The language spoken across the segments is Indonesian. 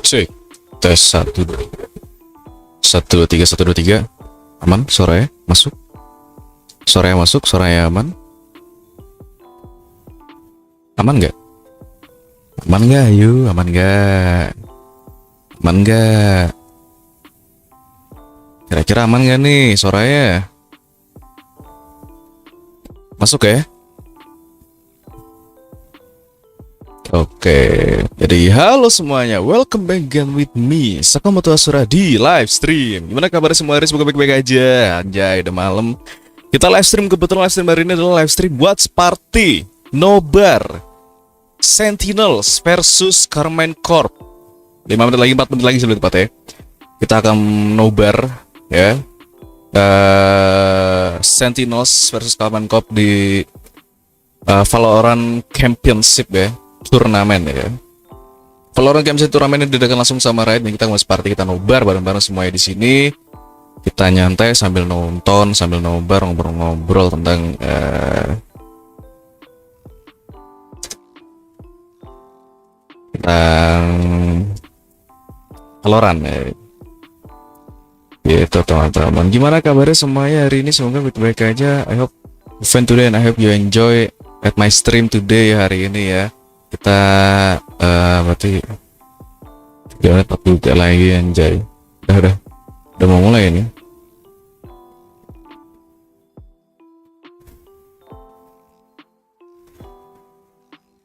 Cek tes 1 2 3 1 2 3 aman suaranya masuk suaranya aman nggak yuk aman nggak kira-kira aman nggak nih suaranya masuk ya. Oke, jadi halo semuanya, welcome back again with me, Ke Ashura di live stream. Gimana kabar semua hari? Semoga baik-baik aja. Anjay, udah malam. Kita live stream, kebetulan live stream hari ini adalah live stream Watch Party Nobar Sentinels versus Karmine Corp. 5 menit lagi, 4 menit lagi sebelum tepat ya. Kita akan nobar ya. Sentinels versus Karmine Corp di Valorant Championship ya. Turnamen ya. Valorant Championship turnamen ini diadakan langsung sama Raid dan kita Watch Party, kita nobar bareng-bareng semuanya di sini. Kita nyantai sambil nonton, sambil nobar, ngobrol-ngobrol tentang Valorant ya. Gitu teman-teman. Gimana kabarnya semuanya hari ini? Semoga baik-baik aja. I hope fun today and I hope you enjoy at my stream today ya hari ini ya. Kita berarti 3 menit 40 lagi anjay. Udah mau mulai ini.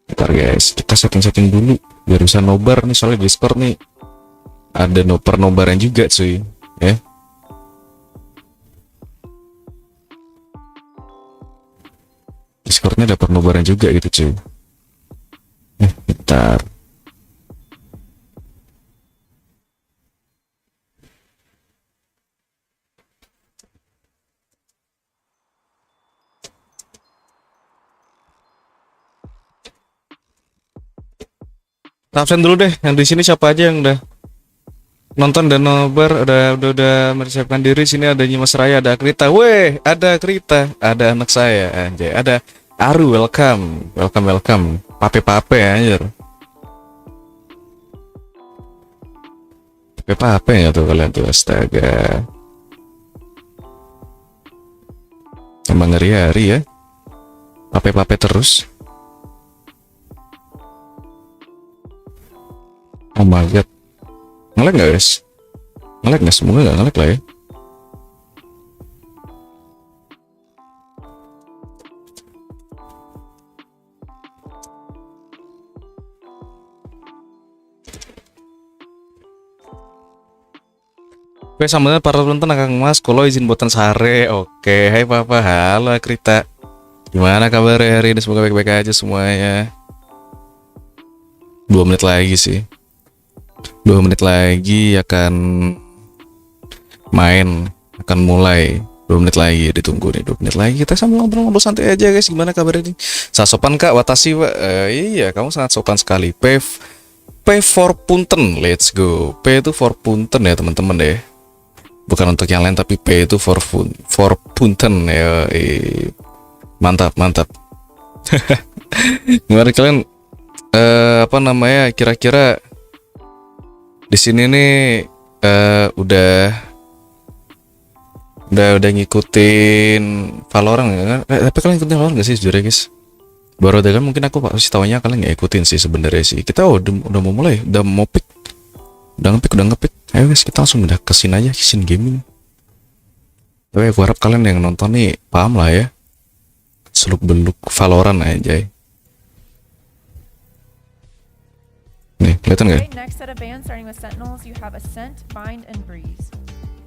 Bentar guys, kita setting dulu biar bisa nobar nih, soalnya di Discord nih ada nobaran juga cuy ya. Discordnya ada pernobaran juga gitu cuy. Bentar. Absen dulu deh. Yang di sini siapa aja yang udah nonton dan nobar, udah mempersiapkan diri. Sini ada Nyimas Raya, ada Krita. Weh, ada Krita, ada anak saya anjay, ada Aru, welcome. Pape anjir. Pape ya tuh kalian tuh, astaga. Emang ngeri-ngeri ya. Pape terus. Oh my god. Ngelag nggak guys? Ngelag nggak? Semoga nggak ngelag lah ya. Oke, sambil para penonton Kang Mas, kalau izin buatan sare. Oke, hai Papa, halo Krita. Gimana kabar hari ini? Semoga baik-baik aja semuanya. 2 menit lagi sih. 2 menit lagi akan mulai. 2 menit lagi ditunggu nih, 2 menit lagi kita sambil ngobrol-ngobrol santai aja guys. Gimana kabar ini? Sangat sopan Kak, watashi Pak. Iya, kamu sangat sopan sekali. P for punten, let's go. P itu for punten ya teman-teman deh. Bukan untuk yang lain tapi P itu for punten ya. Mantap. Gimana kalian kira-kira di sini nih udah ngikutin Valorant kan? Tapi kalian ngikutin Valorant gak sih jujur guys? Baru aja kan mungkin aku pasti tahunya kalian nggak ikutin sih sebenarnya sih. Kita udah mau mulai, udah mau pick. Udah ngepick. Ayo guys, kita langsung udah kesin aja, kesin gaming. Tapi aku harap kalian yang nonton nih paham lah ya. Seluk-beluk Valorant aja. Nih, kelihatan nggak?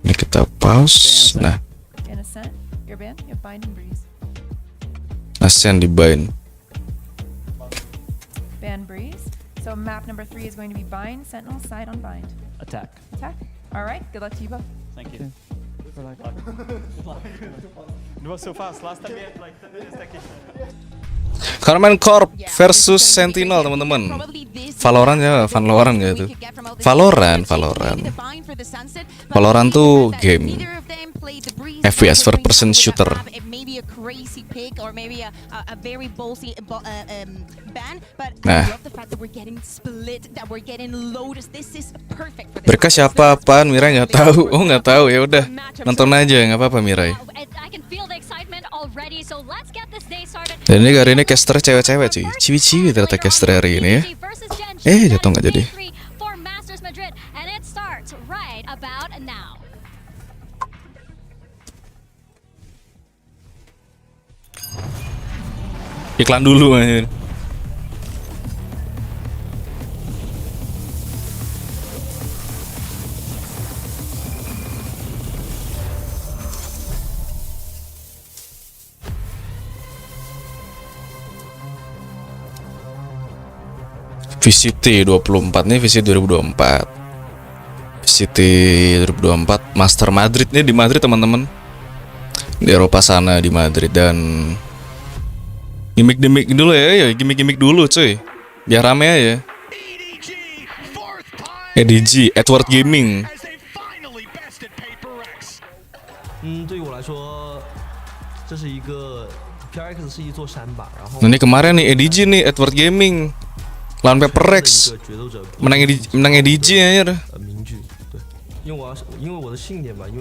Ini kita pause. Nah, Ascend di bind. Band breeze. So map number 3 is going to be bind, sentinel, side on bind. Attack. All right, good luck to you both. Thank you. It was so fast. Last time we had like 10 minutes tactic. Karmine Corp versus Sentinel teman-teman. Valorant ya, Valorant gitu. Valorant tuh game FPS first person shooter. Nah, mereka siapa apaan Mirai nggak tahu. Oh nggak tahu, ya udah nonton aja nggak apa-apa Mirai. Dan ini hari ini caster cewek-cewek cuy, ciwi-ciwi ternyata caster hari ini ya. Jatuh nggak jadi. Iklan dulu aja. VCT 24 nih, VCT 2024. VCT 2024 Master Madrid nih, di Madrid teman-teman. Di Eropa sana, di Madrid. Dan gimmick dulu ya, gimmick dulu cuy. Biar rame aja. EDG, Edward Gaming. Nah, ini kemarin nih EDG nih, Edward Gaming lawan Paper-Rex. Menang EDG aja.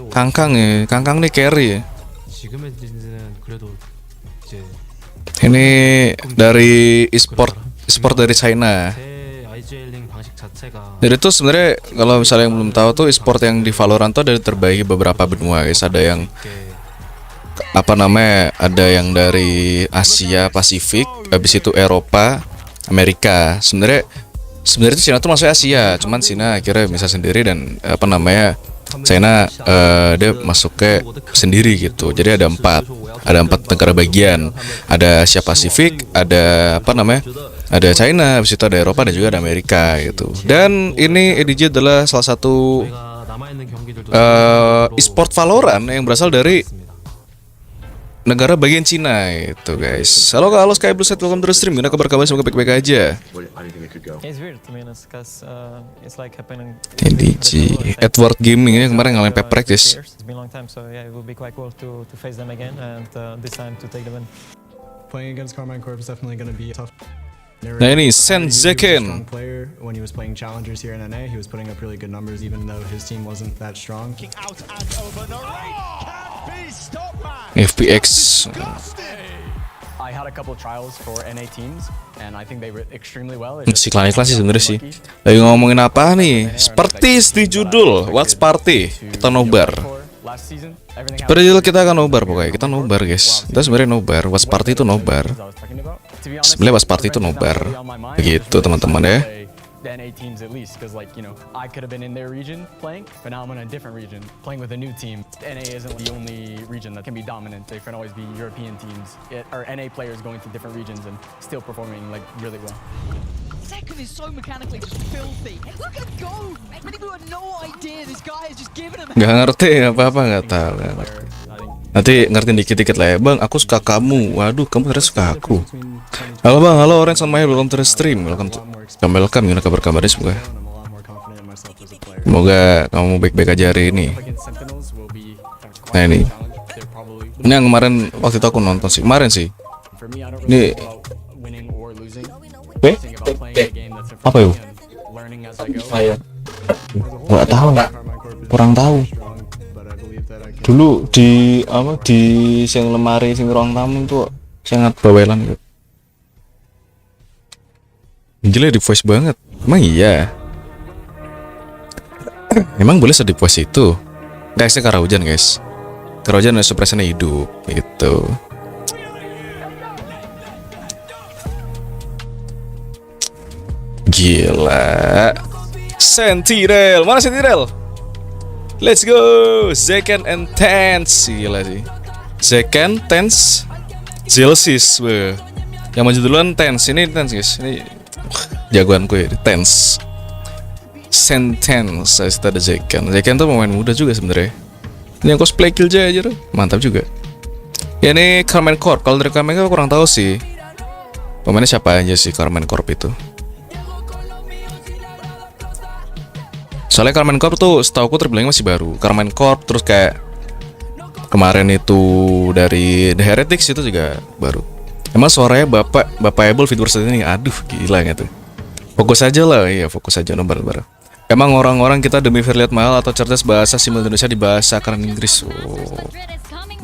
Kangkang nih carry ya. Ini dari e-sport dari China. Jadi itu sebenarnya kalau misalnya yang belum tahu tuh e-sport yang di Valorant tuh ada terbagi beberapa benua guys. Ada yang ada yang dari Asia Pasifik, habis itu Eropa, Amerika. Sebenarnya itu Cina tuh masuk Asia, cuman Cina akhirnya bisa sendiri dan China dia masuk ke sendiri gitu. Jadi ada empat negara bagian. Ada Asia Pasifik, ada ada China, habis itu ada Eropa dan juga ada Amerika gitu. Dan ini EDG adalah salah satu e-sport Valorant yang berasal dari negara bagian Cina itu guys. Halo Sky Blue Set, welcome to the stream. Gimana kabar? Semoga baik-baik aja. It's weird to be honest, cause it's like happening. EDG, Edward Gaming ini kemarin ngalahin Paper-Rex guys. It's been a long time, so yeah, it will be quite cool to face them again and this time to take the win. Playing against Karmine Corp is definitely going to be tough. Nah ini Sentinels. Player when he was playing challengers here in NA, he was putting up really good numbers even though his team wasn't that strong. FPX. I had a couple trials for NA teams and I think they were extremely well. Iklan sih sebenarnya sih. Lagi ngomongin apa nih? Seperti di judul Watch Party, kita nobar. Pada judul kita akan nobar pokoknya. Kita nobar guys. Kita sebenarnya nobar. Watch Party itu nobar. Sebenarnya Watch Party itu nobar. Begitu teman-teman ya. The NA teams at least, because like, you know, I could have been in their region playing, but now I'm in a different region playing with a new team. NA isn't the only region that can be dominant. There can always be European teams or NA players going to different regions and still performing like really well. Second is so mechanically just filthy. Look at go! Many people have no idea this guy is just giving him. Gak ngerti apa-apa, nggak tahu. Nanti ngertiin dikit-dikit lah ya. Bang, aku suka kamu. Waduh, kamu ternyata suka aku. Halo bang, halo Orange sama Maya, welcome to the stream. Welcome. Gimana kabarnya semoga. Semoga kamu baik-baik aja hari ini. Nah ini yang kemarin waktu itu aku nonton sih. Kemarin sih. Ini apa yuk? Nggak tahu. Kurang tahu. Dulu di sing lemari sing ruang tamu itu sangat bawelan gitu. Gila di voice banget. Emang iya. Emang boleh sedih voice itu? Guysnya karena hujan guys. Karena hujan suppressionnya hidup gitu. Gila. Sentinel, mana Sentinel? Let's go. Second and Tense. Gila sih. Second Tense Zelsis. Yang maju duluan Tense. Ini Tense guys. Ini jagoanku ya, Tense. Sentinels. Kita ada Zekan. Zekan tuh pemain muda juga sebenarnya. Ini yang cosplay Killjoy aja tuh. Mantap juga. Ya ini Karmine Corp. Kalau dari Karmine Corp kurang tahu sih. Pemainnya siapa aja sih Karmine Corp itu. Soalnya Karmine Corp tuh setauku terbilangnya masih baru. Karmine Corp terus kayak Kemarin itu dari The Heretics itu juga baru. Emang suaranya Bapak Able VTuber ini, aduh gila gitu. Fokus aja lah, iya fokus aja Nobar. Emang orang-orang kita demi lihat mahal atau cerdas bahasa simul Indonesia di bahasa keren Inggris.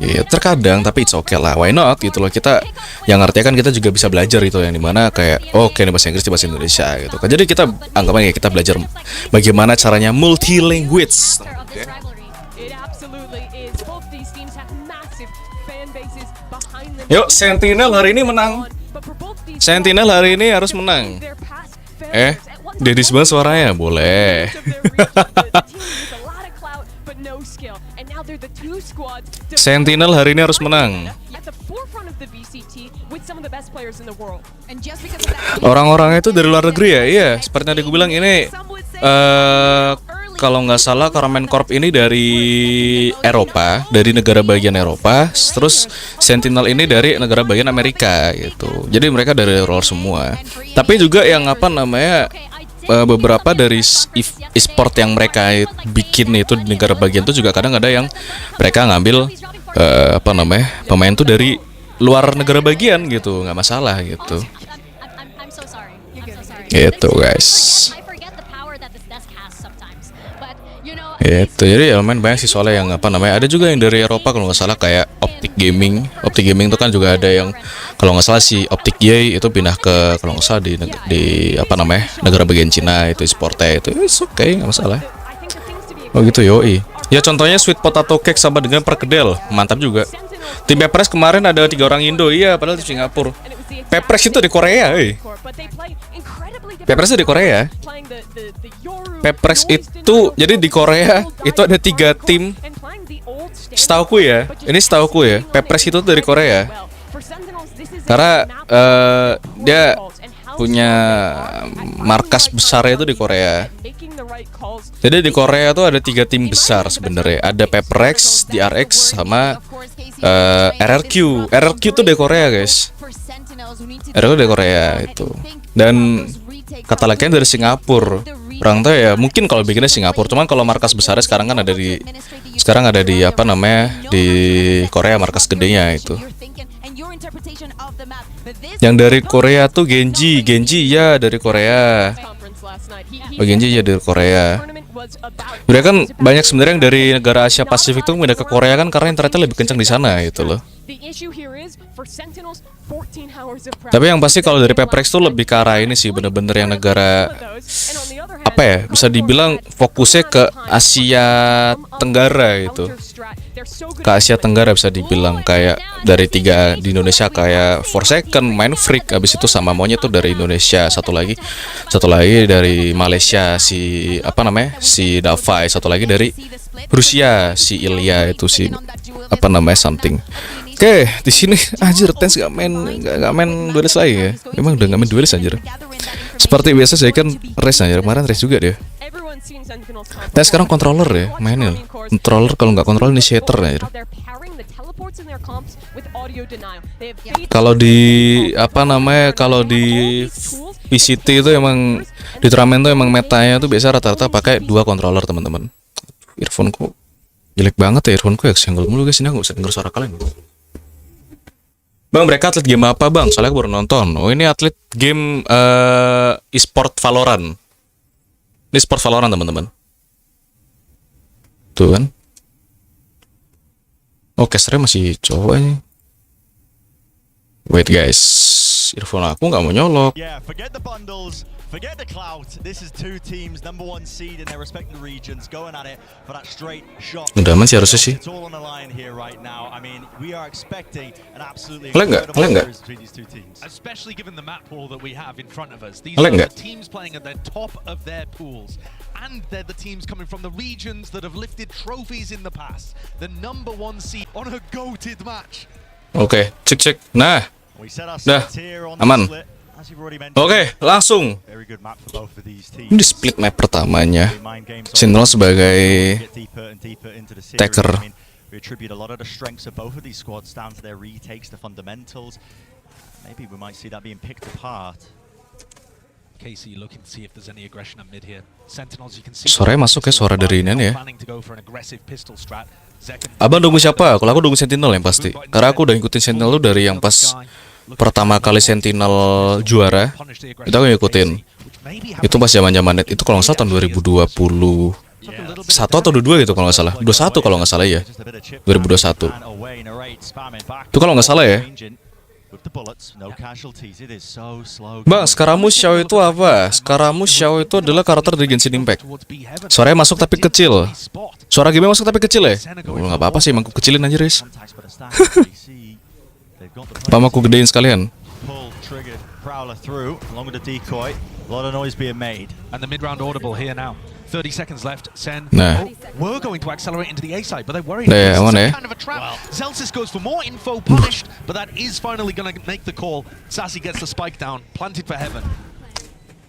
Iya terkadang, tapi it's okay lah, why not gitu loh. Kita yang artinya kan kita juga bisa belajar itu, yang dimana kayak oke ini bahasa Inggris di bahasa Indonesia gitu kan. Jadi kita anggapannya kita belajar bagaimana caranya multi language. Yuk Sentinel hari ini menang. Sentinel hari ini harus menang. Dedis banget suaranya, boleh. Sentinel hari ini harus menang. Orang-orangnya itu dari luar negeri ya, iya. Seperti yang tadi gue bilang ini, kalau nggak salah Karmine Corp ini dari Eropa, dari negara bagian Eropa. Terus Sentinel ini dari negara bagian Amerika gitu. Jadi mereka dari luar semua. Tapi juga yang apa namanya, beberapa dari e-sport yang mereka bikin itu di negara bagian itu juga kadang ada yang mereka ngambil pemain tuh dari luar negara bagian gitu, nggak masalah gitu. Gitu guys. Itu jadi ya lumayan banyak sih soalnya yang ada juga yang dari Eropa kalau nggak salah kayak Optic Gaming itu kan juga ada yang kalau nggak salah si Optic Y itu pindah ke kalau nggak salah di negara bagian Cina itu e-sportnya itu oke nggak masalah. Oh gitu yoi. Ya contohnya sweet potato cake sama dengan perkedel mantap juga. Tim Pepres kemarin ada 3 orang Indo, iya padahal di Singapura. Pepres itu di Korea, Pepres itu di Korea. Pepres itu jadi di Korea itu ada 3 tim. Setauku ya, Pepres itu dari Korea. Karena dia punya markas besar itu di Korea. Jadi di Korea tuh ada 3 tim besar sebenarnya. Ada Pepres, DRX sama RRQ. RRQ tuh dari Korea guys. RRQ dari Korea itu. Dan kata lakinya dari Singapura. Orang tuh ya mungkin kalau bikinnya Singapura. Cuman kalau markas besarnya sekarang kan ada di di Korea markas gedenya itu. Yang dari Korea tuh Genji ya dari Korea. Genji ya dari Korea. Mereka kan banyak sebenarnya yang dari negara Asia Pasifik tuh pindah ke Korea kan karena internetnya lebih kencang di sana gitu loh. Tapi yang pasti kalau dari Peprex tuh lebih ke arah ini sih bener-bener yang negara bisa dibilang fokusnya ke Asia Tenggara gitu. Ke Asia Tenggara bisa dibilang kayak dari 3 di Indonesia kayak Forsaken, Mind Freak, habis itu sama monyet tuh dari Indonesia, satu lagi dari Malaysia si Davai, satu lagi dari Rusia si Ilya itu si something. Oke, di sini anjir Tens gak main duelis lagi ya. Emang udah gak main duelis anjir. Seperti biasa saya kan race anjir, kemarin race juga dia. Tens sekarang controller ya, mainin. Controller kalau nggak controller initiator anjir. Kalau di kalau di VCT itu emang di turnamen tuh emang metanya tuh biasa rata-rata pakai 2 controller teman-teman. Earphone-ku jelek banget ya, earphone-ku ya senggol mulu guys, ini aku nggak bisa denger suara kalian. Bang, mereka atlet game apa bang? Soalnya aku baru nonton. Oh ini atlet game e-sport Valorant. Ini sport Valorant teman-teman. Tuh kan. Oh casternya masih cowok ini. Wait guys, earphone aku nggak mau nyolok. Yeah, forget the bundles. Forget the clout. This is 2 teams, number 1 seed in their respective regions, going at it for that straight shot. Udah aman sih harusnya sih. It's all on the line here right now. I mean, we are expecting an absolutely incredible series between these 2 teams. Especially given the map pool that we have in front of us. These are the teams playing at the top of their pools. And they're the teams coming from the regions that have lifted trophies in the past. The number 1 seed on a goated match. Oke, cek. Nah, dah, aman. Oke, langsung. Ini di split map pertamanya. Sentinels sebagai taker. KC looking to see if there's any aggression at mid here. Sentinels, you can see Suaranya masuk ya, suara dari ini ya. planning to go for an aggressive pistol strat. Zekken Abang nunggu siapa? Kalau aku nunggu Sentinel yang pasti. Karena aku udah ngikutin Sentinel tuh dari yang pas pertama kali Sentinel juara. Itu aku ngikutin. Itu pas zaman-zaman net. Itu kalau nggak salah tahun 2021 atau 22 gitu kalau nggak salah. 21 kalau nggak salah ya. 2021. Itu kalau nggak salah ya. Bang, Skaramu Xiao itu apa? Skaramu Xiao itu adalah karakter dari Genshin Impact. Suaranya masuk tapi kecil. Suara game masuk tapi kecil ya? Nggak apa-apa sih, emang aku kecilin aja, Riz. Apa mau aku gedein sekalian? and the mid-round audible here now. 30 seconds left. Sen Nah. were going to accelerate into the A side, but they're worried. Nah, ya, This is aman some ya. kind of a trap. Zelsis goes for more info, punished, but that is finally going to make the call. Sassy gets the spike down, planted for heaven.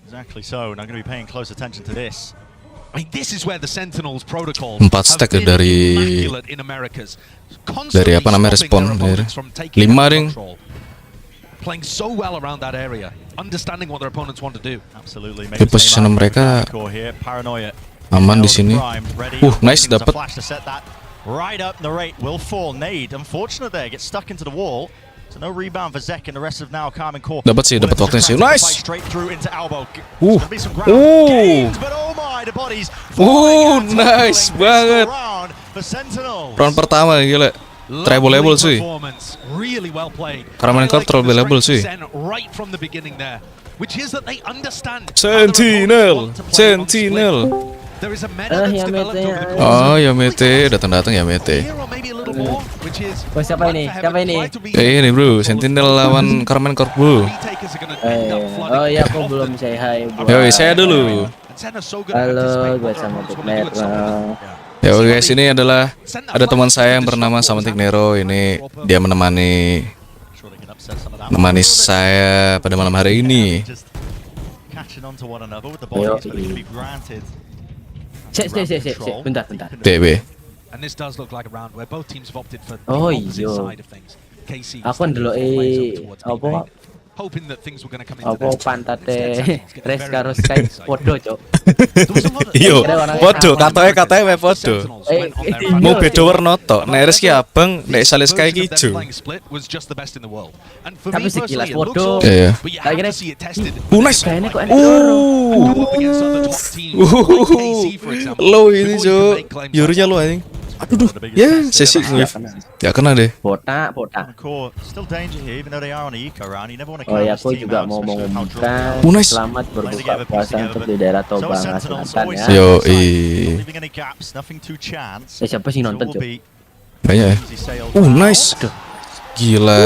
Exactly so, and I'm going to be paying close attention to this. I mean, this is where the Sentinels protocol 4 have stack been dari immaculate in Americas. Constantly apa namanya, stopping their respon, opponents from taking 5 out ring. control. Playing so well around that area, understanding what their opponents want to do. Absolutely. Di posisi mereka Paranoia. aman di sini. Nice dapat. Right up, the rate will fall. Nade, unfortunate there, gets stuck into the wall. So no rebound for Zek and the rest of now Karmine Corp. Dapat sih, dapat waktunya sih. Nice. Straight through into elbow. Uh. Gonna be some ground gains, but oh my, the bodies falling and Nice tumbling banget. around for Sentinels. Round pertama gila. Trouble sih. Really well played. Karmine Corp trouble sih. Right from the beginning there, which is that they understand. Sentinel. There is a meta that's developed over the course Oh, Yamete, datang-datang Yamete. year or maybe a little more, which is siapa ini? Siapa ini? Ini bro, Sentinel lawan Karmine Corp bro. Oh iya, aku belum say hi. Yoi, saya dulu. Halo, gue sama Tiknet. Ya guys, ini adalah ada teman saya yang bernama Samantik Nero. Ini dia menemani saya pada malam hari ini. Cek, bentar. TB. And this does look like a round where both teams have opted for the Oh, opposite iyo. side of things. KC Aku ndelok apa hoping that things were going to come into apa their pantate res karo Sky podo, Cok. Iyo, podo, katanya podo. Mau beda warna tok. Nek Rizky abang, nek Salis kayak gitu. Tapi sekilas podo. Iya. Tak kira Nice. kayaknya kok enak Low ini Jo. Yurinya lo anjing. Aduh, ya sesi ya kena deh. botak. Still danger here, even though they are on a eco round. You never want to Oh count ya, this aku team juga out, mau especially with how mengumumkan Oh, nice. selamat berbuka puasa untuk di daerah Toba Selatan ya. Yo, leaving any gaps, nothing to chance. Siapa sih nonton, So it will Cok? be Banyak ya. easy sail Nice. Gila.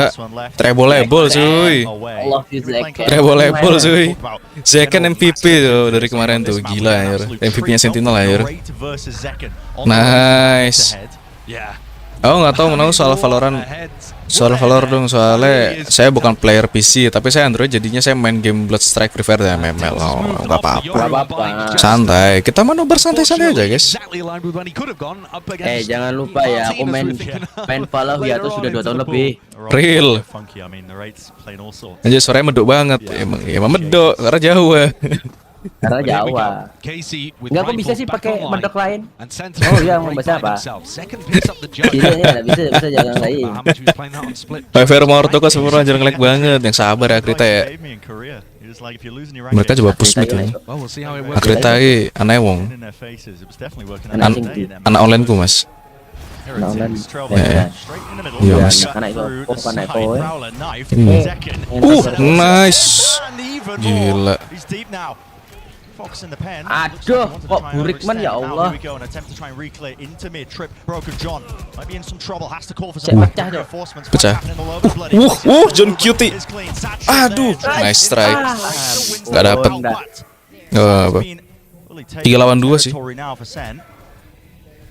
This one left. Treble cuy. Love you, Zek. Treble cuy. Zekken MVP tuh dari kemarin tuh. Gila anjir. MVP-nya Sentinel anjir. Nice. Yeah. Aku nggak tahu menau soal Valorant. Soal Valor dong, soalnya saya bukan player PC, tapi saya Android, jadinya saya main game Bloodstrike Free Fire dan MML. Oh, nggak apa-apa. Santai. Kita mau nobar santai-santai aja, guys. Jangan lupa ya, aku main Valor hiatus sudah 2 tahun lebih. Real. Anjir, suaranya medok banget. Emang medok, karena Jawa. Karena Jawa. Enggak, kok bisa sih pakai medok lain? Oh iya, mau bahasa apa? Ini ada bisa jangan lain. Fiverr Morto kok semua anjir nge-lag banget. Yang sabar ya Akrita ya. Mereka coba push mid ini. Akrita ini aneh wong. Anak online ku mas. Anak online. Iya mas. Anak itu apa naik kowe? Nice. Gila. Aduh, kok Burikman ya Allah. Pecah dong. Pecah. John Cutie. Aduh, nice strike. Gak dapet. Apa? 3 lawan 2 sih.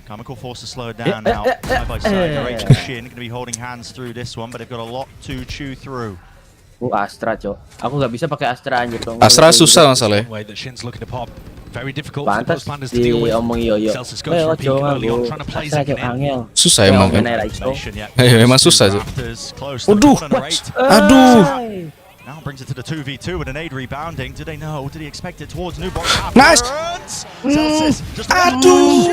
Karmine forced to slow it down now. Side by side, Rachel Shin going to be holding hands through this one, but they've got a lot to chew through. Astra, Cok. Aku nggak bisa pakai Astra anjir dong. Astra susah masalahnya. Pantas diomong yo. Ojo aku. Astra Cok angel. Susah emang kan. Itu. Emang susah sih. Aduh. Now brings it to the 2v2 with an aid rebounding. Did they know? Did he expect it towards new box? Nice. Aduh,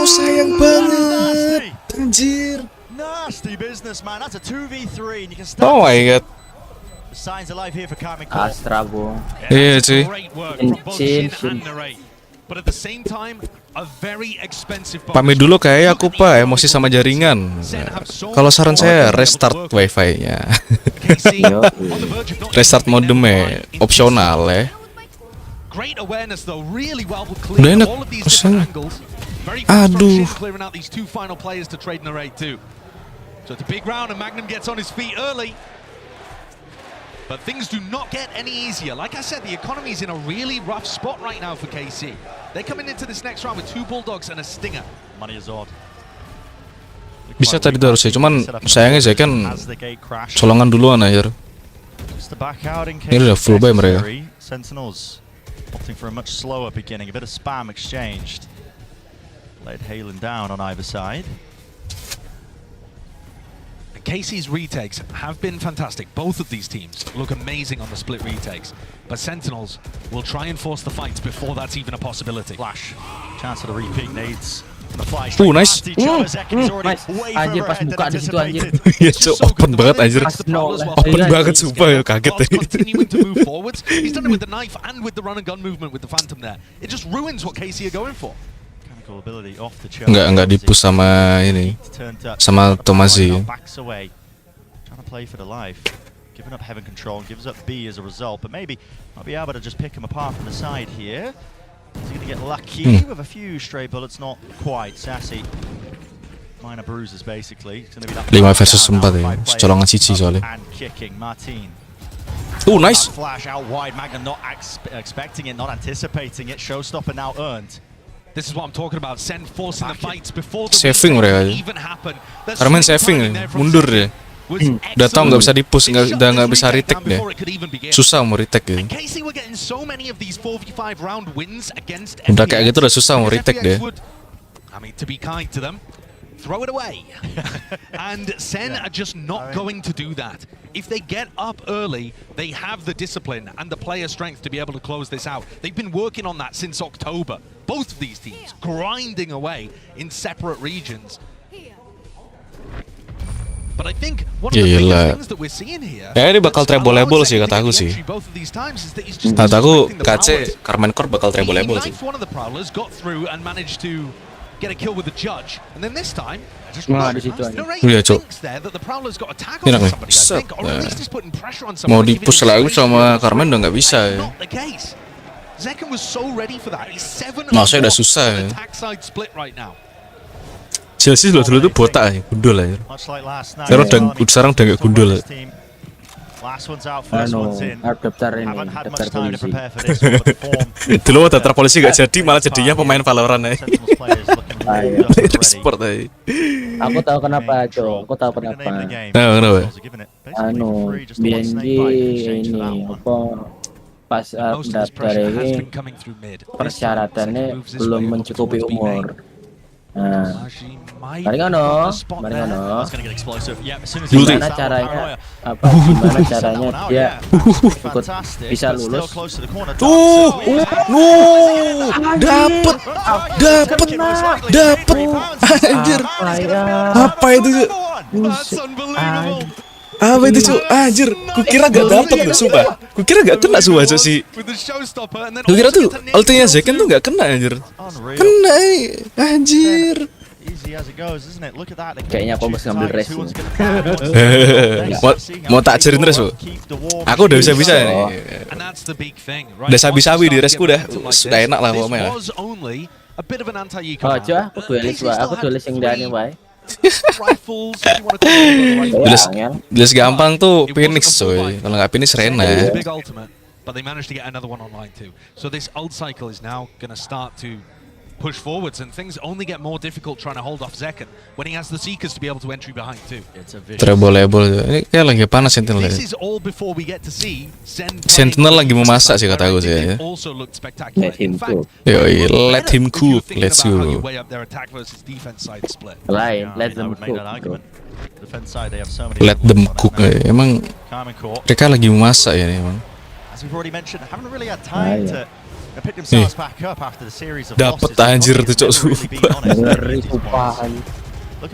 sayang banget. Anjir. Nasty business, man. That's a 2v3 and you can start. Oh my god. The signs alive here for Karmine Corp. Astra, bro. Iya sih. Great work from both Shin, Shin and Narrate. But at the same time, a very expensive Pamit dulu kayak aku pak emosi sama jaringan. Kalau saran saya restart wifi-nya. Restart modemnya opsional ya. Great awareness though, really well Udah enak. clear all of these different angles. Very fast from Shin clearing out these two final players to trade Narrate too. So it's a big round and Magnum gets on his feet early. But things do not get any easier. Like I said, the economy is in a really rough spot right now for KC. They're coming into this next round with 2 Bulldogs and a Stinger. Money is odd. Bisa tadi tuh harusnya, cuman sayangnya saya kan colongan duluan aja. Ini udah full buy mereka. Sentinels opting for a much slower beginning, a bit of spam exchanged. Laid hailing down on either side. KC's retakes have been fantastic. Both of these teams look amazing on the split retakes. But Sentinels will try and force the fights before that's even a possibility. Flash. Chance for the repeat nades. Nice. Nice. Anjir pas buka di situ anjir. Iya, so open banget anjir. Open banget sumpah ya, kaget deh. Continuing to move forwards. He's done it with the knife and with the run and gun movement with the Phantom there. It just ruins what KC are going for. Enggak dipus sama ini, sama Tomazi. Trying to play for the life, giving up heaven control, gives up B as a result, but maybe I'll be able to just pick him apart from the side here. Is he going to get lucky with a few stray bullets? Not quite. Sassy, minor bruises basically. It's going to be that 5 versus 4 ya, colongan cici soalnya. And kicking Martin. Nice. Flash out wide. Magnum not expecting it, not anticipating it. Showstopper now earned. This is what I'm talking about. Sen forcing the fights before the saving mereka. even happen. Karmine saving mundur deh. Udah tau nggak bisa dipus, nggak bisa retake deh. Susah mau retake gitu. Udah kayak gitu udah susah mau retake deh. I mean, to be kind to them, throw it away. And Sen are just not going to do that. If they get up early, they have the discipline and the player strength to be able to close this out. They've been working on that since October. Both of these teams grinding away in separate regions. But I think one of the biggest things that we're seeing here, ini bakal treble-level sih kata aku sih. Kata aku KC Karmine Corp bakal treble-level sih. One of the prowlers got through and managed to get a kill with the judge, and then this time di situ aja. Iya cok. Enak nih. Mau dipus lagi sama Karmine udah nggak bisa ya. Maksudnya udah susah ya. Chelsea dulu tuh botak ya, gundul aja. Sekarang udah nggak gundul. Daftar ini, daftar polisi. Dulu daftar polisi nggak jadi, malah jadinya pemain Valorant aja. Sport aja. Aku tahu kenapa, Cok. Aku tahu kenapa. Kenapa? BNG ini apa? Pas daftar ini persyaratannya belum mencukupi umur. Nah, gimana caranya dia ikut bisa lulus? Dapet, anjir. Apa itu? Apa itu cu? Anjir, kukira gak dapet loh, sumpah. Kukira gak kena sumpah cu sih. Kukira tuh ultinya Zekan tuh gak kena anjir. Kena anjir. Kayaknya aku mesti ngambil race. Mau tak ajarin race bu? Aku udah bisa-bisa nih. Udah sabi-sabi di raceku udah enak lah pokoknya. Oh coba aku tulis yang Dani wae. Jelas gampang tuh Phoenix coy. Kalau nggak Phoenix Rena. But they managed to get another one online too. So this ult cycle is now going to start to push forwards, and things only get more difficult trying to hold off Zekken when he has the Seekers to be able to entry behind too. Treble-able. Ini kayak lagi panas Sentinel. This is all before we get to see Sentinel lagi memasak sih kata aku sih ya. Let him cook. Yoi, let him cook. Let's go. Lain, let them cook. Let them cook. Emang mereka lagi memasak ya emang. Dapat anjir tuh cok sumpah. Ngeri sumpahan. Nah,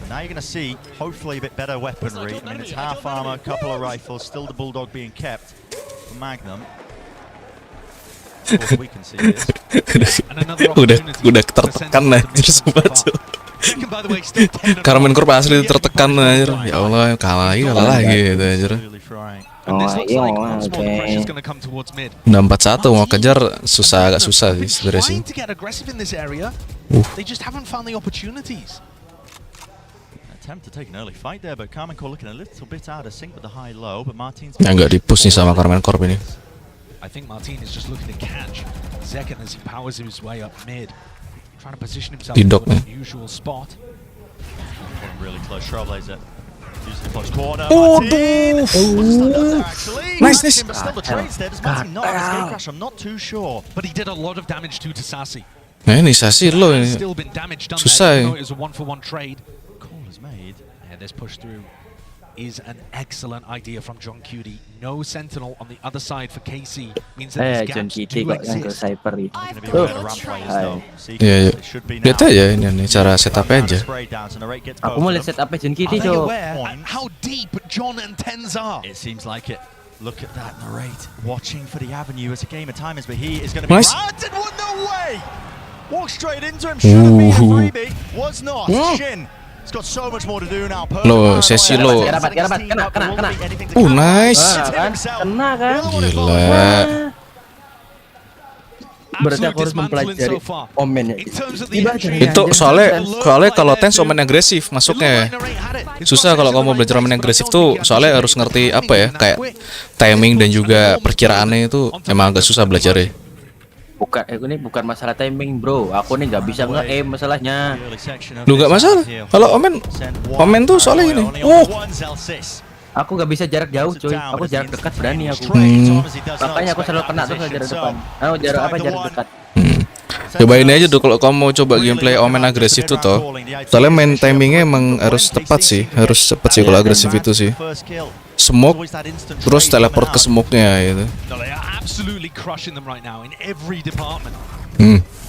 now you're going to see, hopefully, a bit better weaponry. I mean, it's half armor, couple of rifles, still the Bulldog being kept for Magnum. All we can see is... udah tertekan anjir sumpah cok. Karmine Corp asli tertekan anjir. Ya Allah, kalah lagi gitu anjir. Udah 4-1 mau kejar agak susah sih sebenarnya sih. Yang nggak di-push nih sama Karmine Corp ini. I think Martin is just looking to catch Zekken as he powers his way up mid, trying to position himself in an unusual spot. Really close trailblazer. Using the close corner. Nice. But still the trades there. Does Martin not have his gate crash? I'm not too sure. But he did a lot of damage to Sassy. Nah ini Sassy lo ini susah ya. It was a 1-for-1 trade. Call is made. Yeah, this push through is an excellent idea from John Cutie. No Sentinel on the other side for KC means that John Cutie kok yang ke Cyper itu. Iya. Lihat aja ini cara setup aja. Aku mau lihat setup John Cutie cok. How deep John and Tens are. It seems like it. Look at that narrate, watching for the avenue as a game of time is, but he is going to be planted. No way! Walk straight into him. Should have been a freebie. Was not. Shin. He's got so much more to do now. Lo, sesi lo. Kena. Nice. Kena kan? Gila. Berarti aku harus mempelajari omen ya. Itu soalnya kalau Tens omen agresif masuknya. Susah kalau kamu belajar omen agresif tuh soalnya harus ngerti apa ya, kayak timing dan juga perkiraannya itu emang agak susah belajarnya. Ini bukan masalah timing bro, aku nih nggak bisa nge-aim masalahnya. Lu nggak masalah. Kalau omen tuh soalnya gini. Aku nggak bisa jarak jauh cuy, aku jarak dekat berani aku. Makanya aku selalu kena tuh jarak depan. Jarak dekat. Cobain aja tuh kalau kamu mau coba gameplay omen agresif tuh toh. Soalnya main timingnya emang harus tepat sih, kalau agresif itu sih. Smoke terus teleport ke smoke-nya gitu.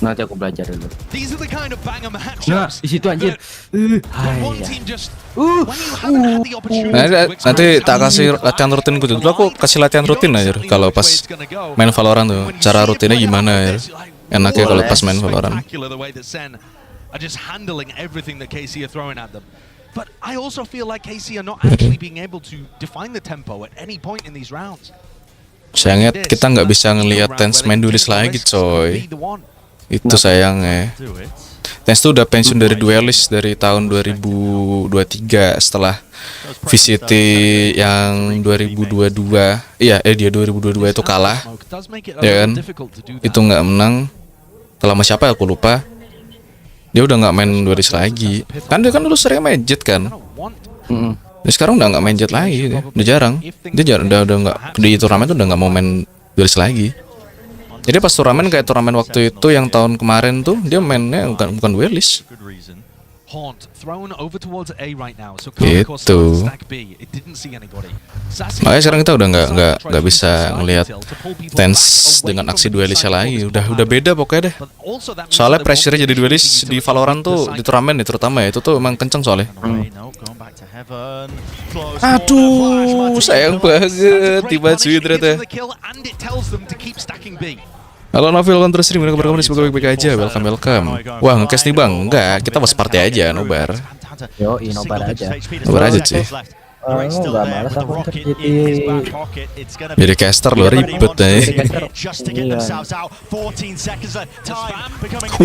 Nanti aku belajar dulu. Nah, di situ anjir. Nanti tak kasih latihan rutin gitu. Dulu aku kasih latihan rutin aja kalau pas main Valorant tuh. Cara rutinnya gimana ya? Enaknya kalau pas main Valorant. But I also feel like KC are not actually being able to define the tempo at any point in these rounds. Sayangnya kita nggak bisa ngelihat Tens main duelist lagi coy. Itu sayangnya. Tens tuh udah pensiun dari duelist dari tahun 2023 setelah VCT yang 2022. Iya, dia 2022 itu kalah. Ya kan? Itu nggak menang. Kalau sama siapa aku lupa. Dia udah nggak main duelist lagi. Kan dia kan dulu sering main jet kan. Dia sekarang udah nggak main jet lagi. Udah jarang. Dia udah nggak di turnamen tuh udah nggak mau main duelist lagi. Jadi pas turnamen kayak turnamen waktu itu yang tahun kemarin tuh dia mainnya bukan duelist. Gitu. Makanya sekarang kita udah nggak bisa ngelihat Tens dengan aksi duelisnya lagi. Udah beda pokoknya deh. Soalnya pressure-nya jadi duelis di Valorant tuh di turnamen nih terutama ya itu tuh emang kenceng soalnya. Aduh, sayang banget tiba cuy ternyata. Halo Novel Counter Stream, kabar kamu semoga baik-baik aja. Welcome. Wah, ngekes nih bang? Enggak, kita was party aja, Nobar. Yo, nobar aja. Nobar aja sih. Enggak malas aku jadi caster lo ribet deh.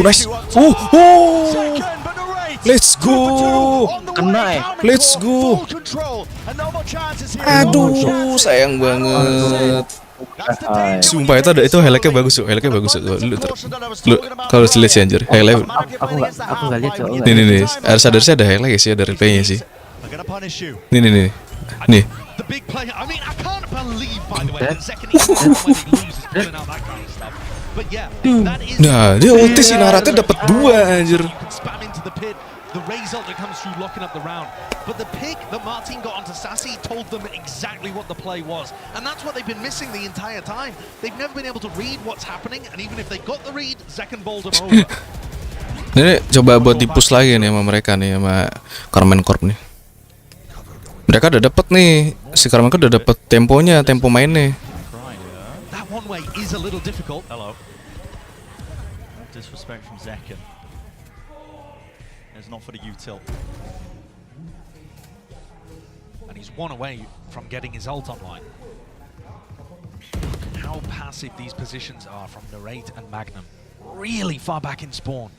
Nice. Let's go. Kena Let's go. Aduh, sayang banget. Sumpah itu highlightnya bagus tuh, highlightnya bagus tuh. Lu kalau lihat sih anjir, highlight. Aku nggak lihat cowok. Nih, harusnya ada highlight sih, ada replaynya sih. Nih. The big play. I mean, I can't believe, by the way, the second he loses, pulling out that kind of stuff. But yeah, that is. Nah, dia ulti si Naratnya dapat 2 anjir. You can spam into the pit. The result that comes through locking up the round. But the pick that Martin got onto Sassy told them exactly what the play was. And that's what they've been missing the entire time. They've never been able to read what's happening, and even if they got the read, Zekken bowled them over. Ini coba buat dipus lagi nih sama mereka nih, sama Karmine Corp nih. Mereka udah dapet nih, si Karmine Corp udah dapet temponya, tempo mainnya. That one way is a little difficult. Hello. Disrespect from Zekken. It's not for the util. And he's one away from getting his ult online. How passive these positions are from Narrate and Magnum. Really far back in spawn.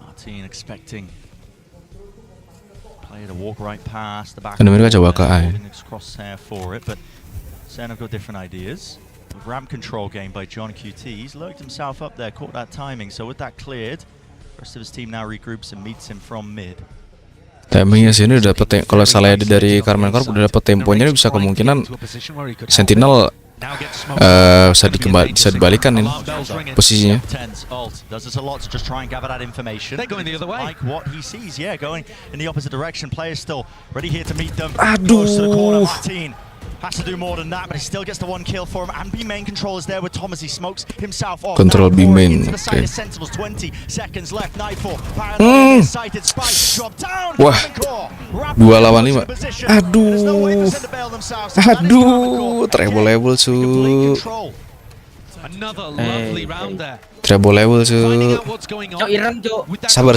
Martin expecting player to walk right past the back. Kan mereka coba ke A. Crosshair for it, but Sen have got different ideas. The ramp control game by John QT. He's lurked himself up there, caught that timing. So with that cleared, the rest of his team now regroups and meets him from mid. Timingnya sini udah dapet, kalau salah dari Karmine Corp udah dapet temponya, bisa kemungkinan Sentinel bisa dibalikan ini posisinya. Aduh. Has to do more than that, but he still gets the 1 kill for him. And B main control is there with Thomas. He smokes himself off. Control B main. Okay. 20 seconds left. Nightfall. Sighted spike. Drop down. Wah. 2 lawan 5. Aduh. Treble cu. Another lovely round there. Treble level cu. Sabar.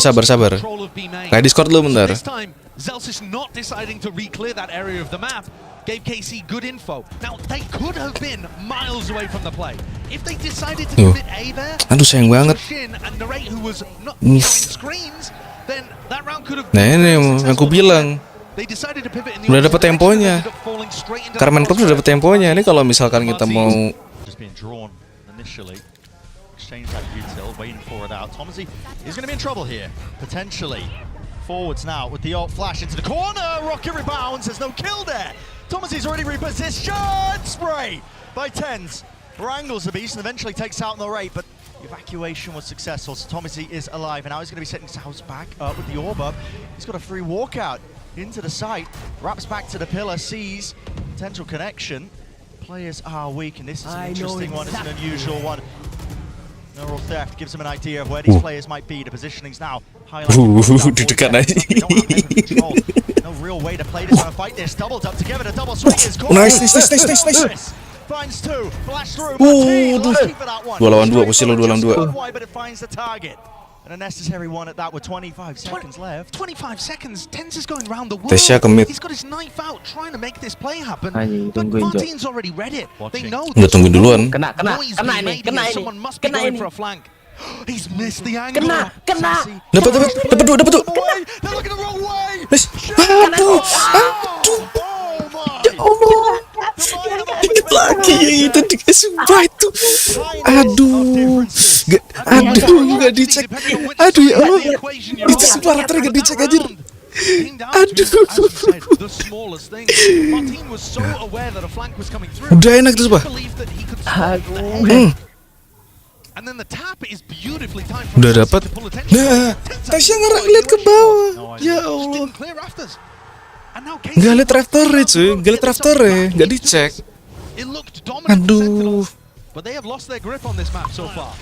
Kayak Discord lu bentar. This time, Zelsis not deciding to re-clear that area of the map. Gave KC good info. Now, they could have been miles away from the play. If they decided to commit A there, aduh sayang banget. And Narrate, who was not showing screens, then that round could have Nah ini yang aku bilang. Udah dapet temponya. Karmine Corp udah dapet temponya. Ini kalau misalkan kita mau exchange that util, waiting for it out. Tomsey is going to be in trouble here, potentially. Forwards now with the ult flash into the corner. Rocket rebounds. There's no kill there. Tomsey's already repositioned. Spray by Tens. Wrangles the beast and eventually takes out the rate, but the evacuation was successful. So Tomsey is alive, and now he's going to be setting his house back up with the orb up. He's got a free walkout into the site. Wraps back to the pillar. Sees potential connection. Players are weak, and this is an interesting one. It's an unusual one. Neural theft gives him an idea of where these players might be. The positioning's now highlighted. No real way to play this on a fight this. Doubled up together, the double swing is caught. Nice. Finds two, flash through. Lucky for that one. 2 lawan 2, posisi lo 2 lawan 2. But it finds the target. And a necessary one at that with 25 seconds left. 25 seconds. Tens is going round the world. Tesya commit. He's got his knife out trying to make this play happen. Anjing, But tungguin, Jo. Martin's already read it. They know Udah tungguin duluan. Kena ini. Someone must be going for a flank. He's missed the angle. Kena. Dapat 2. They're looking the wrong way. Aduh. Ya Allah. Dikit lagi ya itu sumpah itu. Aduh. Gak dicek. Aduh ya Allah. Itu sumpah rata gak dicek aja. Aduh. Udah enak tuh sumpah. Udah dapat. Nah, Tasya ngeliat ke bawah. Ya Allah. Gak liat rafternya cuy, gak liat rafternya, gak dicek. Aduh. But they have lost their grip on this map so far.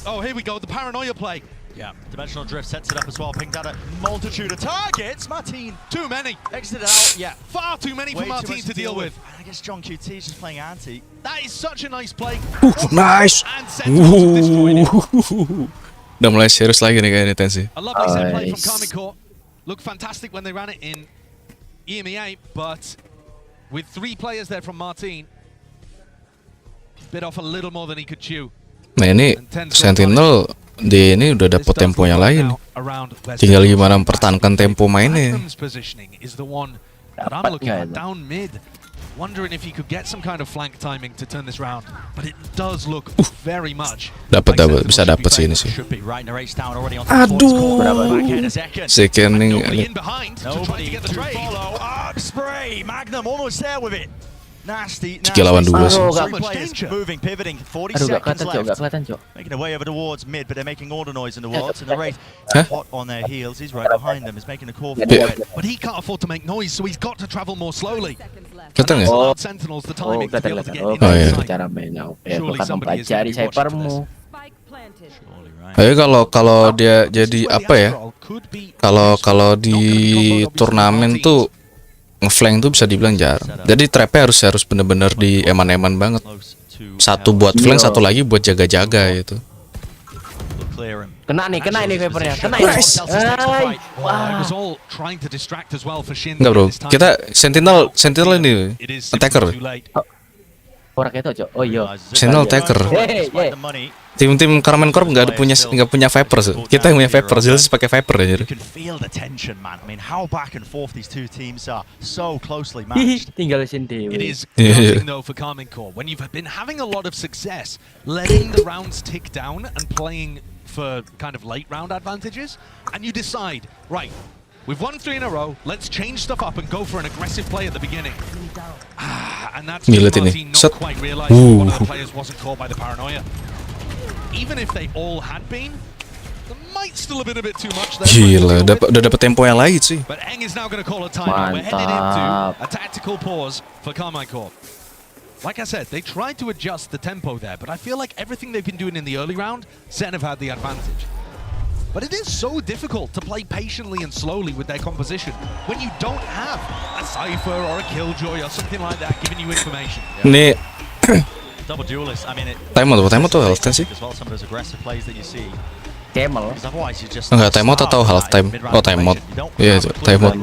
Oh, here we go, the paranoia play. Yeah, Dimensional Drift sets it up as well, pinged out a multitude of targets. Martin, too many. Exited out, yeah. Far too many for Martin to deal with. I guess John QT is just playing anti. That is such a nice play. Nice. Udah mulai serius lagi nih kayaknya Tensi. A lovely set play from Karmine Corp. Looked fantastic when they ran it in EMEA, but with 3 players there from Martin, bit off a little more than he could chew. Nah ini Sentinel di ini udah dapet temponya lain. Tinggal gimana mempertahankan tempo mainnya. wondering if he could get some kind of flank timing to turn this round, but it does look very much. Dapat bisa dapat sih ini sih. Aduh. Sekening. In behind to try to get the trade. Spray, Magnum almost there with it. Nasty, Tiga lawan dua sih. moving, pivoting, 40 Aduh, gak seconds kelihatan, Cok. Gak left. kelihatan, Cok. Making their way over towards mid, but they're making all the noise in the world. So the Wraith Huh? hot on their heels. He's right behind them. He's making a call for Yeah. it. But he can't afford to make noise, so he's got to travel more slowly. Kelihatan nggak? Oh. Sentinels the Oh, timing to be able to kelihatan. get Oh, in Oh, iya. itu inside. cara mainnya. Oke, Surely bukan somebody is mempelajari gonna be watching cybermu. Surely, right. Ayo kalau dia jadi apa ya? Kalau di turnamen tuh ngeflank tuh bisa dibilang jarang. Jadi trapnya harus bener-bener di eman-eman banget. Close to Satu buat flank, satu lagi buat jaga-jaga gitu. clear him. Kena nih Vipernya. Kena ya. Nice. Ay, It wah. was all trying to distract as well for Shin. Enggak bro, this time. kita Sentinel ini It is simply attacker. too late. Orang itu, Cok. Oh iya. Channel attacker. Despite the money, Tim Karmine Corp nggak punya Viper sih. Kita yang punya Viper, jelas pakai Viper aja. you can feel the tension, man. I mean, how back and forth these two teams are, so closely Hihi, matched. tinggal Shin Dewi. It is Yeah. gutting though for Karmine Corp. When you've been having a lot of success, letting the rounds tick down and playing for kind of late round advantages, and you decide, right, we've won 3 in a row, let's change stuff up and go for an aggressive play at the beginning. And that's Ngilit Marty ini. not Set. quite realizing one of the players wasn't caught by the paranoia. Even if they all had been, there might still have been a bit too much there. Gila, udah dapet tempo yang lain sih. But Eng is now going to call a timeout. We're headed into a tactical pause for Karmine Corp. Like I said, they tried to adjust the tempo there, but I feel like everything they've been doing in the early round, Zen have had the advantage. But it is so difficult to play patiently and slowly with their composition when you don't have a Cypher or a Killjoy or something like that giving you information. Ini Double duelist. I mean, it. timeout atau half time sih? As well, some of those aggressive plays that you see. Camel. Because otherwise you just Enggak, timeout atau half time? Oh, timeout. Iya, itu, timeout.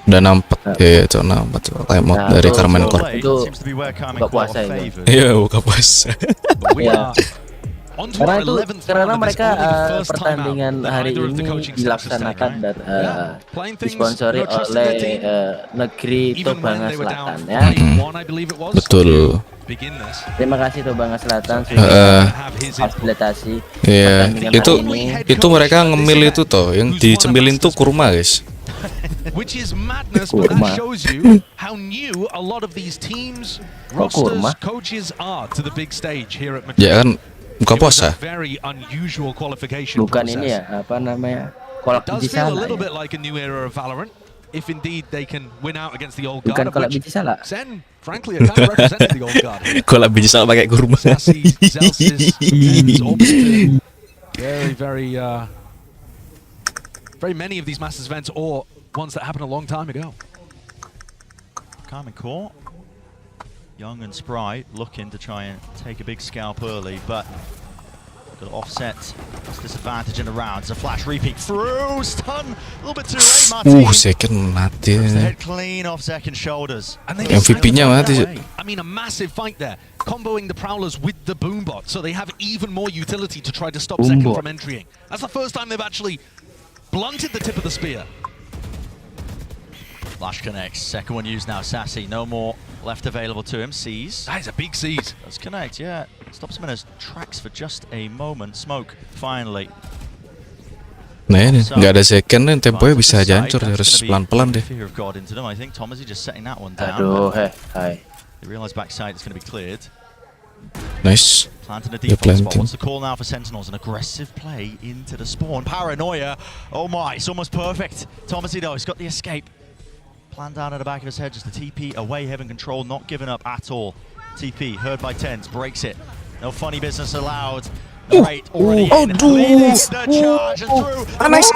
Udah nampak, iya itu nampak tuh timeout Nah, dari itu- Karmine Corp. Itu buka puasa itu. Iya, buka puasa. Iya. On to Karena our itu 11th karena round, and it's mereka only the first time out pertandingan that hari either of the ini coaching staff has taken. dilaksanakan dan Playing things, disponsori no trust in oleh their team. negeri Even when Tobanga they were Selatan down ya. 3-1, I believe it was. Betul. Begin this. Terima kasih Tobanga Selatan sudah Have his input. fasilitasi Iya, pertandingan itu hari ini. itu mereka ngemil itu toh, yang dicemilin tuh kurma guys. Which is madness, but that shows you how new a lot of these teams, rosters, kurma? coaches are to the big stage here at Menjaga. Ya kan buka It was puasa. a very unusual qualification Bukan process. ini ya, apa namanya? Kolak Does biji feel a sala. little Ya. bit like a new era of Valorant, if indeed they can win out against the old guard, Bukan of kolak which biji sala. Zen, frankly, are kind of representing the old guard. Kalau biji salah pakai kurma. Sassy, Zelsis, Tens, Orbster, very many of these Masters events or ones that happened a long time ago. Karmine Corp, young and spry, looking to try and take a big scalp early, but got to offset this disadvantage in the rounds. A flash repeat through, stun, a little bit too late, Martin. Second mati. Puts the head clean off Zek and shoulders. And they MVP-nya mati. I mean, a massive fight there, comboing the Prowlers with the Boombot, so they have even more utility to try to stop Zek Boombot. from entering. That's the first time they've actually blunted the tip of the spear. Flash connects, second one used now, Sassy, no more left available to him, sees. That is a big seize. Does connect, yeah. Stops him in his tracks for just a moment. Smoke, finally. Nah ini nggak ada second, dan temponya bisa aja hancur, harus pelan-pelan deh. Fear of God into them, I think. Thomasy just setting that one down. Aduh, hai. They realise backside it's going to be cleared. Nice. Planting a They're default spot. planting. What's the call now for Sentinels? An aggressive play into the spawn. Paranoia. Oh my, it's almost perfect. Thomasy though, he's got the escape. Planned down at the back of his head, just a TP away, having control, not giving up at all. TP, heard by Tens, breaks it. No funny business allowed. Right, already in. Leads the charge and through. Nice.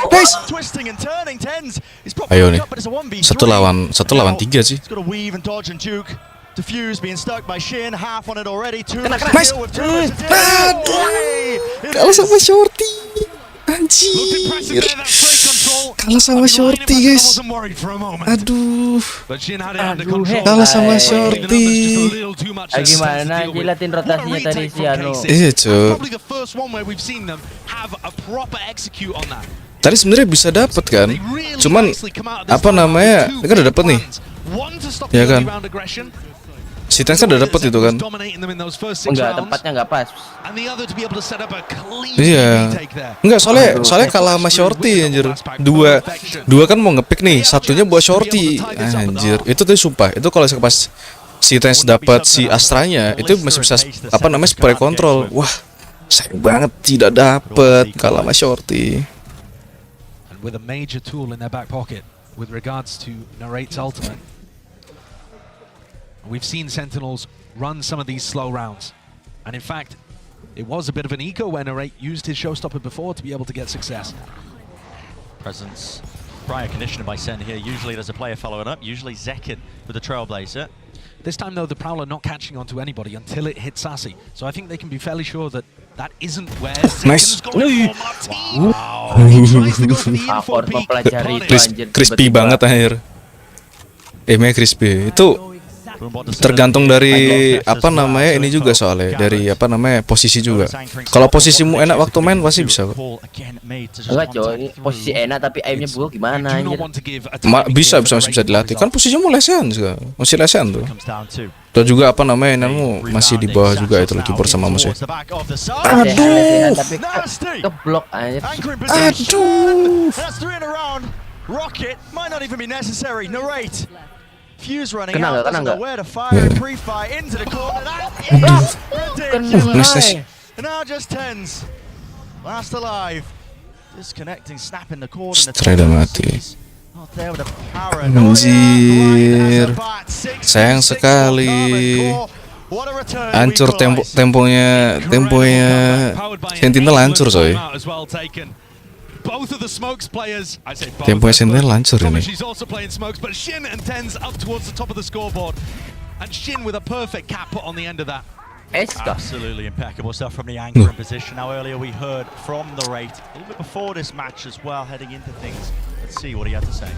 Twisting and turning, Tens. He's Ayo nih, up, but it's a 1v3. satu lawan 3 sih. He's got to weave and dodge and juke. Diffuse, being stuck by Shin, half on it already. Two Nice. deal with two to deal. Kalah sama Shorty. Looked impressive Anjir. there, that spray control. Kalah sama Shorty I guys. wasn't worried for a moment. Aduh. But Shin had it under Aduh, control. Kalah sama Hai. Shorty. Gimana jilatin rotasinya tadi si Anu. Iya cuy. Probably the first one where we've seen them have a proper execute on that. Tadi sebenarnya bisa dapet kan, cuman apa namanya, ini kan udah dapet nih. One to stop Ya the early kan? round aggression. Si Tanks udah dapet itu kan. Dominating them in those first 6 Enggak, rounds. tempatnya enggak pas. And the other to be able to set up a clean Iya. retake there. Enggak, soalnya kalah sama Shorty anjir. Dua kan mau ngepick nih, satunya buat Shorty. Anjir, itu tuh sumpah. Itu kalau pas si Tanks dapat si Astranya, itu masih bisa apa namanya spray control. Wah, sayang banget tidak dapet, kalah sama Shorty. And with a major tool in their back pocket with regards to Narrate's ultimate. We've seen Sentinels run some of these slow rounds. And in fact, it was a bit of an eco when Narrate used his showstopper before to be able to get success. Presence, prior conditioning by Sen here. Usually there's a player following up, usually Zekin with the Trailblazer. This time though, the Prowler not catching onto anybody until it hits Sassy. So I think they can be fairly sure that that isn't where Nice. Zekin's going for Martin. Wow. He tries to go for the info Akor peek. mempelajari itu anjir. Crispy tiba-tiba. banget akhir. Aimnya crispy. Itu tergantung dari apa namanya ini juga soalnya dari apa namanya posisi juga. Kalau posisimu enak waktu main pasti bisa kok. Enggak coy, ini posisi enak tapi aimnya buruk gimana anjir. Bisa dilatih. Kan posisimu lesehan juga. Masih lesehan tuh. Dan juga apa namanya kamu masih di bawah juga itu lagi bersama musuh. Lesehan tapi keblok anjir. Aduh. Rocket might not even be necessary. Narrate. Fuse running Kena out. nggak? Doesn't know where to fire. Pre-fire into the corner. That is ridiculous. And now just tens. Last alive. Disconnecting, snapping the cord. Straight mati. Not there with a power. Anjir. Sayang sekali. Hancur temponya Sentinel hancur coy. Both of the smokes players, I say both. Temponya Sentinel hancur ini. She's also playing smokes, but Shin and Tens up towards the top of the scoreboard, and Shin with a perfect cap put on the end of that. Absolutely impeccable stuff from the anchor in position. Now earlier we heard from the Rate a little bit before this match as well, heading into things. Let's see what he had to say.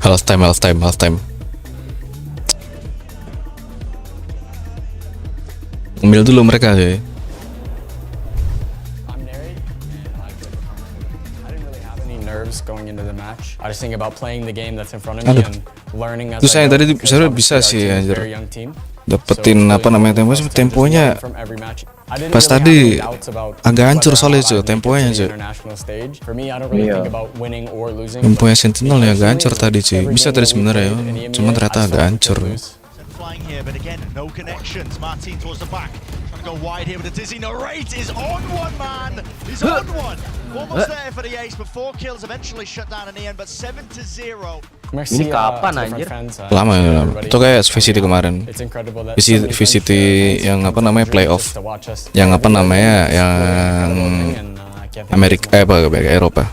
Half time. Ambil dulu mereka sih. Going into the match. I just think about playing the game that's in front of me and learning as Terus saya tadi sebenarnya bisa sih anjir. Dapetin apa namanya temponya. Pas tadi agak hancur soalnya cuy temponya cuy. Temponya Sentinel ya agak hancur tadi cuy. Bisa tadi sebenarnya ya. Cuman ternyata agak hancur. Flying here, but again, no connections. Martin towards the back. Trying to go wide here with a dizzy. Narrate is on one, man. He's on one. Almost there for the ace, but 4 kills eventually shut down in the end, but 7-0. Ini kapan anjir? Lama ya. Itu kayak VCT kemarin. VCT yang apa namanya playoff. Yang apa namanya yang Amerika Eropa.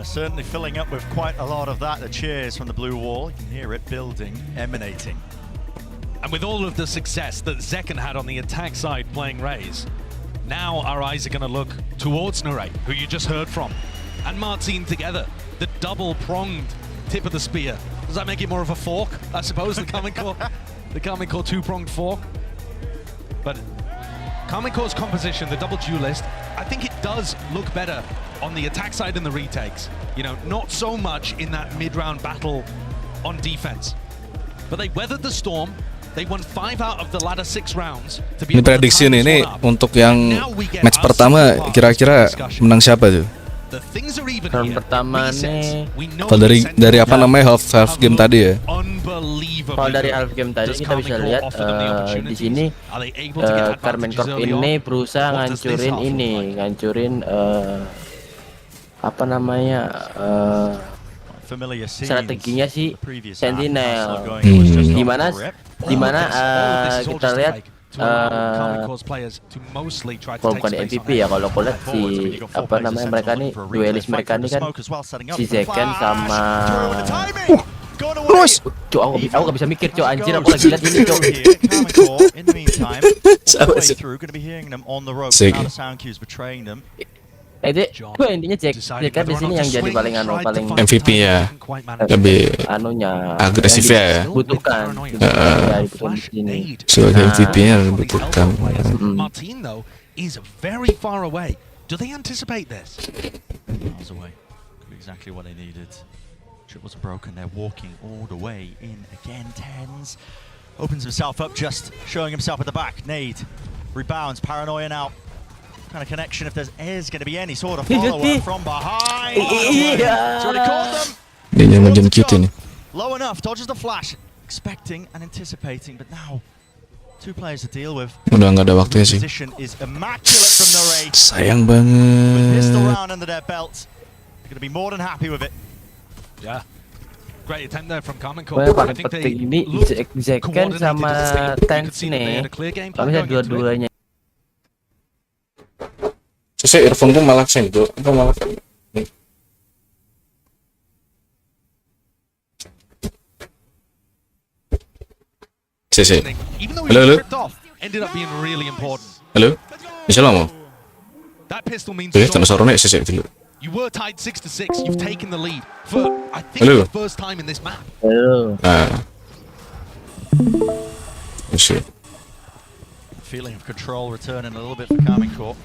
Certainly filling up with quite a lot of that. The cheers from the blue wall. You can hear it building, emanating. And with all of the success that Zekin had on the attack side playing Raze, now our eyes are going to look towards Narrate, who you just heard from, and Martin together. The double-pronged tip of the spear. Does that make it more of a fork? I suppose the Karmine Core two-pronged fork. But Karmine Core's composition, the double duelist, I think it does look better on the attack side and the retakes. You know, not so much in that mid-round battle on defense. But they weathered the storm. They won 5 out of the latter 6 rounds. Ini prediksi ini untuk yang match pertama kira-kira menang siapa tuh? Round pertama nih. Kalau dari apa namanya half game tadi ya? Kalau dari half game tadi kita bisa lihat di sini Karmine Corp ini berusaha ngancurin apa namanya strateginya si Sentinel. Dimana kita lihat kalau bukan MVP ya, kalau aku lihat si apa namanya mereka nih duelis mereka nih kan si Zekin sama Terus, aku gak bisa mikir anjir aku lagi lihat ini Itu intinya Jack di sini yang jadi paling MVP ya, lebih anunya agresif ya. dibutuhkan ya dibutuhkan di sini. Sebagai MVP-nya dibutuhkan. Martin though is very far away. Do they anticipate this? Miles away. Exactly what they needed. Triples are broken. They're walking all the way in again. Tens opens himself up, just showing himself at the back. Nade rebounds. Paranoia now. Kind of connection if there is going to be any sort of follow-up from behind. It's already caught them. Dia nyaman cute ini. Low enough, dodges the flash, expecting and anticipating, but now two players to deal with. Udah nggak ada waktunya sih. Position is immaculate from the raid. Sayang With pistol banget. round under their belt, they're going to be more than happy with it. Yeah. Great attempt there from Karmine Corp. Yang I paling think penting they ini looked Jack sama coordinated. You could Tens see that they nih. had a clear game plan Kalau going into it. dua-duanya Saya earphone tuh malah sentuh, atau malah Sese. Even though Hello, he hello. tripped off, ended up being really important. Halo? Bisa lah mau? That pistol means Tanah sorone sese dulu. you were tied 6-6. You've taken the lead for I think Hello. the first time in this map. Halo. Nah. Bisa. Feeling of control returning a little bit for Karmine Corp.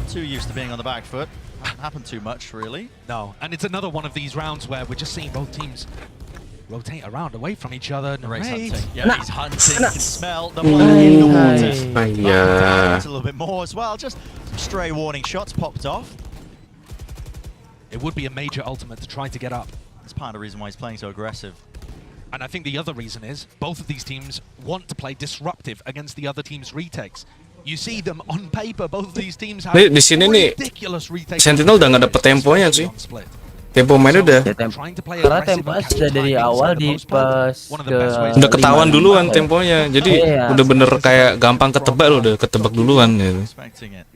Too used to being on the back foot. Hasn't happened too much, really. No, and it's another one of these rounds where we're just seeing both teams rotate around away from each other. Race Narrate. hunting. Yeah, he's hunting. He can smell the blood in the water. Yeah. A little bit more as well. Just some stray warning shots popped off. It would be a major ultimate to try to get up. That's part of the reason why he's playing so aggressive. And I think the other reason is both of these teams want to play disruptive against the other team's retakes. You see them on paper, both of these teams have Nih, di sini nih, ridiculous retakes. Sentinel udah nggak dapet temponya sih. Tempo mainnya udah Karena tempo sudah dari awal di pas udah ketahuan duluan temponya. Jadi udah bener kayak gampang ketebak loh, udah ketebak duluan gitu. Expecting it.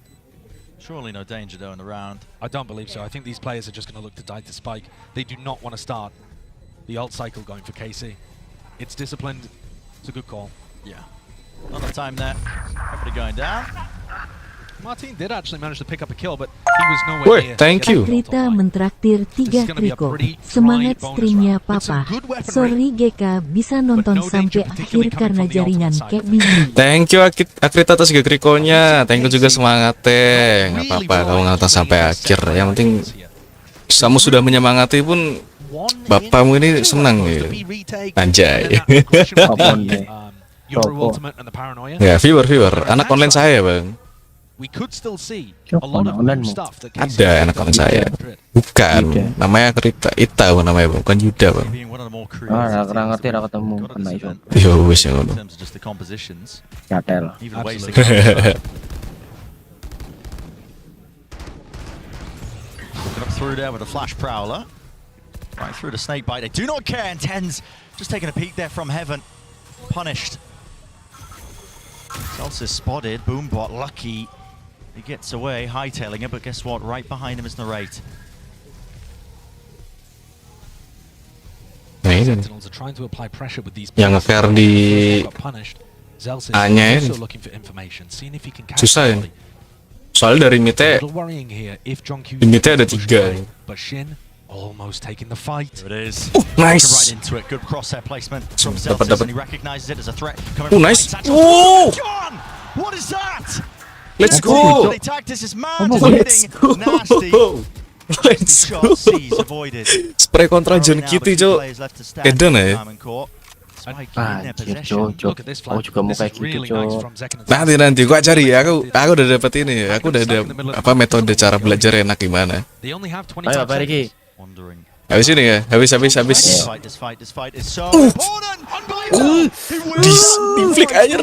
Surely no danger though in the round. I don't believe so. I think these players are just going to look to die to spike. They do not want to start the ult cycle going for KC. It's disciplined. It's a good call. Yeah. Not enough time there. Everybody going down. Martin did actually manage to pick up a kill, but he was nowhere near. Thank you. Krita mentraktir 3 kriko. Semangat streamnya papa. Sorry GK bisa nonton sampai akhir karena jaringan kayak bingung. Thank you Akrita atas gegrikonya. Thank you juga semangat teh. Nggak apa-apa kamu nonton sampai akhir. Yang penting kamu sudah menyemangati pun bapakmu ini senang gitu. Anjay. Ya viewer anak online saya bang. Ada anak online saya. Bukan, namanya Krita. Ita bang namanya bang, bukan Yuda bang. Orang ngerti orang ketemu kena itu. Yo wis yang ngono. Gatel. Through there with a flash prowler. Right through the snake bite. They do not care. And Tens just taking a peek there from heaven. Punished. Celsius spotted. Boombot lucky. He gets away, hightailing it, but guess what? Right behind him is Narrate. Nah ini yang nge-care di A-nya ini susah ya. Soalnya dari mid-nya ada 3. Almost taking the fight. There it is. Nice. Right into it. Good crosshair placement from Dapat. Celsius, and he recognizes it as a threat. Coming Nice. Oh! John! What is that? Let's go. The tactics is mad. It's hitting nasty. Let's go. Shot C's avoided. Spray kontra John Kitty cok. Edan ya. Cok. Aku juga mau kayak gitu, Cok. Nanti gua cari. Aku udah dapet ini. Aku udah ada apa metode cara belajar enak gimana. Ayo apa Riki? Habis ini ya. Habis. Di flick aja.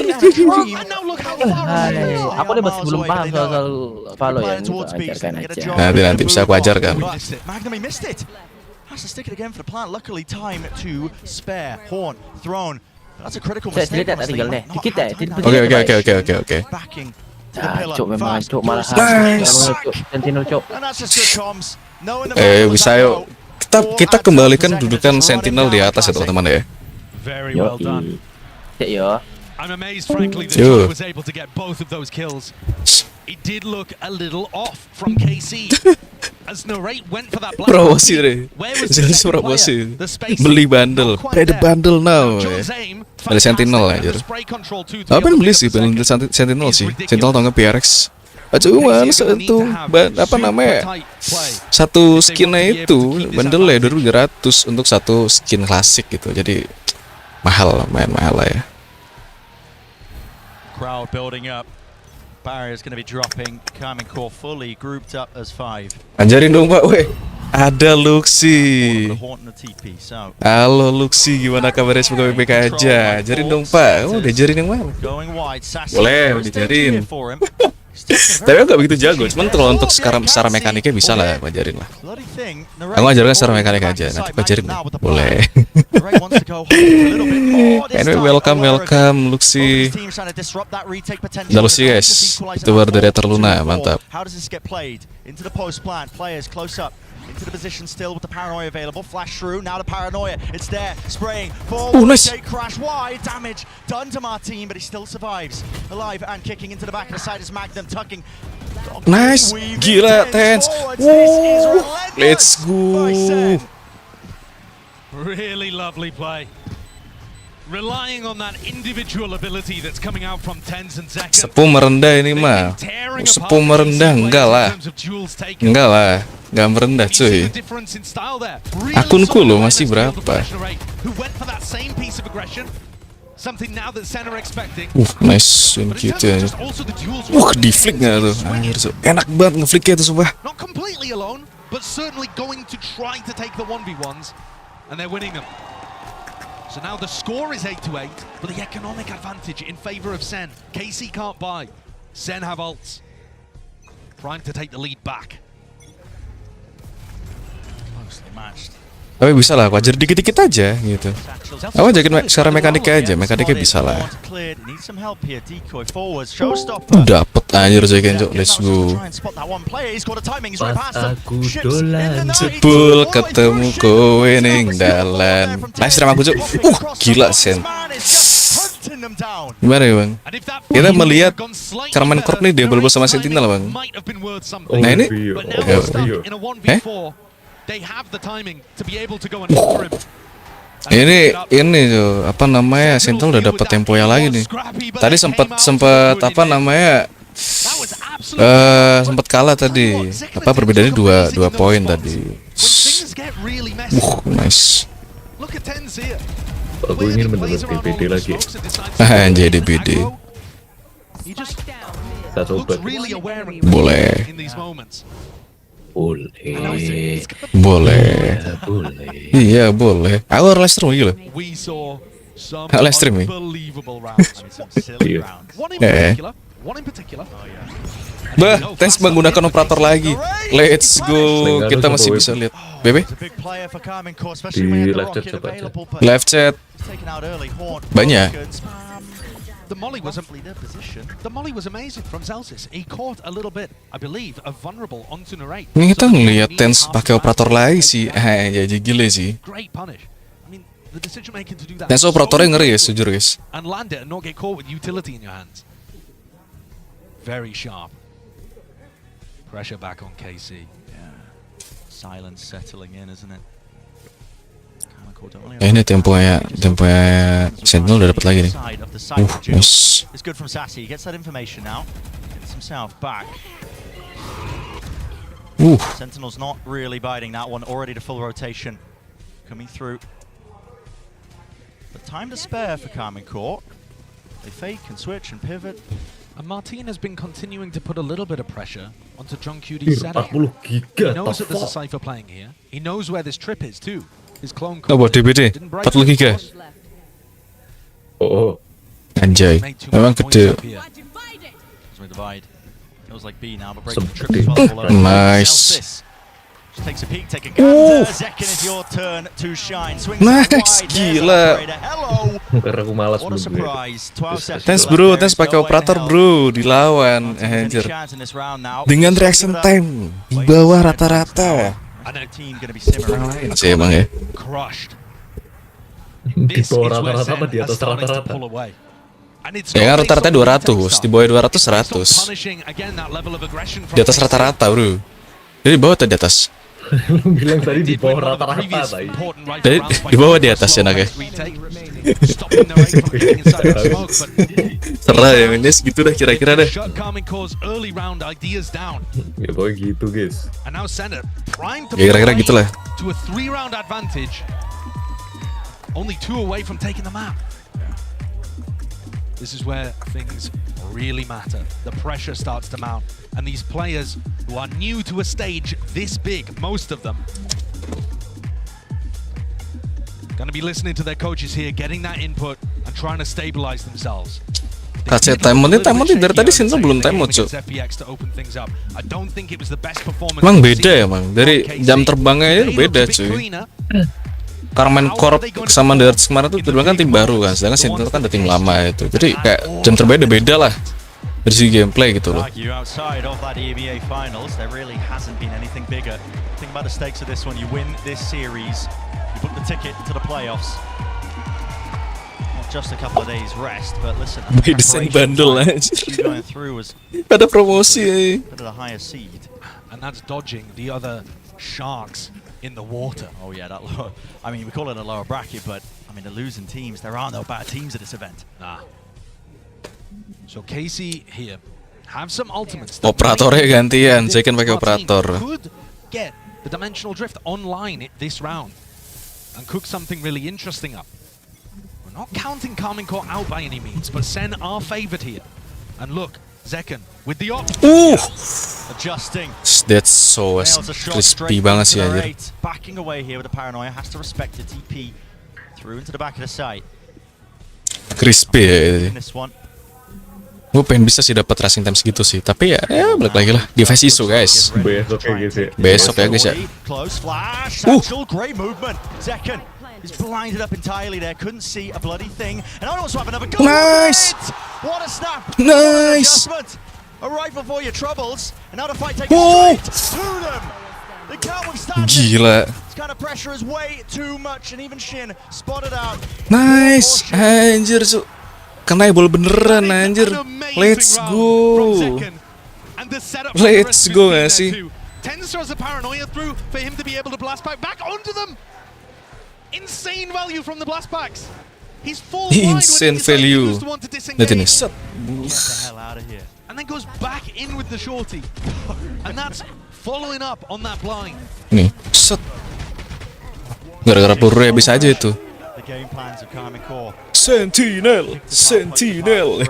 Aku nih masih belum paham soal follow ya. Ajarkan aja. Nanti bisa aku ajarkan. Magnum missed it. Has to stick it again for the plant. Luckily, time to spare. Horn thrown. That's a critical mistake. Saya tinggal nih. Dikit ya. Oke. Backing. Cok memang cok malah Sentinel cok. And that's just good comms. Bisa yuk. Kita kembalikan dudukan Sentinel di atas ya teman-teman ya. Very well done. Cek yo. I'm amazed frankly that he was able to get both of those kills. It did look a little off from KC. As Narrate went for that black. Promosi deh. Jelas promosi. Beli bundle. Play the bundle now. Ada Sentinel aja. Apa yang beli sih bundle Sentinel sih? Sentinel atau nggak PRX? Cuman satu apa namanya? Satu skinnya itu bundle-nya 2.300 untuk satu skin klasik gitu. Jadi mahal, lumayan mahal lah ya. Crowd building up. Barriers going to be dropping. Karmine Corp fully grouped up as 5. Ajarin dong Pak, weh. Ada Luxi. Halo Luxi, gimana kabarnya? Semoga baik-baik aja. Ajarin dong Pak. Oh, diajarin yang mana? Boleh, diajarin. Tapi aku gak begitu jago, cuman kalau untuk secara mekaniknya bisa lah, aku ajarin lah. Aku ajarin secara mekanik aja, nanti aku ajarin. Boleh. Anyway, welcome Luxi. Udah Luxi guys, itu baru dari Terluna, mantap. Into the position still with the paranoia available. Flash through, now the paranoia. It's there, spraying forward. Nice. Crash wide, damage done to Martin, but he still survives. Alive and kicking into the back of the side is Magnum, tucking. Nice, gila, tense. Woo. Let's go. Really lovely play. Relying on that individual ability that's coming out from Tens and Zekken. Sepuh merendah ini mah. Sepuh merendah enggak lah. Enggak lah. Enggak merendah cuy. Akunku loh masih berapa? Nice gitu ya. Di flick nggak tuh? Anjir, enak banget ngeflicknya tuh sumpah. Not completely alone, but certainly going to try to take the 1v1s, and they're winning them. So now the score is 8-8, but the economic advantage in favor of Sen. KC can't buy. Sen have ults. Trying to take the lead back. Closely matched. Tapi bisa lah, wajar dikit-dikit aja gitu. Aku ajakin secara mekaniknya aja, mekaniknya bisa lah. Dapet anjir Zekken, let's go. Pas aku dolan Jebul ketemu kowe ning dalan. Nice stream aku Cuk. Gila Sen. Gimana ya Bang? Kita melihat Karmine Corp nih dia double sama Sentinel Bang. Nah ini ini tuh apa namanya Sentinel udah dapat tempo yang lagi nih. Tadi sempat apa namanya sempat kalah tadi. Apa perbedaannya 2 poin tadi. Nice. Aku ingin mendapat DBD lagi. Anjay DBD. Kita coba. Boleh. Iya boleh. Aku live stream gitu loh. Live stream nih. Bah, Tens menggunakan operator lagi. Let's go. Kita masih bisa lihat. Bebe? Di live chat coba aja. Live chat. Banyak. The molly was amazing from Celsius. He caught a little bit, I believe, a vulnerable onto Narrate. Ini kita ngeliat Tens pakai operator lagi sih. Jadi gile sih. Great punish. I mean, the decision making to do that. Tens operatornya ngeri guys, jujur guys. And land it and not get caught with utility in your hands. Very sharp. Pressure back on KC. Yeah. Silence settling in, isn't it? Ini temponya Sentinel udah dapat lagi nih. Nice. It's good from Sassy. He gets that information now. Gets himself back. Sentinel's not really biting that one. Already to full rotation coming through. But time to spare for Karmine Corp. They fake and switch and pivot. And Martin has been continuing to put a little bit of pressure onto John QD's setting. He knows that there's a Cypher playing here. He knows where this trip is too. Oh buat DBD 40 giga. Oh anjay, memang gede. Nice. Nice, gila. Karena aku malas Thanks bro, thanks pakai operator bro dilawan anjir. Dengan reaction time di bawah rata-rata. Masih emang ya. Di bawah rata-rata apa di atas rata-rata? Ya kan rata-rata 200, di bawah 200 100. Di atas rata-rata, bro. Jadi di bawah atau di atas? Lu bilang tadi di bawah rata-rata tadi. Jadi di bawah di atas ya naga. Serah ya Mendes gitu dah kira-kira deh. Ya pokoknya gitu guys. Ya kira-kira gitulah. Only 2 away from taking the map. This is where things really matter. The pressure starts to mount. And these players who are new to a stage this big, most of them, gonna be listening to their coaches here, getting that input and trying to stabilize themselves. Kasih time mode dari tadi Sinto belum time mode cuy. Emang beda ya mang, dari jam terbangnya beda cuy. Karmine Corp sama The Earth kemarin tuh kan tim baru kan, sedangkan Sentinels kan udah tim lama itu. Jadi kayak jam terbangnya beda lah dari segi gameplay gitu loh. By desain bandel aja. Ada promosi. And that's dodging the other sharks in the water. Oh yeah, that lower, I mean, we call it a lower bracket, but I mean, the losing teams, there are no bad teams at this event. Nah. So Casey here have some ultimates. Operatornya gantian, saya kan pakai operator. Could get the dimensional drift online this round and cook something really interesting up. We're not counting Karmine Corp out by any means, but Sen are favored here. And look, Zekan with the op. Adjusting. That's so crispy banget sih anjir. Backing away here with the paranoia, has to respect the TP through into the back of the site. Crispy ya. Gue pengen bisa sih dapat racing time segitu sih, tapi ya balik lagi lah. Device isu guys. Besok ya guys ya. Besok ya guys ya. Close flash. Great movement. Zekan is blinded up entirely there. Couldn't see a bloody thing. And I also have another goal. Nice. What a snap. Nice. A rifle for your troubles. And now the fight takes straight through them. They can't withstand it. Gila. This kind of pressure is way too much, and even Shin spotted out. Nice. Anjir su. Kena bol beneran anjir. Let's go. Let's go gak sih? Tensor has a paranoia through for him to be able to blast back onto them. Insane value from the blast packs. He's full insane value. Lihat ini. Set. And then goes back in with the shorty. And that's following up on that blind. Nih, set. Gara-gara peluru ya bisa aja itu. Sentinel.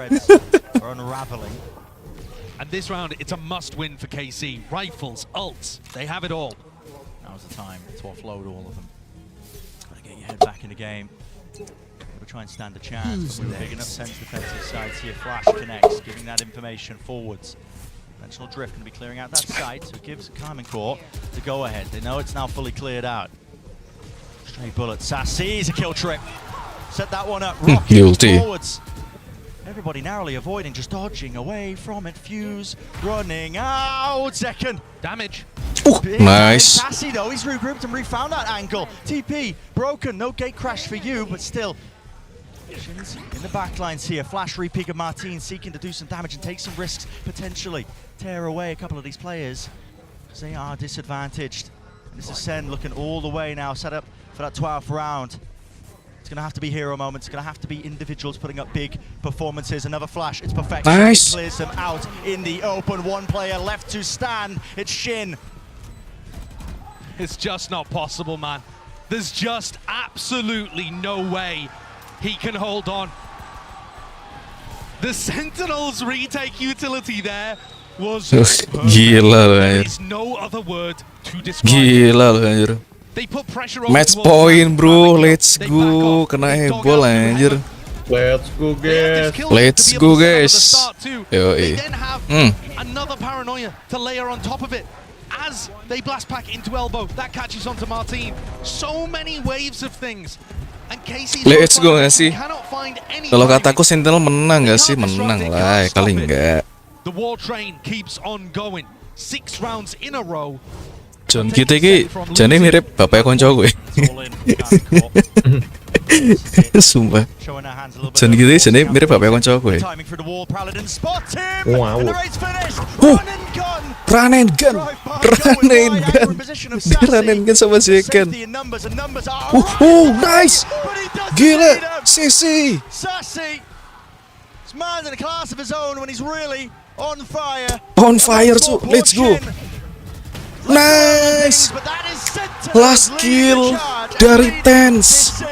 And this round, it's a must-win for KC. Rifles, ults, they have it all. Now's the time to offload all of them. Gotta get your head back in the game. Gotta try and stand a chance. But with big enough sense defensive sides here, Flash connects, giving that information forwards. Dimensional drift going to be clearing out that site, so it gives Karmine Corp the go-ahead. They know it's now fully cleared out. Straight bullet. Sassy's a kill trip. Set that one up. Rocket forwards. Everybody narrowly avoiding, just dodging away from it. Fuse running out. Second damage. Nice. Sassy though, he's regrouped and refound that angle. TP broken. No gate crash for you, but still. In the back lines here, Flash repeat of Martin seeking to do some damage and take some risks, potentially tear away a couple of these players because they are disadvantaged. And this is Sen looking all the way now, set up for that 12th round. It's going to have to be hero moments. It's going to have to be individuals putting up big performances. Another flash. It's perfection. Nice. It clears them out in the open. One player left to stand. It's Shin. It's just not possible, man. There's just absolutely no way he can hold on. The Sentinels retake utility there was gila. There is no other word to describe. Gila loh anjir. Match point bro, let's go. Kena hebol anjir. Let's go guys. Let's go guys. Yoi. Another paranoia to layer on top of it. As they blast back into elbow, that catches onto Martin. So many waves of things. And Casey, let's go gak sih? Kalau kataku Sentinel menang gak sih? Menang lah, kali enggak. The war train keeps on going. 6 rounds in a row. John kita ki, Johnny mirip bapaknya konco gue. Sumpah. Jangan gitu ya, jadi mirip apa ya konco aku ya. Wow. Run and gun. Dia run and gun sama Zekan. Nice. Gila, Sisi. On fire tuh, let's go. Nice. Last kill dari Tens.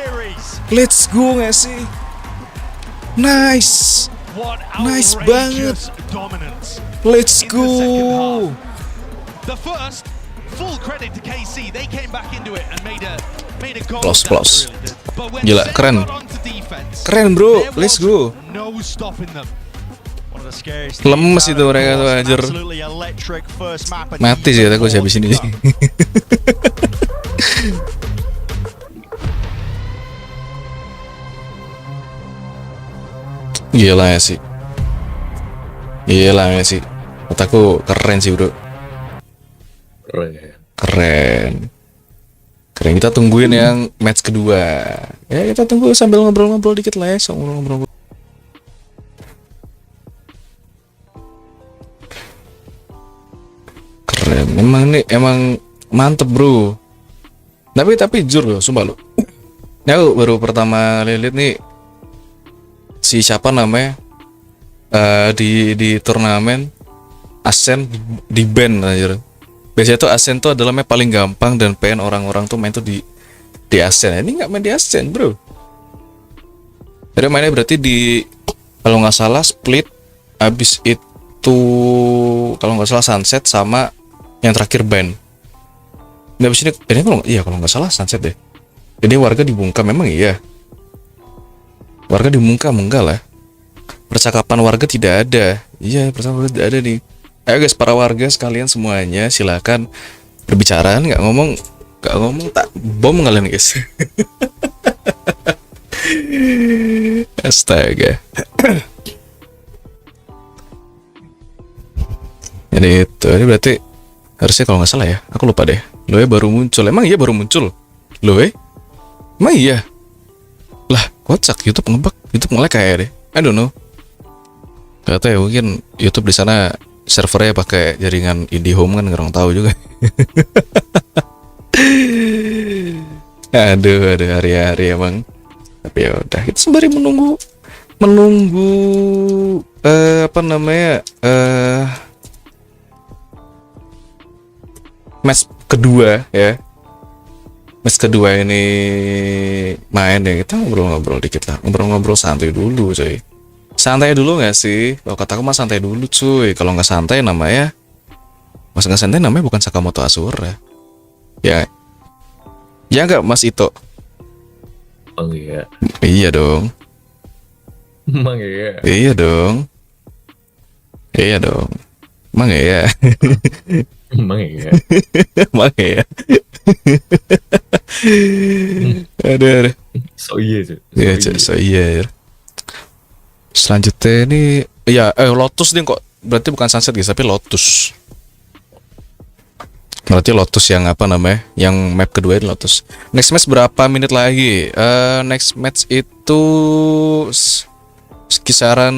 Let's go nggak sih? Nice. Nice banget. Let's go. The first full credit to KC. They came back into it and made a goal. Plus. Gila, keren. Keren bro, let's go. No stopping them. Lemes itu mereka tuh anjir. Mati sih aku habis ini. Gila ya sih. Gila ya sih. Otakku keren sih bro. Keren. Kita tungguin yang match kedua. Ya kita tunggu sambil ngobrol-ngobrol dikit lah ya. Ngobrol-ngobrol. Keren. Emang mantep bro. Tapi jujur loh, sumpah lo. Ini aku baru pertama lihat nih si siapa namanya di turnamen Ascent di band aja. Biasanya tuh Ascent tuh adalah map paling gampang dan pengen orang-orang tuh main tuh di Ascent. Ini nggak main di Ascent bro. Jadi mainnya berarti di kalau nggak salah split, abis itu kalau nggak salah Sunset sama yang terakhir band. Nah abis ini kalau nggak salah Sunset deh. Jadi warga dibungkam memang iya. Warga dibungkam enggak lah. Percakapan warga tidak ada. Iya, percakapan warga tidak ada nih. Ayo guys, para warga sekalian semuanya silakan berbicara, nggak ngomong tak bom kalian guys. Astaga. Jadi itu, ini berarti harusnya kalau nggak salah ya, aku lupa deh. Loe baru muncul, emang iya baru muncul. Loe, emang iya. Lah, kocak YouTube ngebug, YouTube nge-lag kayak deh. I don't know. Gak tau ya, mungkin YouTube di sana servernya pakai jaringan IndiHome kan, nggak tahu juga. aduh hari-hari emang. Tapi ya udah, kita sembari menunggu match kedua ya. Match kedua ini main ya, kita ngobrol-ngobrol dikit lah, ngobrol-ngobrol santai dulu coy. Santai dulu nggak sih? Kalau kataku mah santai dulu cuy. Kalau nggak santai namanya, mas nggak santai namanya bukan Sakamoto Ashura. Ya, ya nggak Mas Ito? Oh iya. Iya dong. Emang iya. Iya dong. Iya dong. Emang iya. Emang iya. Emang iya. Aduh. So iya sih. Iya cuy, so iya. Selanjutnya ini ya Lotus nih kok, berarti bukan Sunset guys tapi Lotus. Berarti Lotus yang apa namanya, yang map kedua ini Lotus. Next match berapa menit lagi? Next match itu kisaran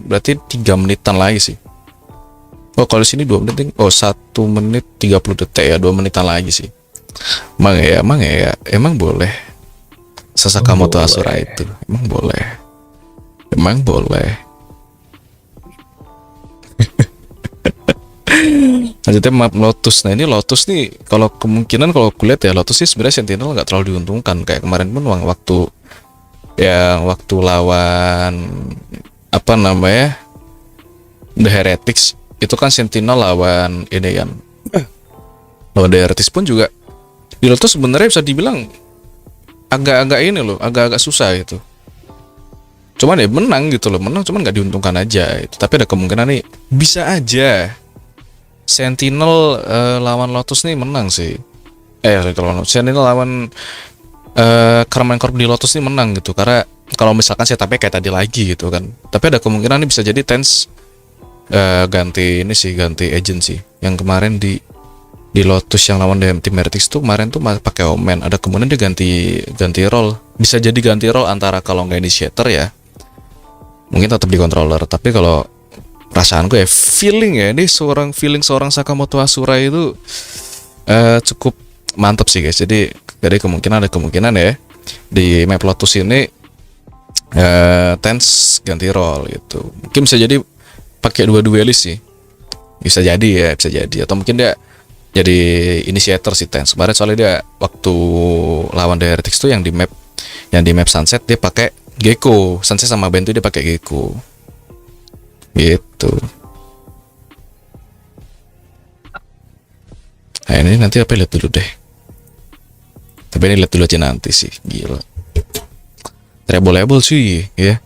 berarti 3 menitan lagi sih. Oh kalau di sini 2 menit, 1 menit 30 detik ya, 2 menitan lagi sih. Emang boleh. Sakamoto Ashura itu emang boleh. Emang boleh. Lanjutnya map Lotus. Nah ini Lotus nih, kalau kemungkinan kalau aku lihat ya Lotus sih sebenarnya Sentinel nggak terlalu diuntungkan. Kayak kemarin pun waktu lawan apa namanya The Heretics itu kan Sentinel lawan ini kan. Lawan The Heretics pun juga di Lotus sebenarnya bisa dibilang agak-agak susah gitu. Cuman ya menang gitu loh, cuman nggak diuntungkan aja itu. Tapi ada kemungkinan nih bisa aja Sentinel lawan Lotus nih menang sih. Sentinel lawan Karmine Corp di Lotus nih menang gitu. Karena kalau misalkan setupnya kayak tadi lagi gitu kan. Tapi ada kemungkinan nih bisa jadi Tens ganti agent sih. Yang kemarin di Di Lotus yang lawan tim Heretics tuh kemarin tuh pakai Omen, ada kemungkinan dia ganti role. Bisa jadi ganti role antara kalau nggak initiator ya, mungkin tetap di controller. Tapi kalau perasaan gue ya, feeling ya, ini seorang Sakamoto Ashura itu cukup mantap sih guys. Jadi ada kemungkinan ya di map Lotus ini Tens ganti role gitu. Mungkin bisa jadi pakai dua duelis sih, bisa jadi atau mungkin dia jadi initiator si Tens kemarin, soalnya dia waktu lawan The Heretics tuh yang di map Sunset dia pakai Gecko, Sunset sama Ben tuh dia pakai Gecko gitu. Nah ini nanti apa, lihat dulu deh, tapi ini lihat dulu aja nanti sih. Gila, terebol-ebol sih ya,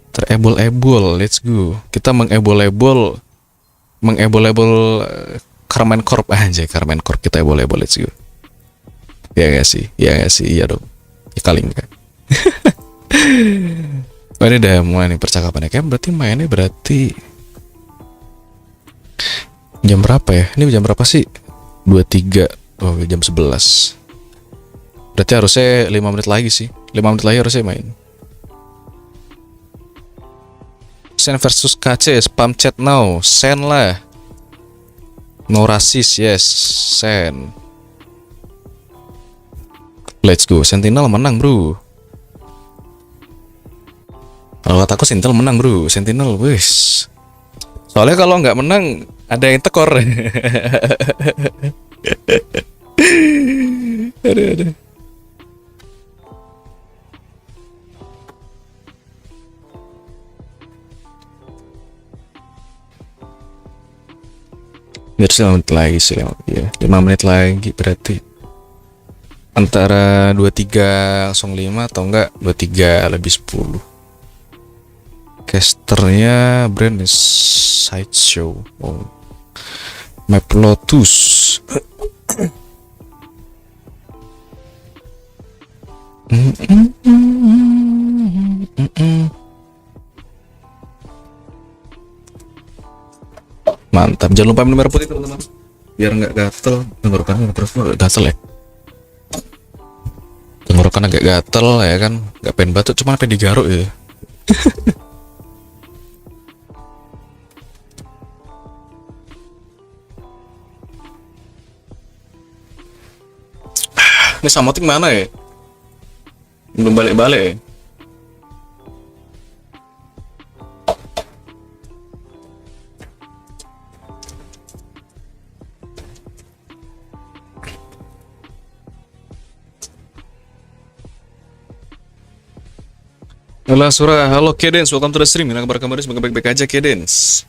terebol-ebol. Let's go, kita mengebol-ebol Karmine Corp aja, Karmine Corp kita boleh let's go. Ya gak sih, iya dong, ya kali enggak. Oh, ini udah mulai nih percakapannya, kayak berarti jam berapa ya? Ini jam berapa sih? 23. Oh, jam 11. Berarti harusnya 5 menit lagi sih. 5 menit lagi harusnya main. Sen versus KC, spam chat now. Sen lah. No rasis, yes. Sen. Let's go. Sentinel menang, bro. Kalau kataku Sentinel menang, bro. Sentinel, wis. Soalnya kalau nggak menang ada yang tekor. Aduh. Biar 5 menit lagi sih, ya. 5 menit lagi berarti antara 23.05 atau enggak 23:10. Casternya brand is sideshow. Oh. Map Lotus. Mantap, jangan lupa minum air putih teman-teman, biar nggak gatel. Tenggorokan nggak gatel ya, tenggorokan agak gatel ya kan, nggak pengen batuk, cuma pengen digaruk ya. Ini Samotik mana ya? Belum balik-balik ya? Halo Ashura, halo Kedens, welcome to the stream. Gimana kabar kemarin? Semoga baik-baik aja Kedens.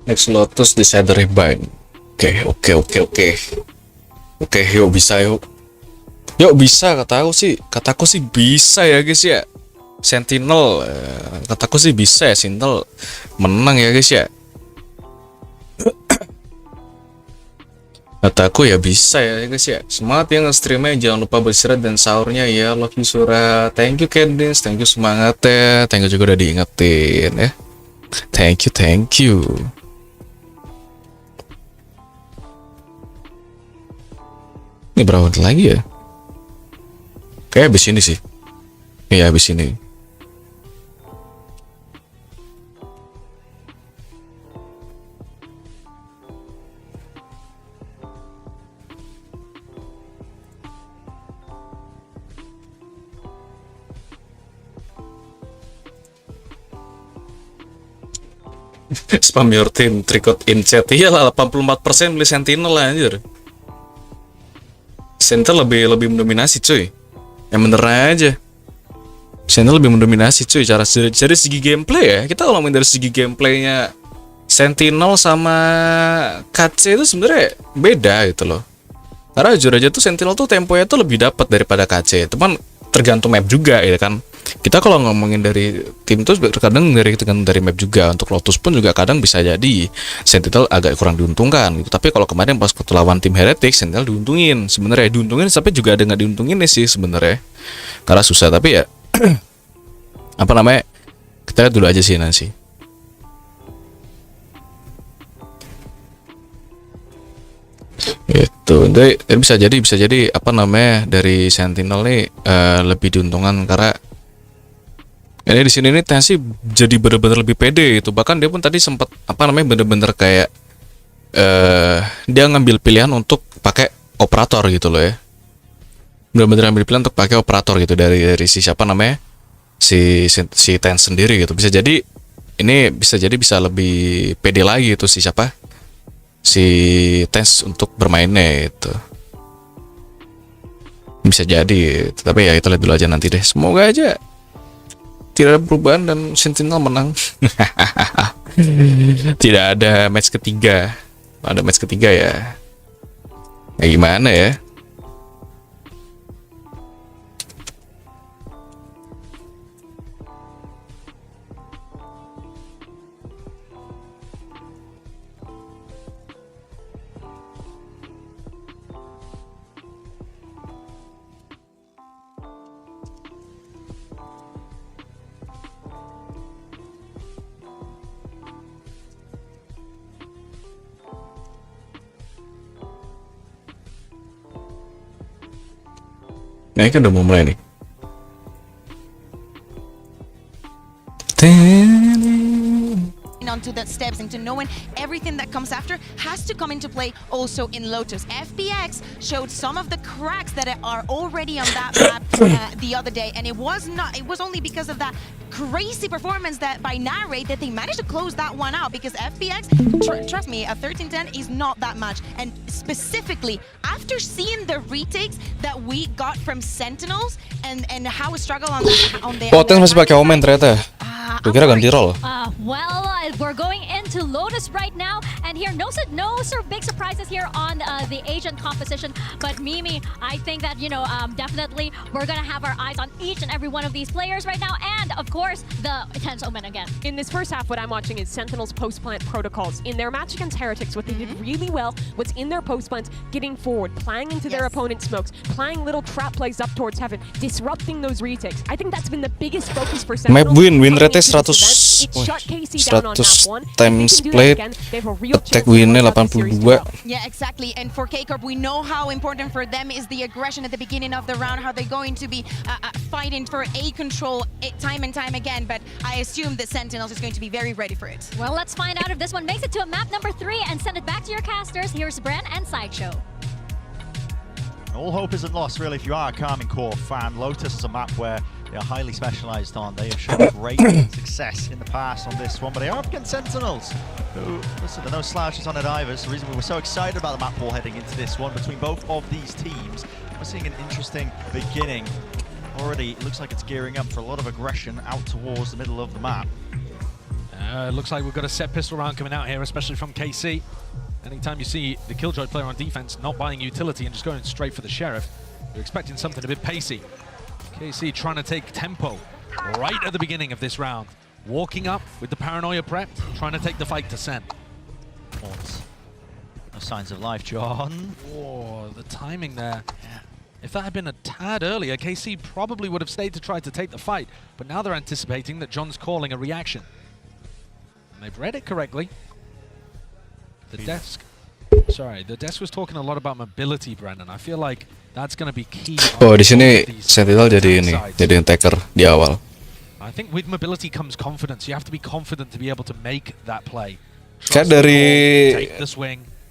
Next Lotus Decider Rebind. Oke, yuk bisa yuk. Yuk bisa, kataku sih bisa ya guys ya. Sentinel, kataku sih bisa ya, Sentinel menang ya guys ya. Kataku ya bisa ya guys ya. Semangat ya nge-streamnya, jangan lupa beristirahat dan sahurnya ya. Love you Sura, thank you Cadence, thank you semangatnya, thank you juga udah diingetin ya. Thank you. Ini berapa menit lagi ya? Kayak habis ini sih. Iya habis ini. Spam your team, tricot in chat. Iyalah 84% beli Sentinel lah anjir. Sentinel lebih mendominasi cuy. Yang bener aja, Sentinel lebih mendominasi cuy. Dari segi gameplay ya, kita kalau ngomongin dari segi gameplaynya Sentinel sama KC itu sebenarnya beda gitu loh. Karena jujur aja tuh Sentinel tuh temponya tuh lebih dapat daripada KC. Teman tergantung map juga ya kan. Kita kalau ngomongin dari tim tuh kadang dari map juga. Untuk Lotus pun juga kadang bisa jadi Sentinel agak kurang diuntungkan gitu. Tapi kalau kemarin pas waktu lawan tim Heretic, Sentinel diuntungin sebenarnya, diuntungin tapi juga ada nggak diuntungin sih sebenarnya, karena susah. Tapi ya apa namanya, kita lihat dulu aja sih nanti. Itu bisa jadi apa namanya, dari Sentinel nih lebih diuntungkan karena ini di sini nih tensi jadi bener-bener lebih pede itu. Bahkan dia pun tadi sempat apa namanya, bener-bener kayak dia ngambil pilihan untuk pakai operator gitu loh ya. Bener-bener ngambil pilihan untuk pakai operator gitu dari si siapa namanya, si Ten sendiri gitu. Bisa jadi ini bisa lebih pede lagi itu si siapa, si Tens untuk bermainnya itu. Bisa jadi, tapi ya kita lihat dulu aja nanti deh. Semoga aja tidak ada perubahan dan Sentinel menang. Tidak ada match ketiga. Kalau ada match ketiga ya gimana ya. Nah, ini kan udah mau mulai nih. Onto that steps into knowing everything that comes after has to come into play also in Lotus. FPX showed some of the cracks that are already on that map the other day, and it was only because of that crazy performance that by Narrate that they managed to close that one out, because FPX, trust me, a 13-10 is not that much. And specifically after seeing the retakes that we got from Sentinels and how we struggle on the Poten masih pakai Omen ternyata. Gue kira ganti role. We're going into Lotus right now, and here no big surprises here on the Asian composition. But Mimi, I think that definitely we're gonna have our eyes on each and every one of these players right now, and of course the intense Omen again. In this first half, what I'm watching is Sentinels post-plant protocols. In their match against Heretics, what they did really well was in their post-plants, getting forward, playing into their opponent's smokes, playing little trap plays up towards heaven, disrupting those retakes. I think that's been the biggest focus for Sentinels. Map win rate 100 times played, attack win-nya 82. Yeah, exactly. And for K-Corp, we know how important for them is the aggression at the beginning of the round, how they're going to be fighting for A control time and time again. But I assume that Sentinels is going to be very ready for it. Well, let's find out if this one makes it to a map number 3 and send it back to your casters. Here's Bren and Sideshow. All hope isn't lost, really, if you are a Karmine Corp fan. Lotus is a map where they are highly specialized on. They have shown great success in the past on this one, but they are up against Sentinels, who, listen, there are no slouches on it either. It's the reason we were so excited about the map pool heading into this one between both of these teams. We're seeing an interesting beginning. Already, it looks like it's gearing up for a lot of aggression out towards the middle of the map. It looks like we've got a set pistol round coming out here, especially from KC. Anytime you see the Killjoy player on defense not buying utility and just going straight for the Sheriff, you're expecting something a bit pacey. KC trying to take tempo right at the beginning of this round. Walking up with the paranoia prepped, trying to take the fight to Sen. No signs of life, John. Oh, the timing there. If that had been a tad earlier, KC probably would have stayed to try to take the fight, but now they're anticipating that John's calling a reaction. And they've read it correctly. The desk was talking a lot about mobility, Brandon. I feel like that's going to be key. Oh, di sini Sentinel jadi attacker di awal. I think with mobility comes confidence. You have to be confident to be able to make that play. Kayak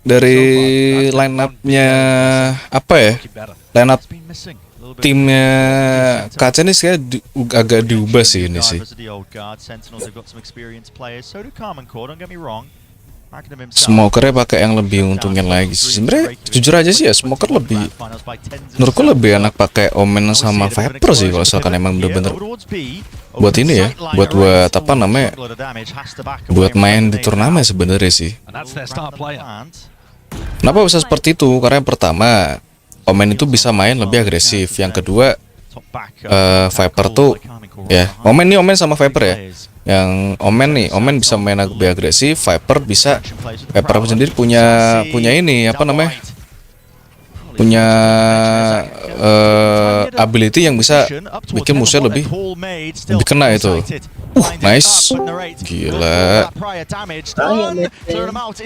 dari line up-nya apa ya? Line up timnya kaca ini kayak agak diubah sih ini sih. Smokernya pakai yang lebih untungin lagi. Sebenarnya jujur aja sih ya, Smoker lebih, menurutku lebih enak pakai Omen sama Viper sih kalau misalkan emang bener-bener buat ini ya, buat apa namanya, buat main di turnamen sebenarnya sih. Kenapa bisa seperti itu? Karena yang pertama, Omen itu bisa main lebih agresif. Yang kedua, Viper tuh ya, Omen nih, Omen sama Viper ya. Yang Omen nih, Omen bisa main lebih agresif, Viper bisa. Viper sendiri punya ini apa namanya? Punya ability yang bisa bikin musuhnya lebih kena itu. Nice. Gila.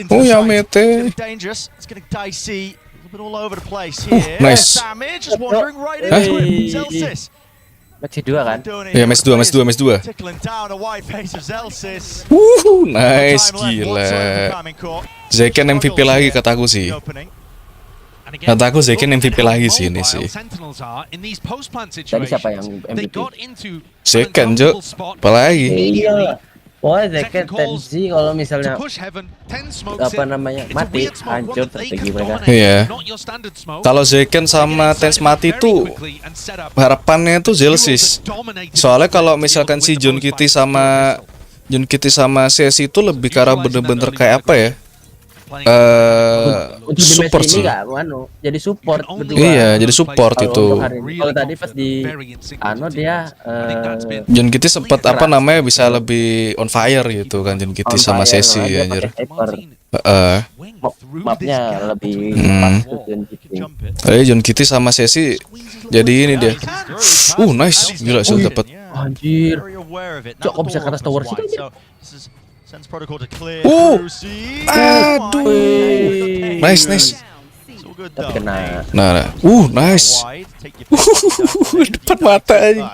Oh ya mete. Nice. Match 2 kan? Ya match 2. Nice, gila. Zeken MVP lagi kataku sih. Kataku Zeken MVP lagi sih ini sih. Tadi siapa yang MVP? Zeken, Jo. Apalagi? Iya. Wah, Zeken tensi kalau misalnya apa namanya mati, hancur strategi mereka. Iya. Kalau Zeken sama Tens mati tuh harapannya tuh Zelsis. Soalnya kalau misalkan si John Kitty sama Sesi itu lebih ke arah bener-bener kayak apa ya? Support sih. Jadi support berdua. Iya, jadi support itu. Kalau tadi pas di dia John Kitty sempat apa namanya bisa lebih on fire gitu kan, John Kitty sama Sesi anjir. Mapnya lebih John Kitty sama Sesi jadi ini dia. Nice. Gila sih dapat. Anjir. Cok kok bisa ke atas tower sih? Aduh. Nice. Tapi kena. Nice. Depan mata aja.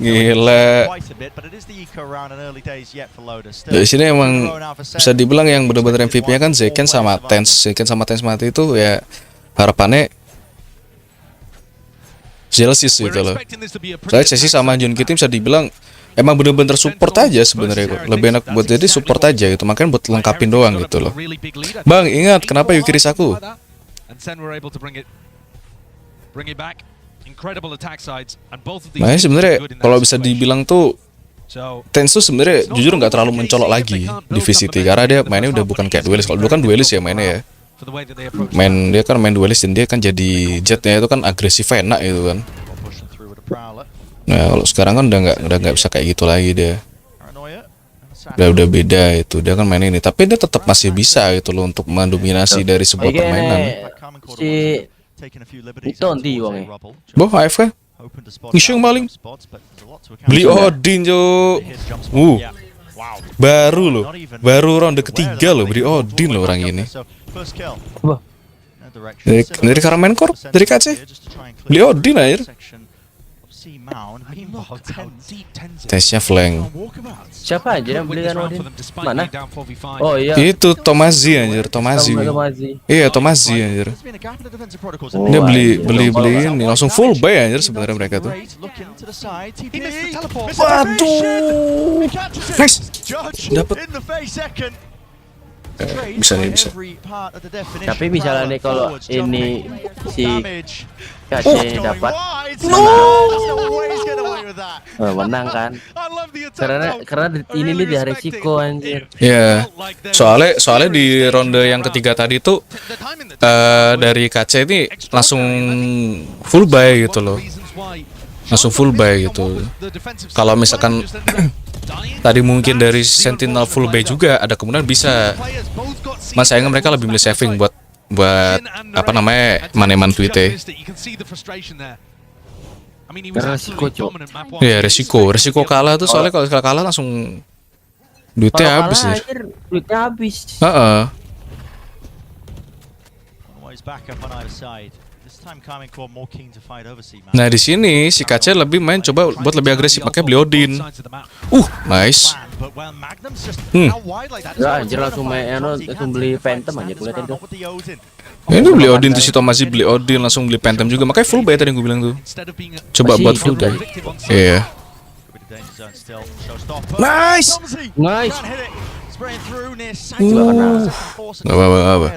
Gila. Dari sini emang bisa dibilang yang benar-benar MVP-nya kan Zeken sama Tens mati itu ya harapannya Zelsis gitu loh. Soalnya Sesi sama John Kitty bisa dibilang emang bener-bener support aja sebenarnya, lebih enak buat jadi support aja gitu, makanya buat lengkapin doang gitu loh. Bang, ingat kenapa Yuki Risaku? Nah sebenarnya kalau bisa dibilang tuh Tens tuh sebenarnya jujur nggak terlalu mencolok lagi di VCT karena dia mainnya udah bukan kayak duelis. Kalau dulu kan duelis ya mainnya ya. Dia kan main duelis dan dia kan jadi jetnya itu kan agresif enak gitu kan. Nah kalau sekarang kan udah nggak bisa kayak gitu lagi dia. Udah beda itu, dia kan main ini, tapi dia tetap masih bisa gitu loh untuk mendominasi dari sebuah permainan. Si itu nanti wongnya. Boh AFK? Ngisung maling. Beli Odin Jo. Baru ronde ketiga loh beli Odin loh orang ini. Dari Karmine Corp, dari KC. Beli Odin aja. Tesnya flank. Siapa aja yang beli Odin? Mana? Oh iya. Itu Tomazi anjir, Tomazi. Iya, Tomazi anjir. Dia beli ini langsung full buy anjir sebenarnya mereka tuh. Waduh. Nice. Dapat. Bisa. Tapi misalnya nih kalau ini si KC dapat menang kan? Karena ini nih dia resiko anjir. Iya. Soalnya di ronde yang ketiga tadi tuh dari KC ini langsung full buy gitu loh. Kalau misalkan tadi mungkin dari Sentinel full buy juga ada kemungkinan bisa. Mas sayangnya mereka lebih milih saving buat apa namanya maneman tweetnya. Resiko cok. Iya resiko kalah tuh soalnya kalau kalah langsung duitnya habis ya. Duitnya habis. Nah di sini si KC lebih main coba buat lebih agresif, makanya beli Odin. Nice. Ya anjir langsung beli Phantom aja gue liat itu. Ini beli Odin tuh si Tomazi beli Odin langsung beli Phantom juga, makanya full buy tadi yang gue bilang tuh. Coba buat full buy. Iya. Nice. Gak apa-apa.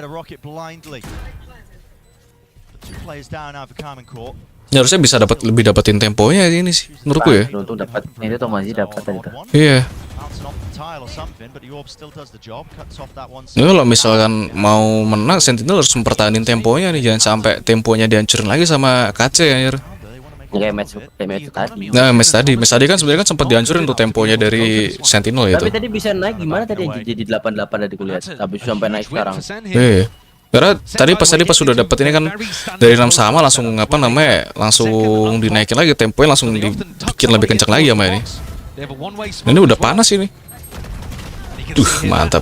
Ya harusnya bisa lebih dapetin temponya ini sih menurutku ya. Untung dapat ini tuh masih dapat itu. Iya. Ya, kalau misalkan mau menang Sentinel harus mempertahankan temponya nih, jangan sampai temponya dihancurin lagi sama KC anjir. Kayak match tadi. Nah, match tadi kan sebenarnya kan sempat dihancurin tuh temponya dari Sentinel ya Tapi itu. tadi bisa naik gimana tadi yang jadi 88 tadi kulihat. Habis sampai naik sekarang. Iya. Karena tadi pas sudah dapat ini kan dari 6 sama langsung langsung dinaikin lagi temponya, langsung dibikin lebih kencang lagi sama ini. Ini udah panas ini. Duh, mantap.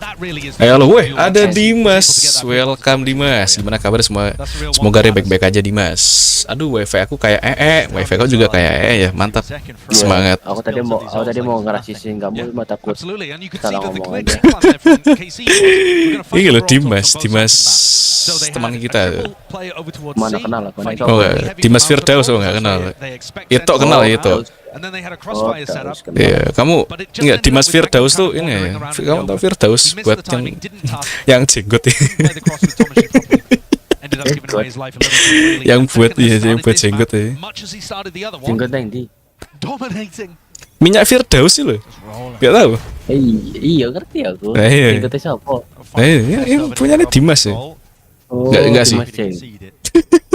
Halo, weh, ada Dimas. Welcome Dimas. Gimana kabar semua? Semoga dia baik-baik aja Dimas. Aduh, wifi aku kayak wifi kau juga kayak ya. Mantap. Semangat. Aku tadi mau ngerasisin kamu, cuma takut salah ngomong aja. Ini loh Dimas teman kita. Mana kenal aku? Oh, Dimas Firdaus nggak kenal. Itu kenal itu. Iya, kamu nggak Dimas Firdaus tuh ini ya. Kamu tahu Firdaus buat yang jenggot ya. Yang buat jenggot ya. Jenggot yang di minyak Firdaus sih loh. Gak tahu. Iya ngerti aku. Iya. Jenggotnya siapa? Ini punya Dimas ya. Enggak sih.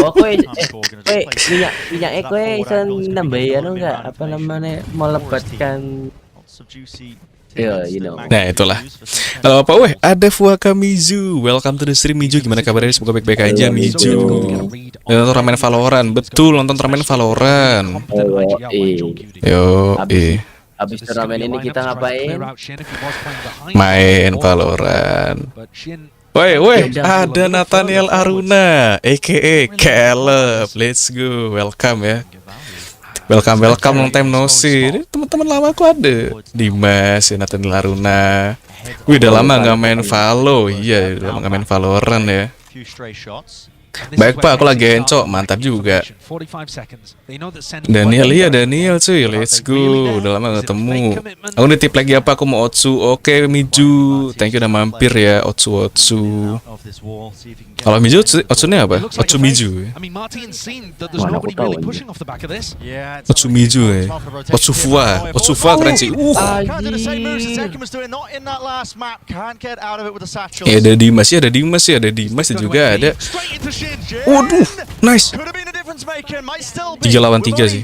Oh, minyak kowe iso nambahi enggak apa namanya melebatkan Nah itulah. Kalau apa weh, ada Fuaka Mizu. Welcome to the stream Mizu. Gimana kabarnya? Semoga baik-baik aja Mizu. Nonton turnamen Valorant. Betul, nonton turnamen Valorant. Yo, habis turnamen ini kita ngapain? Main Valorant. Woi, ada Nathaniel Aruna, aka Caleb. Let's go, welcome ya. Welcome, long time no see. Ini teman-teman lama aku ada. Dimas, ya, Nathaniel Aruna. Wih, udah lama nggak main Valo. Iya, udah lama nggak main Valorant ya. Baik Pak, aku lagi encok, mantap juga. Daniel cuy, let's go. Udah lama gak ketemu. Aku nitip lagi apa? Aku mau Otsu. Oke, Miju, thank you udah mampir ya. Otsu. Kalau Miju, Otsunya apa? Otsu Miju. Mana aku tahu. Otsu Miju ya. Otsu Fua keren sih. Ya ada Dimas juga ada. Waduh, nice. 3 lawan 3 sih.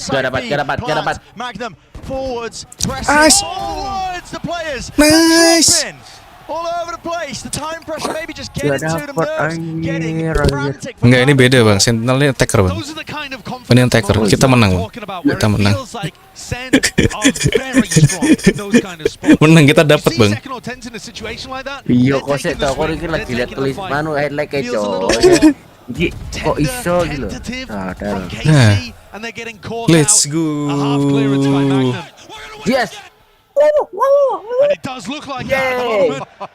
Gak dapat. Nice. Enggak, ini beda bang. Sentinelnya attacker bang. Ini yang attacker. Kita menang bang. Menang, kita dapat bang. Iya kok saya tau kok ini lagi lihat tulis manu highlight kayak kok iso gitu. Nah, let's go. Yes.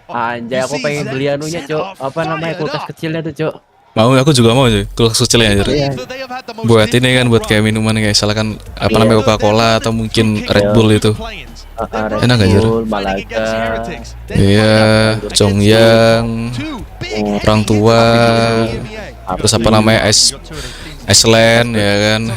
Anjay, aku pengen beli anunya cok. Apa namanya kulkas kecilnya tuh cok. Mau, aku juga mau cuy. Kulkas kecilnya aja. Buat ini kan, buat kayak minuman kayak misalkan apa namanya Coca-Cola atau mungkin Red Bull itu. Enak gak Jir? Malaga. Iya, Chongyang, orang tua, terus apa namanya Iceland ya kan.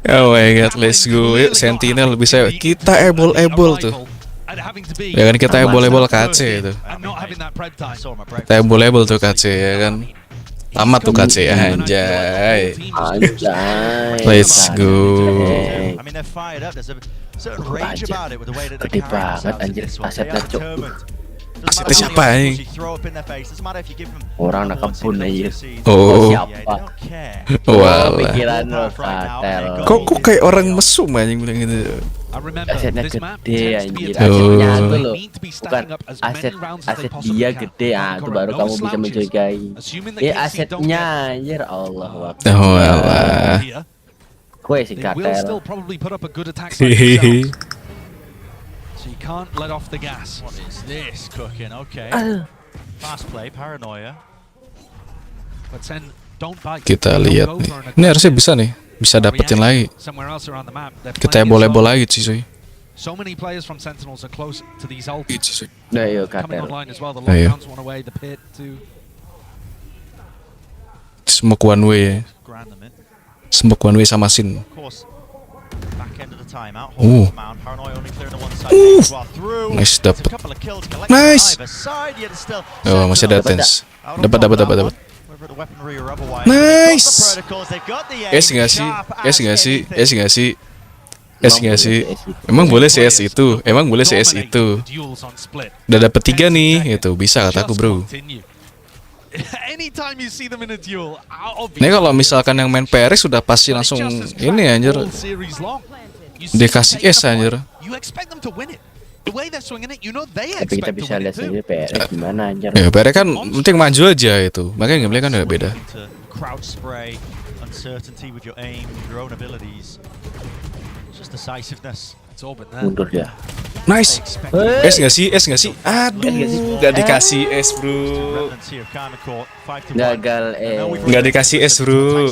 Oh my god, let's go. Yuk Sentinel bisa kita able tuh. Ya kan kita able KC itu. Kita able tuh KC ya kan. Tamat tuh KC anjay. Let's go. Gede banget anjir asetnya cok. Asetnya siapa ini? Orang anak kebun aja. Oh. Siapa? Walah. Pikiran lo katel. Kok kayak orang mesum anjing bilang gitu. Asetnya gede anjir. Asetnya itu loh. Bukan aset dia gede. Itu baru kamu bisa menjagai. Asetnya anjir. Allah Akbar. Walah. Kue si katel. So you can't let off the gas. What is this cooking? Okay. Fast play, paranoia. But then don't bite. Kita lihat nih. Ini harusnya bisa nih. Bisa dapetin lagi. Kita boleh lagi sih cuy. So many players from Sentinels are close to these ults. Nah, iya katel. Smoke one way ya. Smoke one way sama Sin. Nice, dapet. Nice. Oh, masih ada tense. Dapat. Nice. Es nggak sih? Emang boleh CS itu? Udah dapet 3 nih, itu bisa kataku bro. Ini kalau misalkan yang main Paris sudah pasti langsung ini anjir. Dikasih es anjir. Tapi kita bisa lihat sendiri PR gimana anjir. Ya PR kan penting maju aja itu. Makanya gameplay kan udah beda. Mundur dia. Nice. Es nggak sih? Aduh, nggak dikasih es bro. Gagal Nggak dikasih es bro.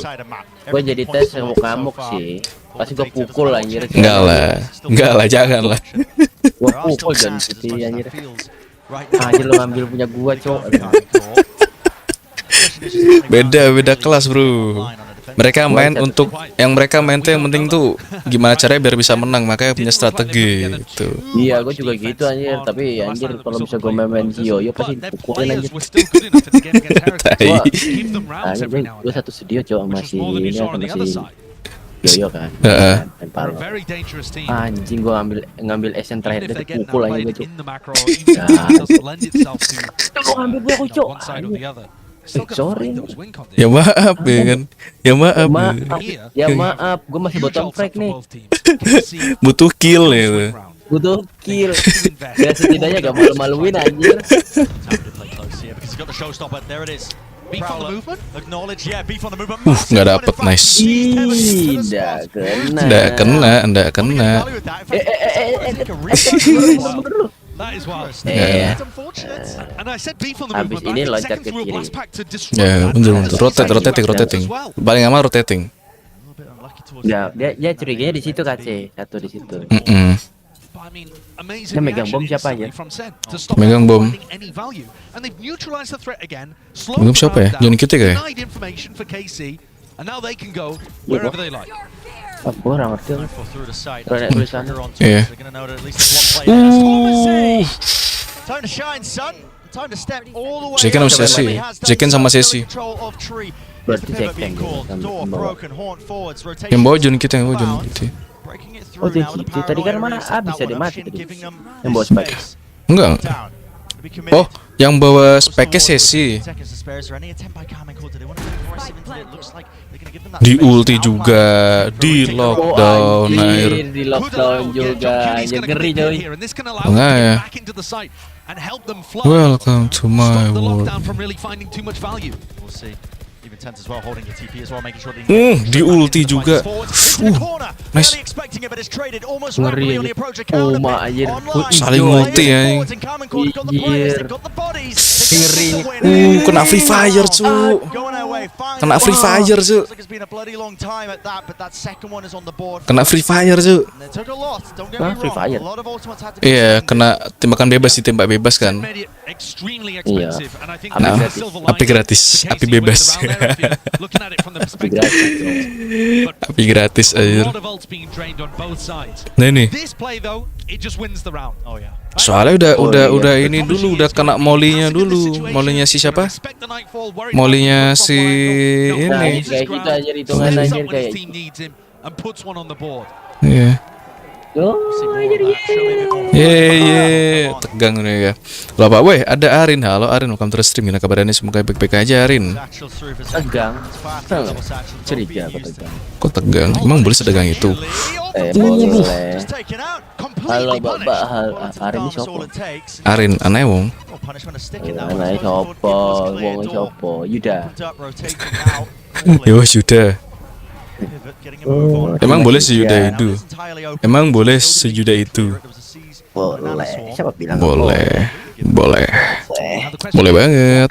Gue jadi tes ngamuk sih. Pasti gue pukul anjir. Enggak lah, jangan lah. Gue pukul dan putih anjir. Anjir lo ngambil punya gua cowok. Beda kelas bro. Mereka main untuk yang mereka main tuh yang penting tuh gimana caranya biar bisa menang, makanya punya strategi gitu. Iya, gue juga gitu anjir, tapi anjir kalau bisa gue main Yoyo pasti pukulin anjir. Gue satu studio cowok masih ini kan masih Yoyo kan. Anjing gue ngambil esen terakhir itu pukul aja gue cowok. Gue ngambil gua cowok. Sorry. Ya maaf ya kan. Ya maaf, gue masih bottom frag nih. Butuh kill ya. Ya setidaknya gak malu-maluin anjir. Nggak dapet, nice. Nggak kena. Habis ini loncat ke kiri. Ya, bener. Rotating. Paling aman rotating. Ya, dia curiganya di situ KC, satu di situ. Dia megang bom siapa aja? Megang bom siapa ya? Jangan kita kayak. Aku orang ngerti lah. Iya. Jekin sama Sesi. Berarti Jekin. Yang bawa John kita. Oh JKT tadi kan mana abis ya dia mati tadi. Yang bawa spike. Enggak. Oh, yang bawa spike Sesi. Di ulti juga, di lockdown air. Di lockdown juga, ngeri coy. Enggak ya. Welcome to my world. Di ulti juga. Nice. Ngeri aja. Anjir. Saling ulti ya. Ngeri. Kena free fire cu. Kena free fire cu. Free fire. Iya, kena tembakan bebas sih, tembak bebas kan. Iya. Api gratis, api bebas. Api gratis aja. Nah ini. Soalnya udah ini dulu, udah kena mollynya dulu. Mollynya si siapa? Mollynya si ini. Kayak gitu aja hitungan anjir kayak. Iya. Tegang nih ya. Loh Pak, weh ada Arin. Halo Arin, welcome to the stream. Gimana kabarnya? Semoga baik-baik aja Arin. Tegang. Curiga apa tegang? Kok tegang? Emang boleh setegang itu? Boleh. Halo Bapak, Arin ini siapa? Arin, aneh wong. Aneh siapa? Yuda. Yo Yuda. Emang boleh sejuda itu? Boleh. Siapa bilang? Boleh banget.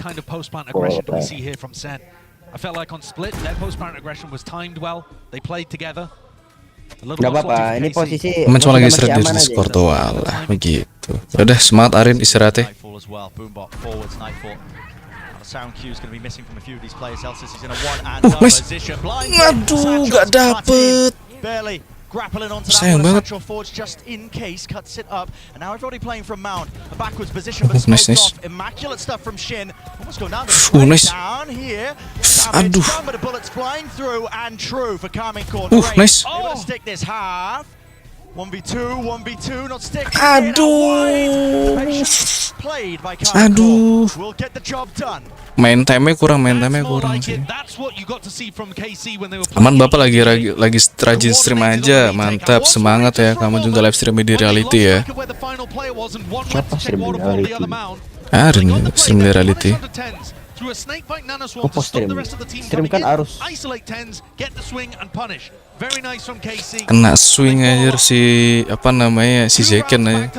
Gak apa-apa, ini posisi. Cuma lagi istirahat di Discord lah, begitu. Udah semangat Arin istirahatnya. Nice. Aduh, gak dapet. Grappling onto that Sayang one, banget. central forge just in case, cuts it up. And now everybody playing from Mount. A backwards position, but Nice, smokes nice. off. Immaculate stuff from Shin. Almost going down. Nice. Down here. Aduh. Damage done, but the bullets flying through and true for Karmine. Nice. Able to stick this half. 1v2, 1v2, not sticking. Aduh. Played by Karmine. Aduh. Will get the job done. Main time-nya kurang sih. Aman Bapak lagi rajin stream aja, mantap, semangat ya. Kamu juga live stream di reality ya. Siapa stream di reality? Ada nih stream di reality. Apa stream? Stream kan harus Kena swing aja si si Zeken aja.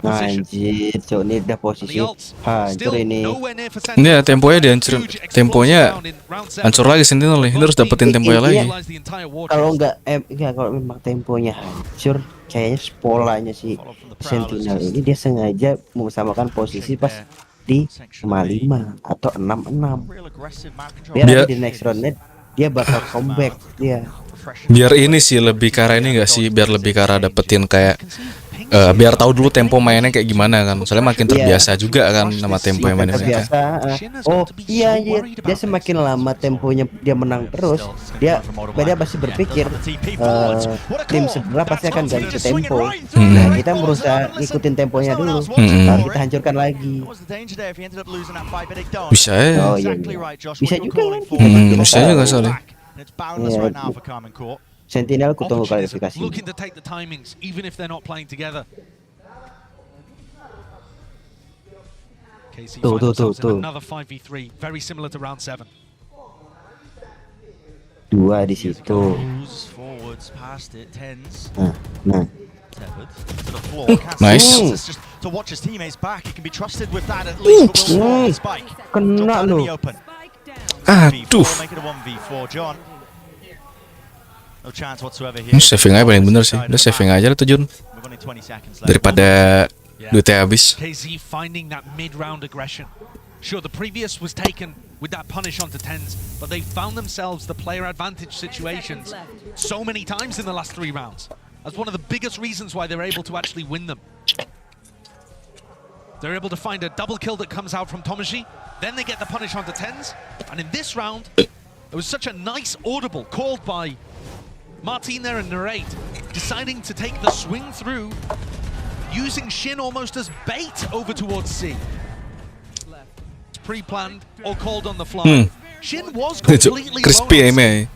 Anjir, cok, ini udah posisi hancur ini. Ini temponya hancur lagi Sentinel nih. Ini harus dapetin temponya lagi. Kalau kalau memang temponya hancur, kayaknya polanya si Sentinel ini dia sengaja mempersamakan posisi pas di 5-5 atau 6-6. Biar di next round dia bakal comeback dia. Biar ini sih lebih ke arah ini enggak sih? Biar lebih ke arah dapetin kayak biar tahu dulu tempo mainnya kayak gimana kan. Soalnya makin terbiasa juga kan sama tempo yang mainnya mereka. Oh iya, dia semakin lama temponya dia menang terus, dia pasti berpikir tim sebelah pasti akan ganti tempo. Nah, kita berusaha ngikutin temponya dulu, lalu kita hancurkan lagi. Bisa ya. Oh iya, bisa juga kan. Bisa juga soalnya. Sentinel ku tunggu klarifikasi. Tuh. Dua di situ. Nah. Nice. Kena lu. Aduh. Saving aja paling bener sih. Udah saving aja lah tuh Jun. Daripada duitnya habis. KZ finding that mid-round aggression. Sure, the previous was taken with that punish onto tens, but they found themselves the player advantage situations so many times in the last 3 rounds. That's one of the biggest reasons why they're able to actually win them. They're able to find a double kill that comes out from Tomashi, then they get the punish onto tens, and in this round, it was such a nice audible called by Martin there and Narrate, deciding to take the swing through, using Shin almost as bait over towards C. Pre-planned or called on the fly. Shin was completely crispy alone.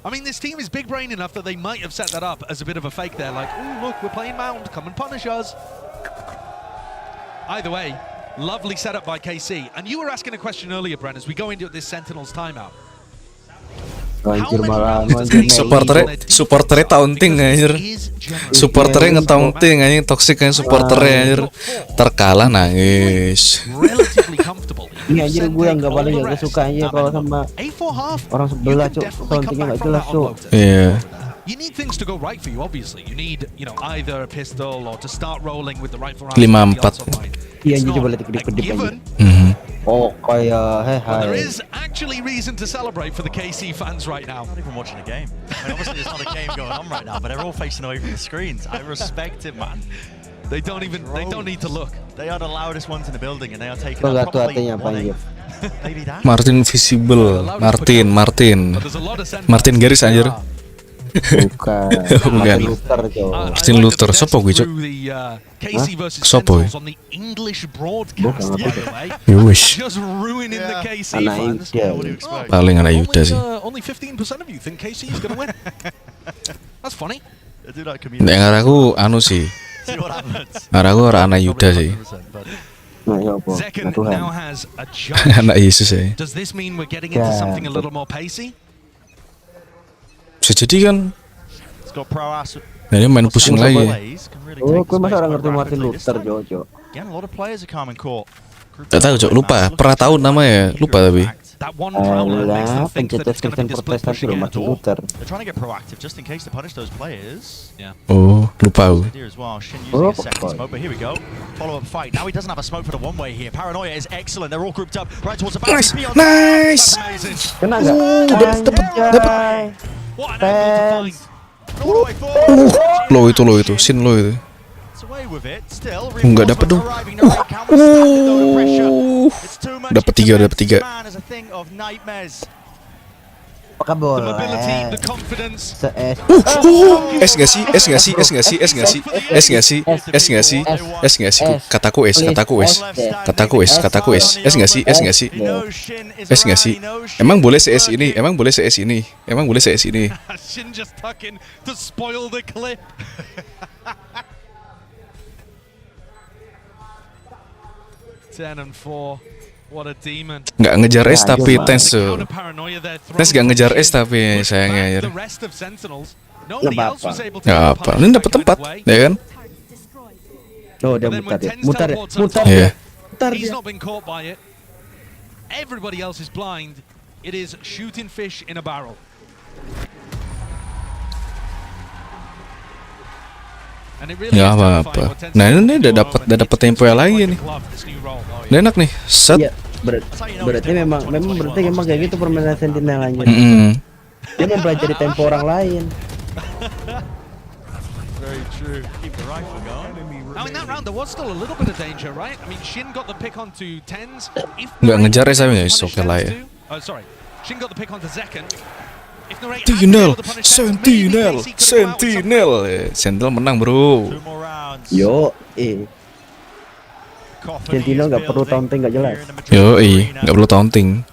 I mean, this team is big brain enough that they might have set that up as a bit of a fake there, like, oh look, we're playing Mound, come and punish us. Either way, lovely setup by KC. And you were asking a question earlier, Brent, as we go into this Sentinels timeout. Supporternya taunting anjir. Supporternya ngetaunting anjir, toxic kan supporternya anjir. Terkalah nangis. Ini anjir gue yang paling gak suka aja kalau sama orang sebelah cuk, tauntingnya gak jelas cuk. Iya. You need things to go right for you, obviously. You need, either a pistol or to start rolling with the rifle round. 5-4. Iya anjir, coba lihat kedip-kedip aja. Oh, kayak There is actually reason to celebrate for the KC fans right now. I'm not even watching a game. I mean, obviously, there's not a game going on right now, but they're all facing away from the screens. I respect it, man. They don't need to look. They are the loudest ones in the building, and they are taking up probably maybe that. Martin visible. Martin garis anjir. Bukan. Martin Luther. Sopo gue cok? Sopo? Wish. Paling anak Yuda sih. Only 15% of you think KC is going to win. That's funny. Nek ngaraku anu sih. Ngaraku ora anak Yuda sih. Anak Yesus ya. Does this mean we're getting into something a little more pacey? Bisa jadi kan. Nah, dia main pusing lagi. Oh, gue masa orang ngerti Martin Luther, Jojo. Gak tahu cok, lupa. Pernah tahu namanya, lupa tapi. Alah, pencetus Kristen Protestan loh Martin Luther. Oh, lupa aku. Oh, Nice. Kena nggak? Dapat. Fans. Lo itu, Sin lo itu. Nggak dapet dong. Dapat tiga. Apakah boleh? Es nggak sih? Kataku es. Es nggak sih? Emang boleh CS ini? Shin just tuck in to spoil the clip. Ten and 4. What a demon. Nggak ngejar es tapi Tens nggak ngejar es tapi sayangnya. Nggak apa. Ini dapat tempat, ya kan? Oh, dia mutar. Iya. He's not been caught by it. Everybody else is blind. It is shooting fish in a barrel. Nggak apa-apa. Nah ini udah dapat tempo yang lain nih. Udah enak nih. Set. Iya, berarti memang kayak gitu permainan Sentinel aja. Dia mempelajari tempo orang lain. Very true. Keep the rifle going. Now in that round there was still a little bit of danger, right? I mean, Shin got the pick onto Tens. Nggak ngejar es tapi ya, oke lah ya. Sorry. Shin got the pick onto Zekken. Sentinel menang bro. Yo, Sentinel nggak perlu taunting, nggak jelas. Yo, nggak perlu taunting.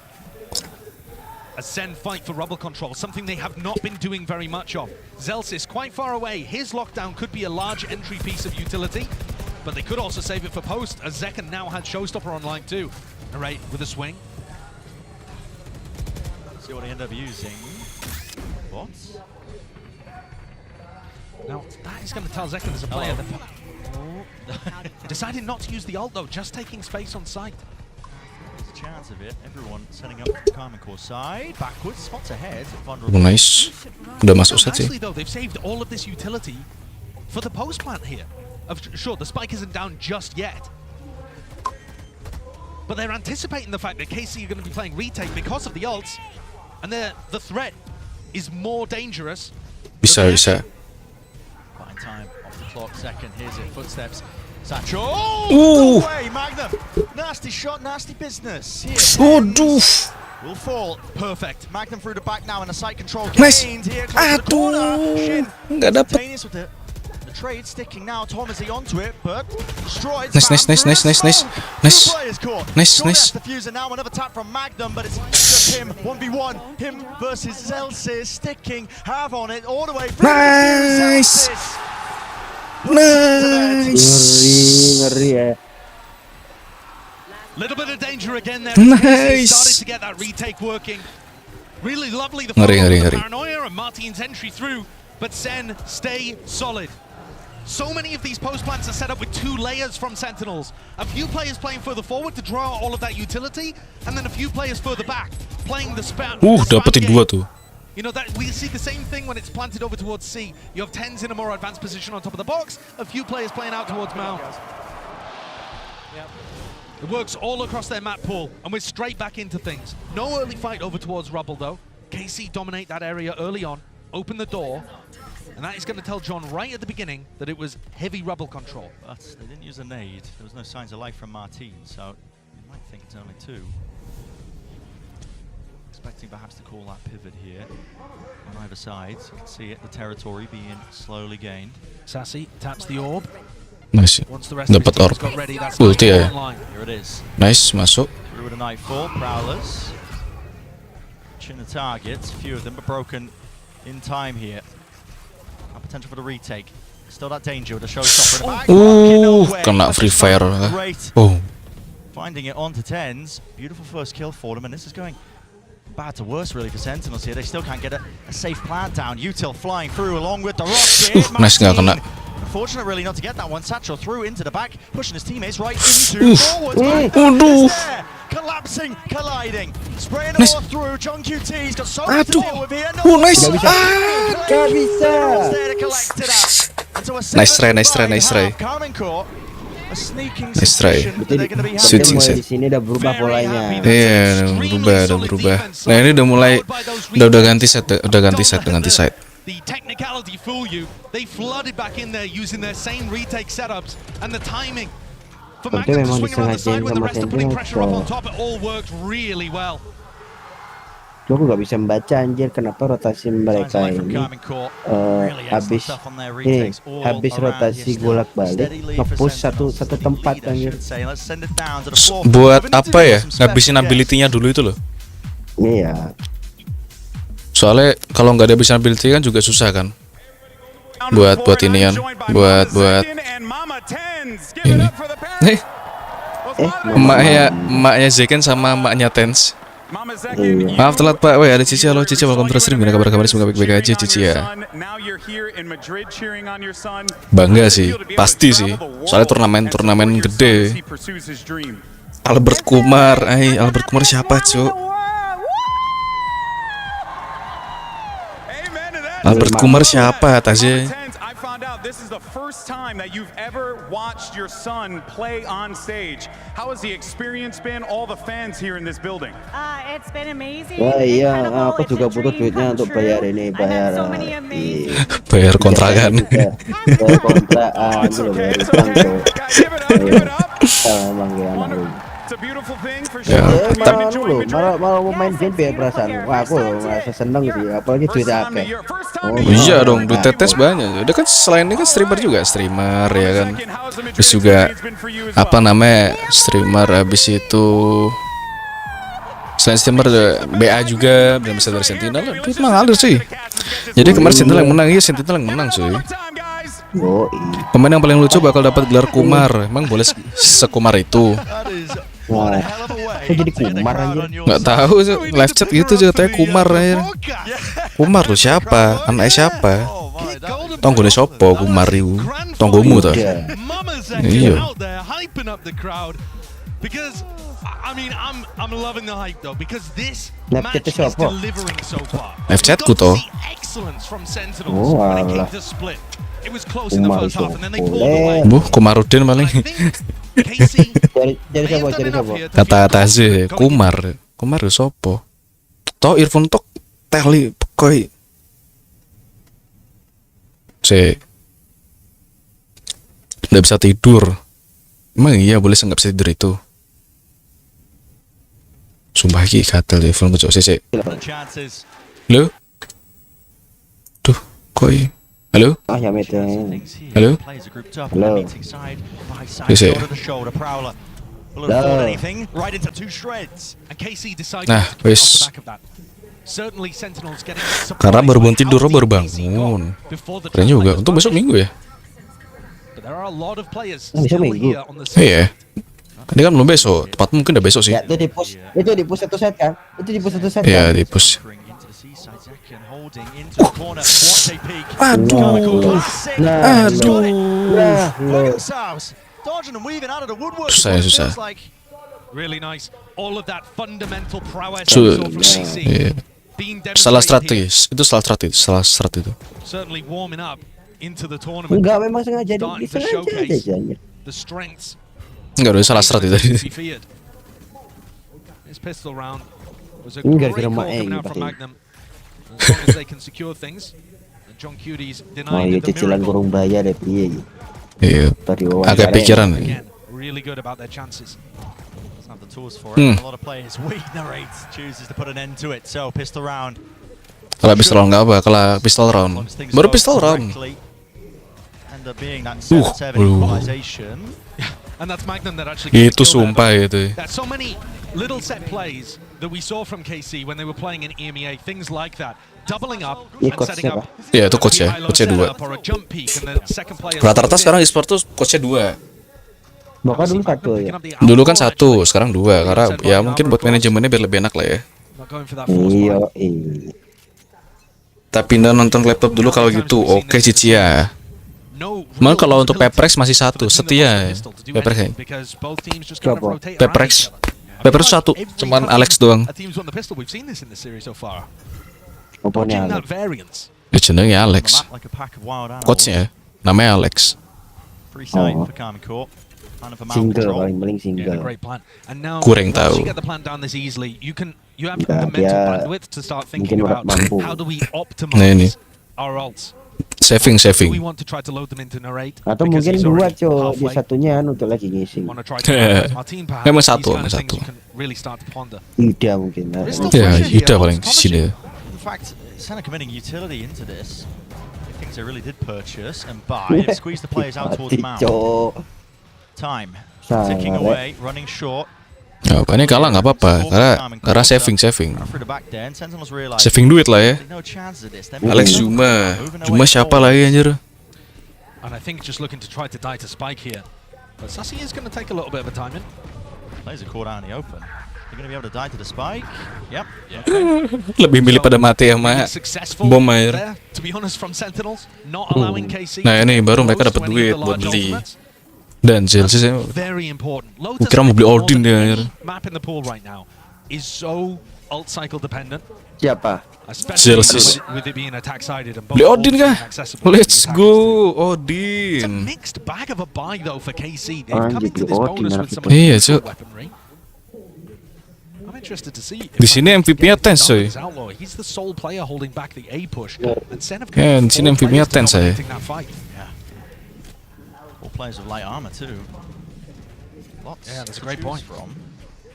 A Sen fight for rubble control, something they have not been doing very much of. Zelsis quite far away. His lockdown could be a large entry piece of utility, but they could also save it for post, as Zekken now had Showstopper online too. Alright, with a swing. See what he ended up using. What? Now, that is going to tell Zekken as a player that... Decided not to use the ult though, just taking space on site. There's a chance of it. Everyone setting up the Karmine core side. Backwards, spots ahead. Nice. Udah masuk set sih. Actually though, they've saved all of this utility for the post plant here. Sure, the spike isn't down just yet. But they're anticipating the fact that KC are going to be playing retake because of the ults. And the threat is more dangerous. Bisa. Fine time off the clock. Second, here's it. Footsteps. Satchel. Oh, no way, Magnum. Nasty shot, nasty business. Will fall. Perfect. Magnum through the back now and a site control Nice. gained here close to the corner. Shin. Nggak dapet. With the trade sticking now. Tom is onto it, but destroyed. Nice. Two players caught. Nice. Diffuser now. Another tap from Magnum, but it's just him. 1v1. Him versus Zelsis. Sticking. Have on it all the way through. Nice. Ngeri ya. Little bit of danger again there. Nice. Started to get that retake working. Really lovely the Ngeri. paranoia and Martin's entry through, but Sen stay solid. So many of these post plants are set up with 2 layers from Sentinels. A few players playing further forward to draw all of that utility, and then a few players further back playing the spam. Dapetin 2 tuh. You know, that we see the same thing when it's planted over towards C. You have Tens in a more advanced position on top of the box, a few players playing out towards Mount. It works all across their map pool, and we're straight back into things. No early fight over towards Rubble though. KC dominate that area early on, open the door, and that is going to tell John right at the beginning that it was heavy Rubble control. But they didn't use a nade. There was no signs of life from Martin, so you might think it's only 2. Expecting perhaps to call that pivot here on either side, so you can see it, the territory being slowly gained. Sassy taps the orb. Nice. Dapat orb. Ulti ya. Here it is. Nice, masuk. Through with a nightfall, prowlers. Chin the targets, a few of them are broken in time here. Potential for the retake. Still that danger with a showstopper in the back. Kena free fire. Great. Finding it onto Tens. Beautiful first kill for them, and this is going bad to worse really for Sentinels here. They still can't get a safe plant down. Util flying through along with the rocket. Nice, nggak kena. Unfortunate really not to get that one. Satchel through into the back, pushing his teammates right into forwards. Collapsing, colliding, spraying it all through. John QT, he's got so much to deal with here. Nice. Gak bisa. Nice try. Karmine Corp. A Nice try. Switching set. Di sini udah berubah polanya. Iya, udah berubah. Nah ini udah mulai, udah ganti set, ganti side. The technicality fool you. They flooded back in there using their same retake setups and the timing. For Magnum to swing around the side when the rest are putting pressure up on top, it all worked really well. Aku gak bisa membaca anjir kenapa rotasi mereka ini habis rotasi bolak-balik nge-push satu tempat anjir. Buat apa ya? Ngabisin ability-nya dulu itu loh. Iya. Soalnya kalau nggak ada habisin ability kan juga susah kan. Buat ini kan, buat ini. Emaknya Zeken sama emaknya Tens. Maaf telat Pak. Weh ada Cici, halo Cici, welcome to the stream. Gimana kabar semoga baik-baik aja Cici ya. Bangga sih, pasti sih. Soalnya turnamen gede. Albert Kumar siapa Cuk? Albert Kumar siapa Taznya? This is the first time that you've ever watched your son play on stage. How has the experience been? All the fans here in this building. It's been amazing. Iya, aku juga butuh duitnya untuk bayar ini, bayar kontrakan. Bayar kontrakan, gitu bayar utang tuh. Emang ya anak lu. Tapi lu malah mau main game ya perasaan. Wah, aku merasa seneng sih, apalagi duit akeh. Iya dong, duit tetes banyak. Udah kan selain ini kan streamer ya kan. Terus juga apa namanya streamer, habis itu selain streamer BA juga dan bisa dari Sentinel. Duit mah ngalir sih. Jadi kemarin Sentinel yang menang, iya Sentinel yang menang cuy. Pemain yang paling lucu bakal dapat gelar Kumar. Emang boleh sekumar itu? Wah, kok jadi Kumar anjir? Nggak tahu sih, live chat gitu katanya Kumar anjir. Kumar lu siapa? Anaknya siapa? Tonggone sopo Kumar iku? Tonggomu tuh. Iya. Because I mean I'm loving the hype though because this match is delivering so far. Live chatku toh. Excellence from Sentinels when it came to split. It was close in the first half and then they pulled away. Kumarudin paling. Jadi siapa? Kata sih Kumar sopo? Toh earphone tok teli koi. Nggak bisa tidur. Emang iya boleh nggak bisa tidur itu? Sumpah iki gatel telepon kocok sih. Halo? Duh, koi. Halo? Ya mete. Halo? Halo. Bisa. Nah, wis. Karena baru bangun tidur, baru bangun. Keren juga. Untuk besok minggu ya? Besok minggu? Iya. Ini kan belum besok. Tepat mungkin udah besok sih. Ya, itu di push satu set kan? Iya, di push. Aduh. Susah. Iya. Salah strategis. Itu salah strategi itu. Enggak, memang sengaja aja. Enggak, udah salah strategi tadi. Enggak kira main oh iya, cicilan kurung bayar deh piye. Iya. Agak pikiran. Kalau pistol round nggak apa, kalau pistol round baru pistol round. Itu sumpah itu. Little set plays that we saw from KC when they were playing in EMEA, things like that, doubling up and setting up. Iya itu coachnya 2. Rata-rata sekarang e-sport tuh coachnya 2. Bahkan dulu 1 ya. Dulu kan 1, sekarang 2 karena ya mungkin buat manajemennya biar lebih enak lah ya. Iya. Tapi nonton laptop dulu kalau gitu, oke Cici ya. Malah kalau untuk Peprex masih 1, setia Peprex. Peprex 1, cuman Alex doang. Oponnya Ya jenengnya Alex. Coachnya namanya Alex. Single paling single. Kurang tahu. You have the mental bandwidth to start thinking about how do we Nah, ini. optimize our ults. Saving. We want to try to load them into narrate. Atau mungkin dua cok, di satunya untuk lagi ngisi. Memang satu. Really start to ponder. Ida mungkin. Ya, Ida paling di sini. In fact, Senna committing utility into this. Things they really did purchase and buy and squeeze the players out towards the map. Time ticking away, running short. Ya, ini kalah nggak apa-apa, karena saving. Saving duit lah ya. Alex Cuma siapa lagi anjir? And I think just looking to try to die to Spike here. But Sassy is going to take a little bit of a time in. Players are caught out in the open. They're going to be able to die to the Spike. Yep. Lebih milih pada mati sama bom air. To be honest, from Sentinels, not allowing KC. Nah ini baru mereka dapat duit buat beli. Dan Chelsea saya kira mau beli Odin dia. Map in the pool right now is so ult cycle dependent. Siapa? Chelsea. Beli Odin kah? Let's go Odin. Mixed bag of a buy though for KC. They're coming to this bonus with some iya cuy. I'm interested to see. Di sini MVP-nya tense coy. He's the sole player holding back the A push. And Sen have di sini MVP-nya tense saya. Players of light armor too. Yeah, that's a great point.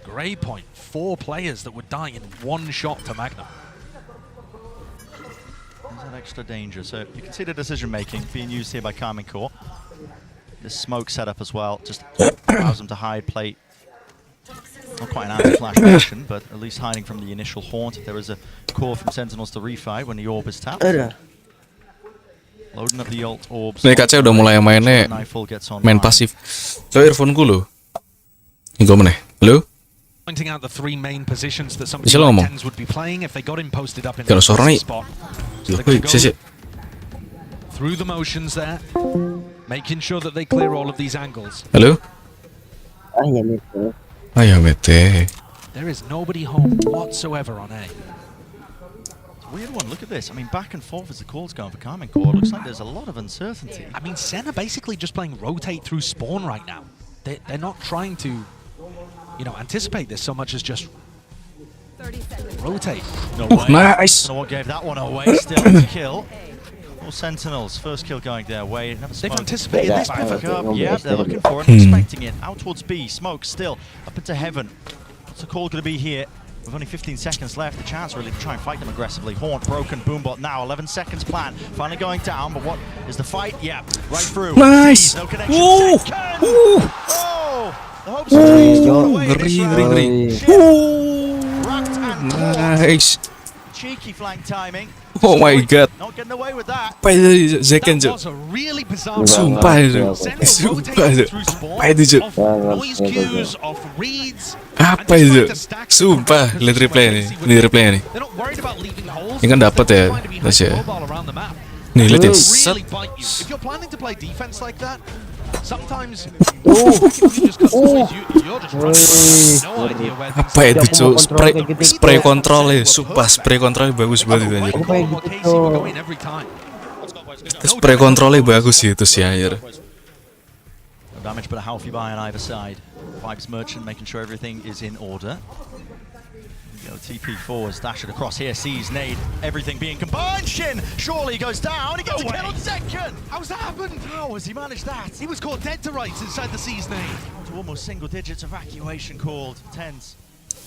Great point. 4 players that would die in one shot to Magnum. There's that extra danger. So you can see the decision making being used here by Karmine Corp. This smoke setup as well just allows them to hide, play. Not quite an anti-flash action, but at least hiding from the initial haunt. If there is a call from Sentinels to refight when the orb is tapped. Loading up the ult orbs. Nih kaca udah mulai main pasif. So earphone gue lo. Ini gue mana? Halo? Pointing out the 3 main positions that some tens would be playing if they got him posted up in the spot. Through the motions there, making sure that they clear all of these angles. Halo? Ayah mete. There is nobody home whatsoever on A. Weird one, look at this. I mean, back and forth as the call's going for Karmine Corp. Looks like there's a lot of uncertainty. I mean, Sen are basically just playing rotate through spawn right now. They're not trying to, anticipate this so much as just rotate. No way. Nice. No one gave that one away. Still to kill. All Sentinels. First kill going their way. They've anticipated this pivot. Yeah, they're looking for it, expecting it. Out towards B. Smoke still up into heaven. What's the call going to be here? With only 15 seconds left, the chance really to try and fight them aggressively. Haunt broken, Boombot now, 11 seconds plan. Finally going down, but what is the fight? Yeah, right through. Nice! No connection. Oh! The hopes Nice. Cheeky flank timing. Oh my god. Not getting away with that. Apa itu Zekan Jok? Sumpah itu. Apa itu Jok? Apa itu? Sumpah, lihat replay nih. Ini replay nih. Ini kan dapat ya, Mas ya. Nih lihat ya. Apa itu Cok? Spray control ya. Sumpah spray controlnya bagus banget itu anjir. Spray controlnya bagus sih itu sih anjir. Damage but a healthy buy on either side. Vibes Merchant making sure everything is in order. Go TP forwards, dash it across here, sees nade, everything being combined. Shin surely goes down. He gets a kill on second. How's that happened? How has he managed that? He was caught dead to rights inside the C's nade. To almost single digits, evacuation called. Tens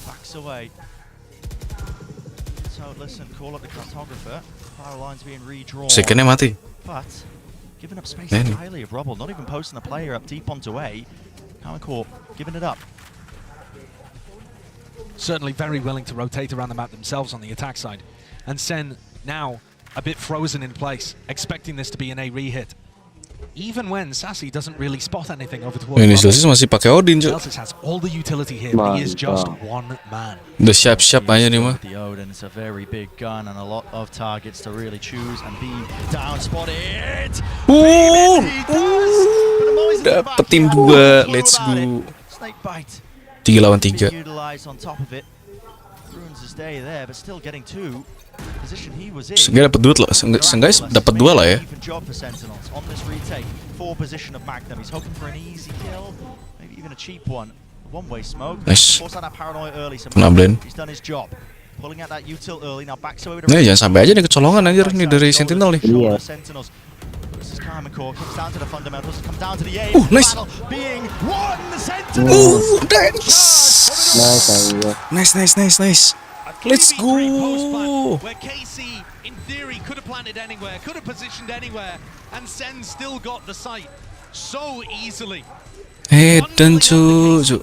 backs away. So listen, call up the cartographer. Power lines being redrawn. Secondnya mati. But giving up space entirely of rubble, not even posting a player up deep onto A. Karmine Corp giving it up. Certainly very willing to rotate around the map themselves on the attack side. And Sen now a bit frozen in place, expecting this to be an A re-hit. Even when Sassy doesn't really spot anything over towards Ini Celsius masih pakai Odin, Cok. Celsius has all the utility here, but he is just one man. Udah siap-siap aja nih mah. The Odin is a very big gun and a lot of targets to really choose and be down spotted. Dapetin 2, let's go. Snake bite. 3 lawan 3. Utilized on top of it. Ruins his day there, but still getting 2. Position he was in. Seenggaknya dapat duit lah, seenggaknya dapat 2 lah ya. Job for Sentinels on this retake. 4 position of Magnum. He's hoping for an easy kill. even a cheap one. One-way smoke. Nice. Force out that paranoia early. So Kena blend. he's done his job. Pulling out that util early. Now back away. Nih jangan sampai aja nih kecolongan anjir nih dari Sentinel nih. Iya. Sentinels. This is Karmine comes down to the fundamentals. Comes down to the A. Nice. Being one. The Sentinels. Nice. Let's go. Where KC in theory could have planted anywhere, could have positioned anywhere, and Sen still got the site so easily. Dan cucu.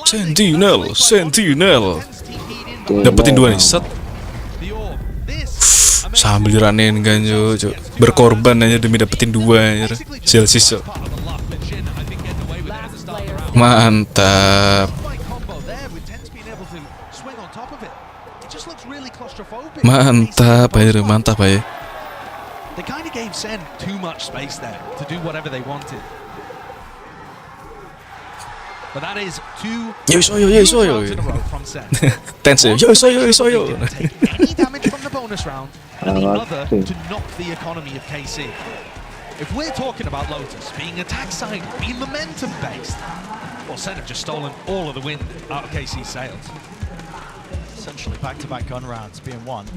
Sentinel. Dapetin 2 nih, set. Sambil diranein kan cucu. Berkorban aja demi dapetin 2 anjir. Sisa. Mantap. Mantap aja. They kind of gave Sen too much space there to do whatever they wanted. But that is two rounds in a row from Sen. Tense. Any damage from the bonus round, and the other to knock the economy of KC. If we're talking about Lotus being attack side, being momentum based, well, Sen have just stolen all of the wind out of KC's sails. Essentially back-to-back gun rounds being won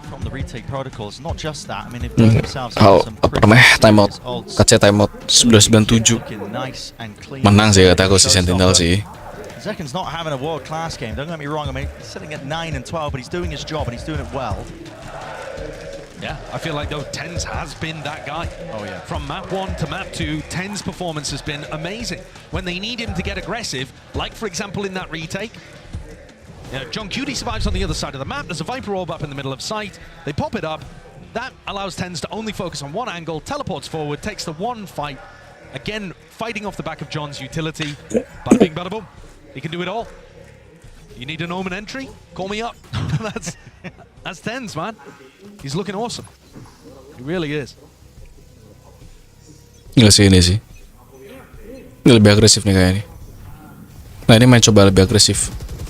from the retake protocols. Not just that, I mean they've done themselves some timeout. KC timeout 1997. Menang sih kataku si Sentinel sih. Zekin's not having a world-class game, don't get me wrong. I mean he's sitting at 9 and 12, but he's doing his job and he's doing it well. Yeah, I feel like though Tens has been that guy. Oh yeah. From map 1 to map 2, Tens' performance has been amazing. When they need him to get aggressive, like for example in that retake, John Cutie survives on the other side of the map. There's a Viper orb up in the middle of sight. They pop it up. That allows Tens to only focus on one angle, teleports forward, takes the one fight. Again, fighting off the back of John's utility. Bada bing, bada boom. He can do it all. You need an Omen entry? Call me up. That's Tens, man. He's looking awesome. He really is. Nggak sih ini sih. Ini lebih agresif nih kayaknya. Nah ini main coba lebih agresif.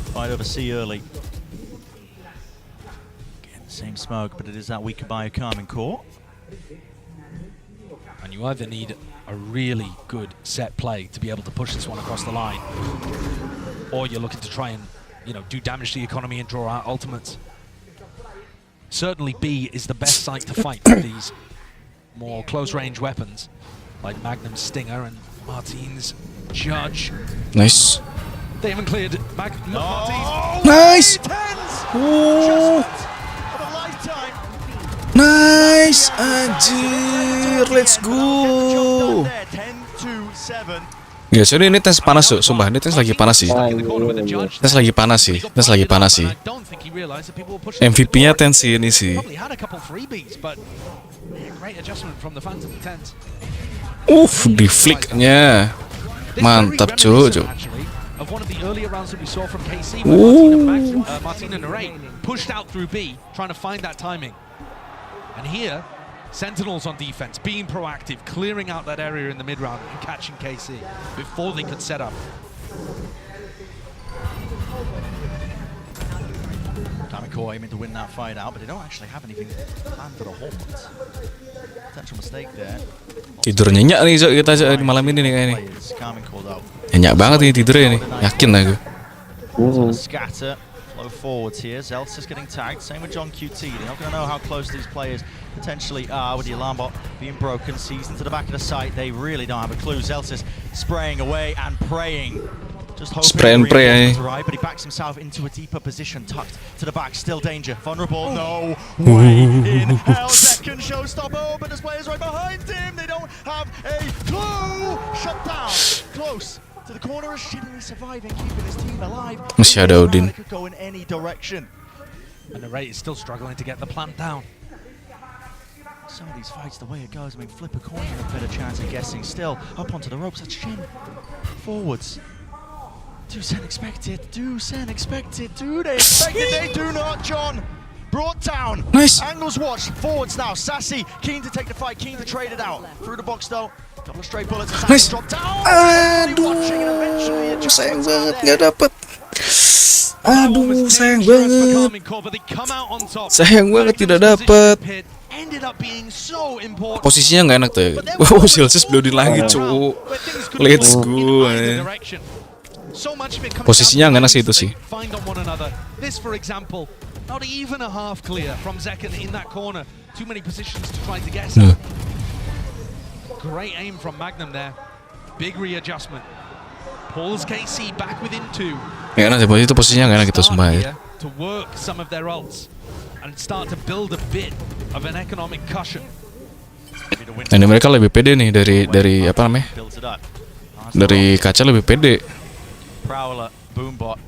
Fight over C early. Again, the same smoke, but it is that weaker by Karmine Corp. And you either need a really good set play to be able to push this one across the line, or you're looking to try and, do damage to the economy and draw out ultimates. Certainly B is the best site to fight with these more close-range weapons, like Magnum's Stinger and Martine's Judge. Nice. They haven't cleared back. Oh, nice! Oh. Nice! Anjir, let's go! Ya, sorry ini Tens panas tuh, sumpah ini Tens lagi panas sih. Tens lagi panas sih. MVP-nya Tens sih ini sih. Di flick-nya. Mantap cuy. Of one of the earlier rounds that we saw from KC, Martina Naray pushed out through B, trying to find that timing. And here, Sentinels on defense, being proactive, clearing out that area in the mid-round and catching KC before they could set up. Karmine Corp aiming to win that fight out, but they don't actually have anything planned for the hold. Potential mistake there. Tidur nyenyak nih kita di malam ini nih kayaknya. Karmine Corp though. Nyenyak banget nih tidurnya nih, yakin aku. Scatter, flow forwards here. Zelt's getting tagged. Same with John QT. They're not going to know how close these players potentially are with the alarm bot being broken. Sees into the back of the site. They really don't have a clue. Zelt's spraying away and praying. Just hoping spray and pray. Right, but he backs himself into a deeper position, tucked to the back. Still danger. Vulnerable. No way in hell. Second showstopper, but there's players right behind him. They don't have a clue. Shut down. Close to the corner, is shittily surviving, keeping his team alive. Masih ada Odin. Could go in any direction. And the rate is still struggling to get the plant down. Some of these fights, the way it goes, I mean, flip a coin, a better chance of guessing. Still up onto the ropes. That's Shin. Forwards. Do Sen expect it? Do Sen expect it? Do they expect it? They do not, John. Brought down. Nice. Angles watched. Forwards now. Sassy keen to take the fight, keen to trade it out. Through the box though. Couple of straight bullets. Nice. Drop down. Aduh, sayang banget nggak dapet. Aduh, sayang banget. Sayang banget tidak dapet. ended up being so important. Posisinya nggak enak tuh ya. Wow, Celsius bloodin lagi cu. Let's go. So much of it comes Posisinya down nggak enak to sih itu they sih. find on one another. This, for example, not even a half clear from Zekken in that corner. Too many positions to try to get. Great aim from Magnum there. Big readjustment. Pulls KC back within 2. Nggak enak sih, itu posisinya nggak enak gitu sumpah ya. To work some of their ults and start to build a bit of an economic cushion. Nah, ini mereka lebih pede nih dari apa namanya? Dari kaca lebih pede. Prowler, Boombot.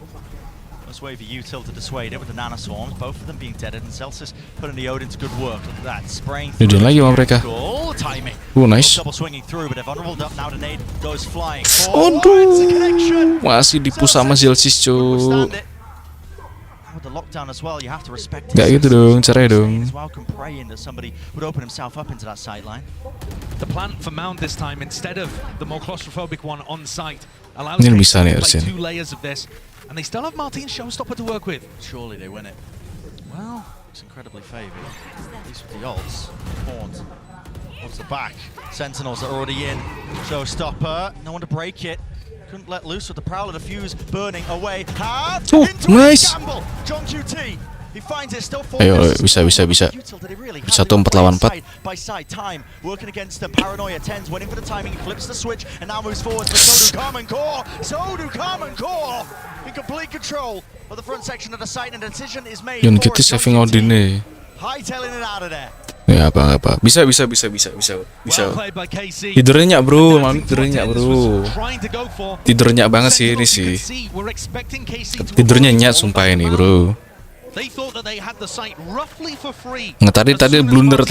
Let's wait for Util to dissuade it with the Nana Swarms. Both of them being deaded, and Celsius putting the Odin to good work. Look at that, spraying through. Didiin lagi sama mereka. Goal timing. Nice. Double swinging through, but they're vulnerable now. The nade goes flying. Aduh, masih dipush sama Celsius cu. With the lockdown as well, you have to respect. Gak gitu dong, cerai dong. As well, can praying that somebody would open himself up into that sight line. The plan for Mound this time, instead of the more claustrophobic one on site, allows Ini KC bisa nih to play harusnya. 2 layers of this, and they still have Martin's showstopper to work with. Surely they win it. Well, it's incredibly favoured. At least with the ults. Horns. What's the back? Sentinels are already in. Showstopper. No one to break it. Couldn't let loose with the Prowler defuse burning away. Nice. John QT. He finds it still. Ayo, bisa. 1-4 lawan 4. By side time working against them. Paranoia 10s waiting for the timing. He flips the switch and now moves forward. But so do Karmine Core. In complete control of the front section of the site, and a decision is made. Jangan kita saving Odin nih. Hightailing it out of there. Ya apa. Bisa. Tidurnya nyak bro, malam tidurnya nyak bro. Tidurnya banget sih ini sih. Tidurnya nyak sumpah ini bro. Nggak tadi blunder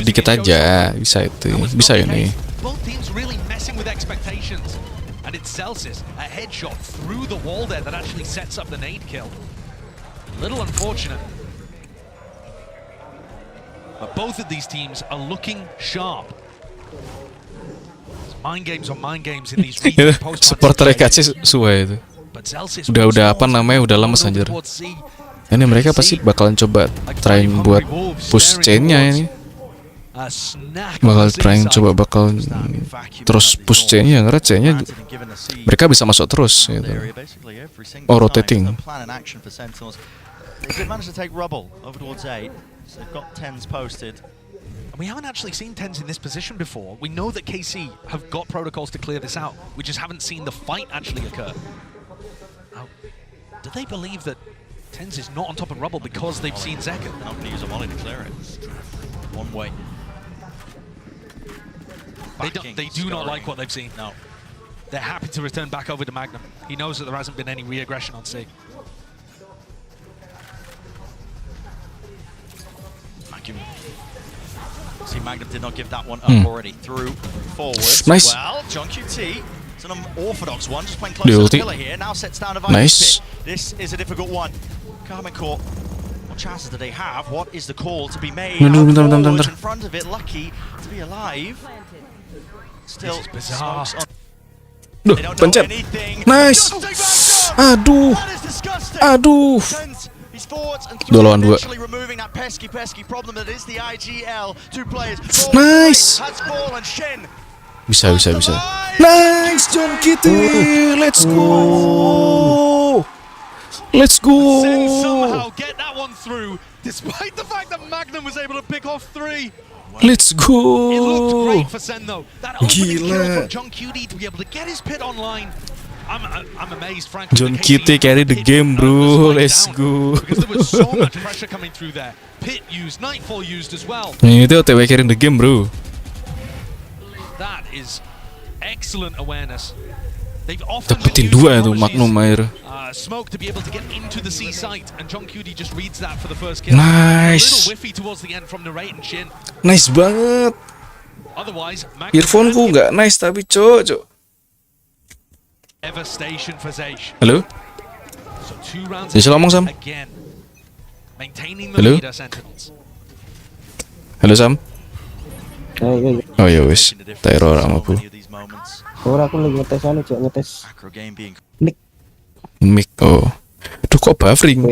dikit aja. Bisa itu, bisa ini. And it's Celsius, a headshot through the wall there that actually sets up the nade kill. A little unfortunate. But both of these teams are looking sharp. Mind games on mind games in these regions. Supporter KC suwe itu. Udah apa namanya, udah lama anjir. Ini mereka pasti bakalan coba trying buat push chain-nya ini. Bakal terus push chain-nya, karena chain-nya mereka bisa masuk terus gitu. Oh, rotating. They did manage to take rubble over towards 8, so they've got 10s posted. And we haven't actually seen 10s in this position before. We know that KC have got protocols to clear this out. We just haven't seen the fight actually occur. Now, do they believe that 10s is not on top of rubble because they've seen Zekken? They're not going to use a volley to clear it. One way. They do not like what they've seen. No. They're happy to return back over to Magnum. He knows that there hasn't been any re-aggression on C. See, Magnum did not give that one up already. Through, forwards. Nice. Well, John QT, it's an unorthodox one, just playing close to the killer here. Now sets down a nice. pit. This is a difficult one. Karmine Core, what chances do they have? What is the call to be made? Bentar. In front of it, lucky to be alive. Still, bizarre. Duh, pencet. Nice. Aduh. Dua lawan dua. Nice. Bisa. Nice, John Kitty. Let's go. Somehow get that one through, despite the fact that Magnum was able to pick off 3. Let's go. It looked great for Sen though. That opening kill Gila. from John QD to be able to get his pit online. I'm amazed, frankly. John Kitty carry the game, bro. Let's go. Because there was so much pressure coming through there. Pit used, Nightfall used as well. Ini tuh OTW carry the game, bro. That is excellent awareness. They've often Dapetin dua tuh Magnum air. Smoke to be able to get into the C site, and John QD just reads that for the first kill. Nice. A little whiffy towards the end from Narrate and Shin. Nice banget. Otherwise, Earphone-ku nggak nice tapi cocok. Devastation for Zeish. Halo? So 2 rounds Bisa ngomong, Sam? again. Maintaining the Halo? lead, Sentinels. Halo Sam? Oh ya wis, teror sama bu. Ora aku lagi ngetes anu, Cok, ngetes Mic. Oh. Duh kok buffering?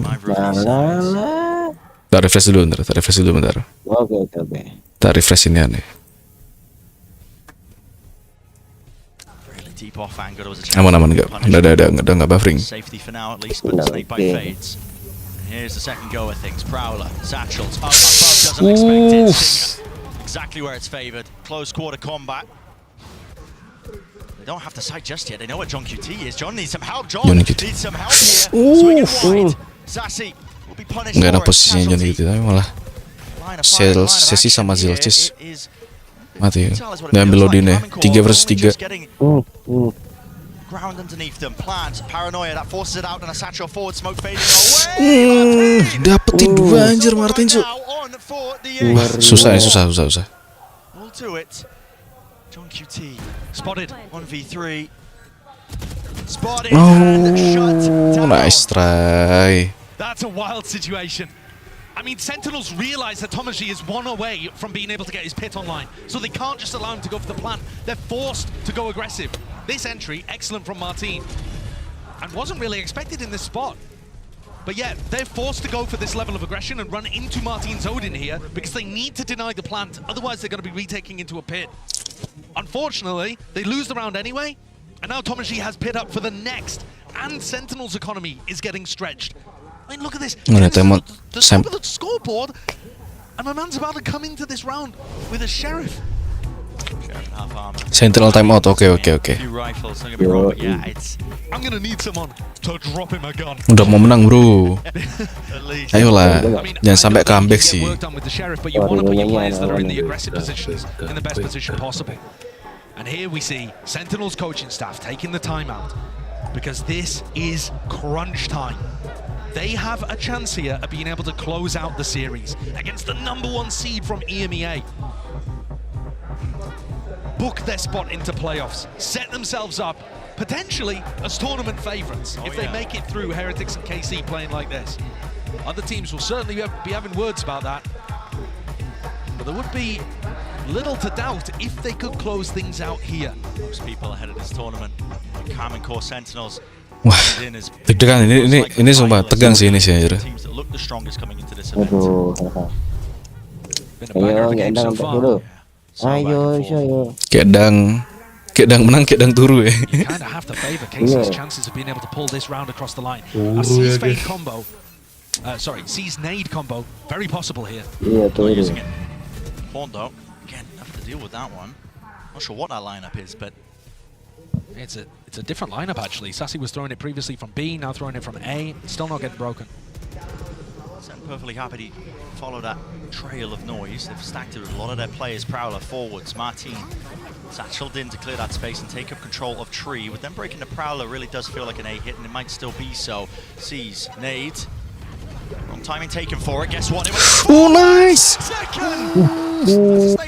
Malah. Tak refresh dulu bentar. Oke. Tak refresh ini aneh. Deep off angle, there was a chance Aman to enggak? punish. Udah enggak buffering. Safety for now at least, but the snake bite fades. And here's the second go of things. Prowler, Satchels, up above, doesn't expect it. Stinger, exactly where it's favored. Close quarter combat. They don't have to sight just yet. They know what John QT is. John needs some help. John needs some help here. Swinging wide. Sassy will be punished. Nggak enak posisinya John gitu, tapi malah sesi sama Zilchis mati ya. Ngambil Odinnya 3 versus 3. Ground underneath them, plans, paranoia that forces it out, and a satchel forward smoke fading away. Dapetin 2 anjir Martin cu. Susah. We'll do it. John QT spotted 1v3. Spotted and shut down. Nice try. That's a wild situation. I mean, Sentinels realize that Tomaji is one away from being able to get his pit online, so they can't just allow him to go for the plant. They're forced to go aggressive. This entry, excellent from Martin, and wasn't really expected in this spot. But yeah, they're forced to go for this level of aggression and run into Martin's Odin here because they need to deny the plant, otherwise they're going to be retaking into a pit. Unfortunately, they lose the round anyway, and now Tomaji has pit up for the next, and Sentinel's economy is getting stretched. I mean, look at this. The top of the scoreboard, and my man's about to come into this round with a sheriff. Sentinel timeout. Oke. I'm gonna need someone to drop him a gun. Udah mau menang, bro. Ayolah, jangan sampai comeback sih. But you want to put your players that are in the aggressive positions in the best position possible. And here we see Sentinel's coaching staff taking the timeout because this is crunch time. They have a chance here of being able to close out the series against the #1 seed from EMEA. Book their spot into playoffs, set themselves up, potentially as tournament favorites if they make it through Heretics and KC playing like this. Other teams will certainly be having words about that. But there would be little to doubt if they could close things out here. Most people ahead of this tournament, Karmine core Sentinels. Wah, deg-degan ini sumpah tegang sih ini sih anjir. Ayo. Kayak dang menang, kayak dang turu ya. You kind of have to favor KC's chances of being able to pull this round across the line. A C's fade combo, C's nade combo, very possible here. Iya tuh. Hondo, again, having to deal with that one. Not sure what that lineup is, but it's a different lineup actually. Sassy was throwing it previously from B, now throwing it from A. Still not getting broken. I'm perfectly happy to follow that trail of noise. They've stacked it with a lot of their players. Prowler forwards, Martin, satcheled in to clear that space and take up control of Tree. With them breaking the Prowler, really does feel like an A hit, and it might still be so. Sees nade. Wrong timing taken for it. Guess what? It was nice!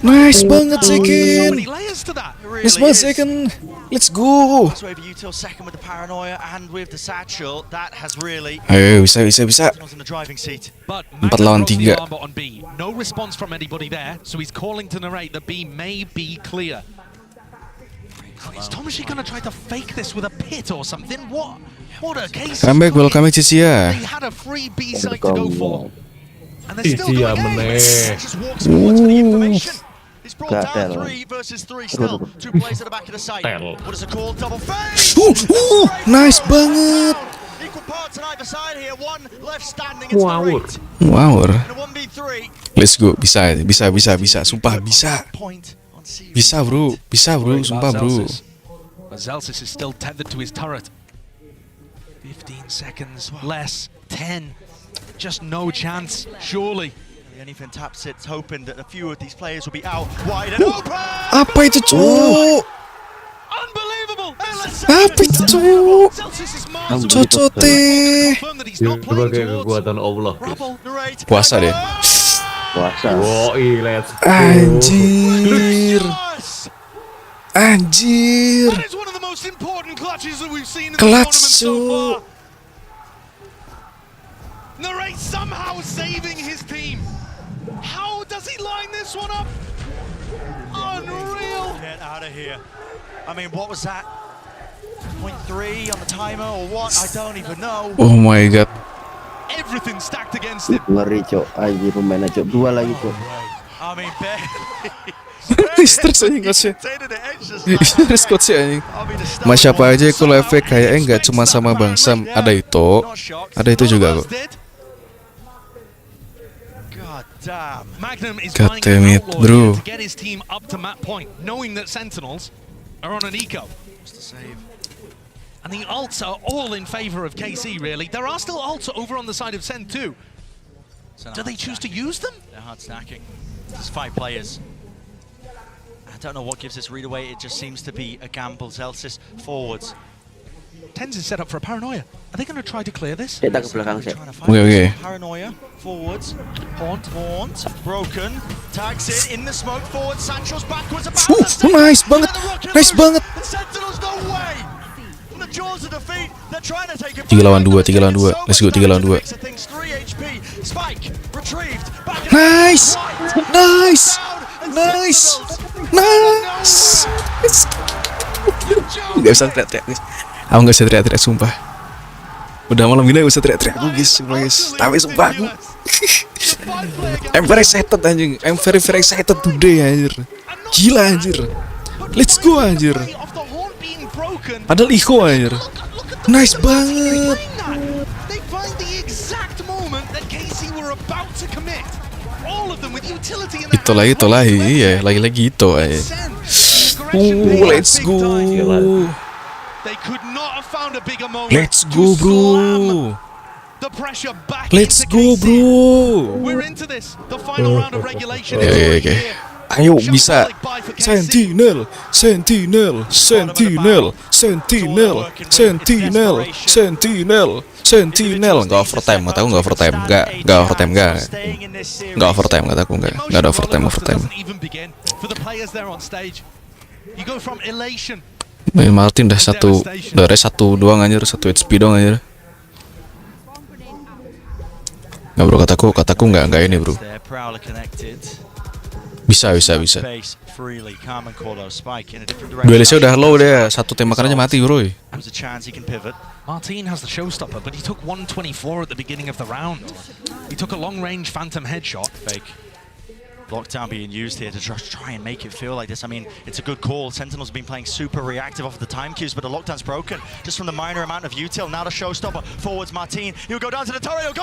Nice banget second. Nice banget second. Let's go. That's over util second with the paranoia and with the satchel. That has really. Ayo bisa. In the driving seat. But 4 lawan 3. On B. No response from anybody there, so he's calling to narrate that B may be clear. Is Tomaji gonna try to fake this with a pit or something? What a case. Welcome Cicia. They had a free B site to go for. And they're still doing meneh. Just walks forward to the information. It's brought down 3 versus 3 still. 2 players at the back of the site. What is it called? Double face. Nice banget. Equal parts on either side here. One left standing. It's the Wow. And a 1v3. Let's go. Bisa. Sumpah bisa. Bisa bro, sumpah bro. But Zelsis is still tethered to his turret. 15 seconds less, 10. Just no chance, surely. Anything tap sits, hoping that a few of these players will be out wide and open. Apa itu cuk? Unbelievable. Apa itu cuk? Cocote. Sebagai kekuatan Allah. Puasa deh. Woi, let's go. Anjir. That is one of the most important clutches that we've seen in the Clutch tournament so far. Narrate somehow saving his team. How does he line this one up? Unreal. Get out of here. I mean, what was that? 0.3 on the timer or what? I don't even know. Oh my god. everything stacked against him. Ngeri cok, aja pemainnya cok, 2 lagi cok. I mean, Stres anjing coachnya. Stres coachnya anjing. Mas siapa aja aku live kayaknya nggak cuma sama Bang Sam, ada itu juga kok. Magnum is God finding damn an it, outlaw bro. here to get his team up to map point, knowing that Sentinels are on an eco. And the ults are all in favor of KC, really. There are still ults over on the side of Sen too. Do they choose to use them? They're hard snacking. There's 5 players. I don't know what gives this read away. It just seems to be a gamble. Zelsis forwards. Tens is set up for a paranoia. Are they going to try to clear this? Kita ke belakang sih. Okay. Paranoia forwards. Haunt broken. Tags in the smoke forward. Sancho's backwards. Nice banget. Nice banget. Sentinels no way. From the jaws of defeat, they're trying to take it. 3 lawan 2. Let's go 3 lawan 2. Spike retrieved. Nice. Gak usah teriak-teriak guys. Aku gak usah teriak-teriak sumpah. Udah malam gini gak usah teriak-teriak aku guys. Tapi sumpah aku I'm very excited anjing. I'm very excited today anjir. Gila anjir. Let's go anjir. Padahal Iko anjir. Nice banget. They find the exact moment that KC were about to commit. All of them with utility in their Itu lagi iya, lagi itu aja. Let's go. They could not have found a bigger moment. Let's go, bro. The pressure back Let's into go, KC. bro. We're into this. The final round of regulation is Okay. already here. Ayo bisa. Sentinel. Enggak overtime, kataku enggak overtime. Enggak overtime kataku enggak ada overtime. Even begin for the players there on stage. You go from elation. Martin dah satu doang anjir, 1 HP doang anjir. Enggak bro, kataku enggak ini bro. Bisa. Duelisnya udah low deh, 1 tembakan aja mati bro. Martin has the showstopper, but he took 124 at the beginning of the round. He took a long-range phantom headshot. Fake. Lockdown being used here to try and make it feel like this. I mean, it's a good call. Sentinels have been playing super reactive off of the time cues, but the lockdown's broken just from the minor amount of util. Now the showstopper forwards Martin. He'll go down to the turret. He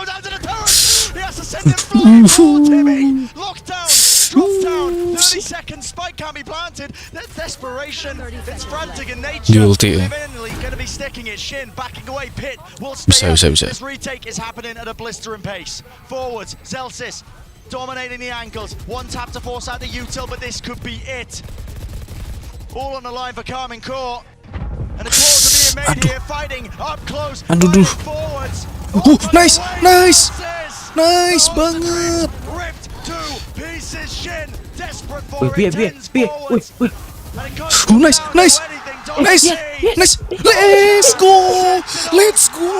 has to send him flying for Timmy. Lockdown drops down. 30 seconds. Spike can't be planted. There's desperation. It's frantic in nature. Eventually going to be sticking it. Shin backing away. Pit will stay. This retake is happening at a blistering pace. Forwards Zelsis dominating the angles. 1 tap to force out the util, but this could be it. All on the line for Karmine Corp. And the calls are being made here, fighting up close. Forwards. Nice banget. Ripped to pieces. Shin desperate for Wih. Nice. Let's go.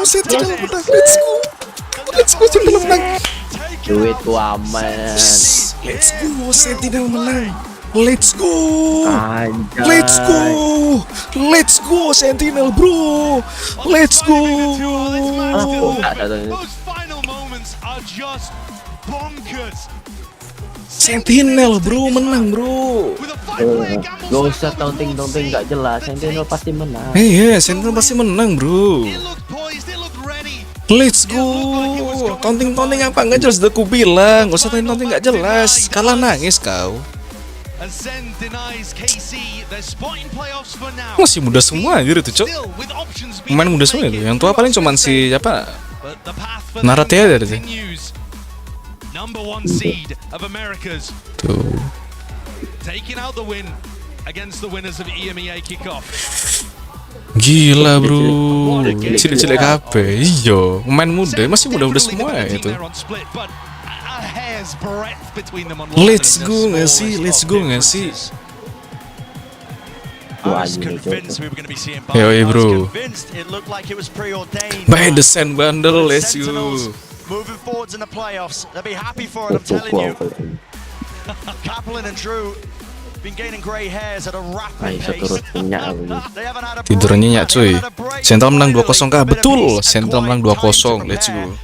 Sentinel menang. Let's go Sentinel menang. Duitku aman. Let's go Sentinel menang. Let's go Sentinel bro. Let's go. Those final moments are just bonkers. Sentinel bro menang bro. Gak usah taunting gak jelas. Sentinel pasti menang. Iya, Sentinel pasti menang bro. Let's go. Taunting apa nggak jelas, udah aku bilang. Gak usah taunting nggak jelas. Kalah nangis kau. Masih muda semua anjir itu cok. Pemain muda semua itu. Yang tua paling cuman si apa? Narate ada deh. Number 1 seed of Americas. Tuh. Taking out the win against the winners of EMEA kickoff. Gila bro, cilik-cilik kabeh. Iya, pemain muda, masih muda-muda semua itu. Let's go nggak sih? Yoi bro. Buy the sand bundle, let's go. Moving forwards in the playoffs, they'll be happy for it. I'm telling you. Kaplan and Drew Turut minyak Tidur nyenyak cuy. Sentinel menang 2-0 kah? Betul. Sentinel menang 2-0. Let's go.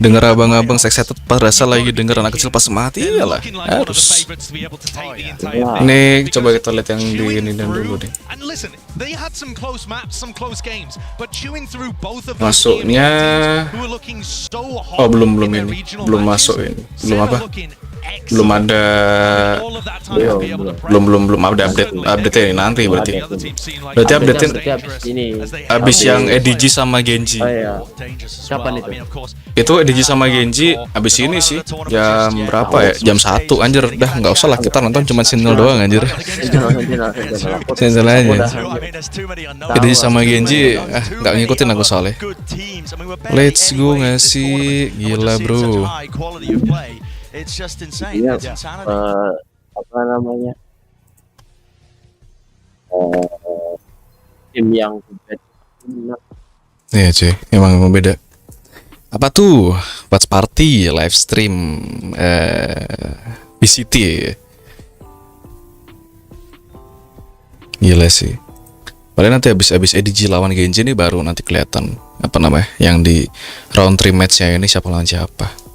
Dengar abang-abang excited pada lagi denger anak kecil pas mati. Iyalah, harus. Nih coba kita lihat yang di ini dulu deh. Masuknya belum ini. Belum masuk ini. Belum apa? Belum ada belum ada update ini nanti berarti update ini habis yang EDG sama Genji. Kapan itu EDG sama Genji habis ini sih jam berapa ya, jam 1 anjir. Dah nggak usah lah, kita nonton cuma Sentinel doang anjir. Sentinel aja EDG sama Genji nggak ngikutin aku soalnya. Let's go nggak sih, gila bro. Apa namanya, tim yang beda. Iya cuy, emang beda. Apa tuh? Watch party, live stream, VCT. Gila sih. Paling nanti habis EDG lawan Genji ini baru nanti kelihatan apa namanya yang di round 3 matchnya ini siapa lawan siapa.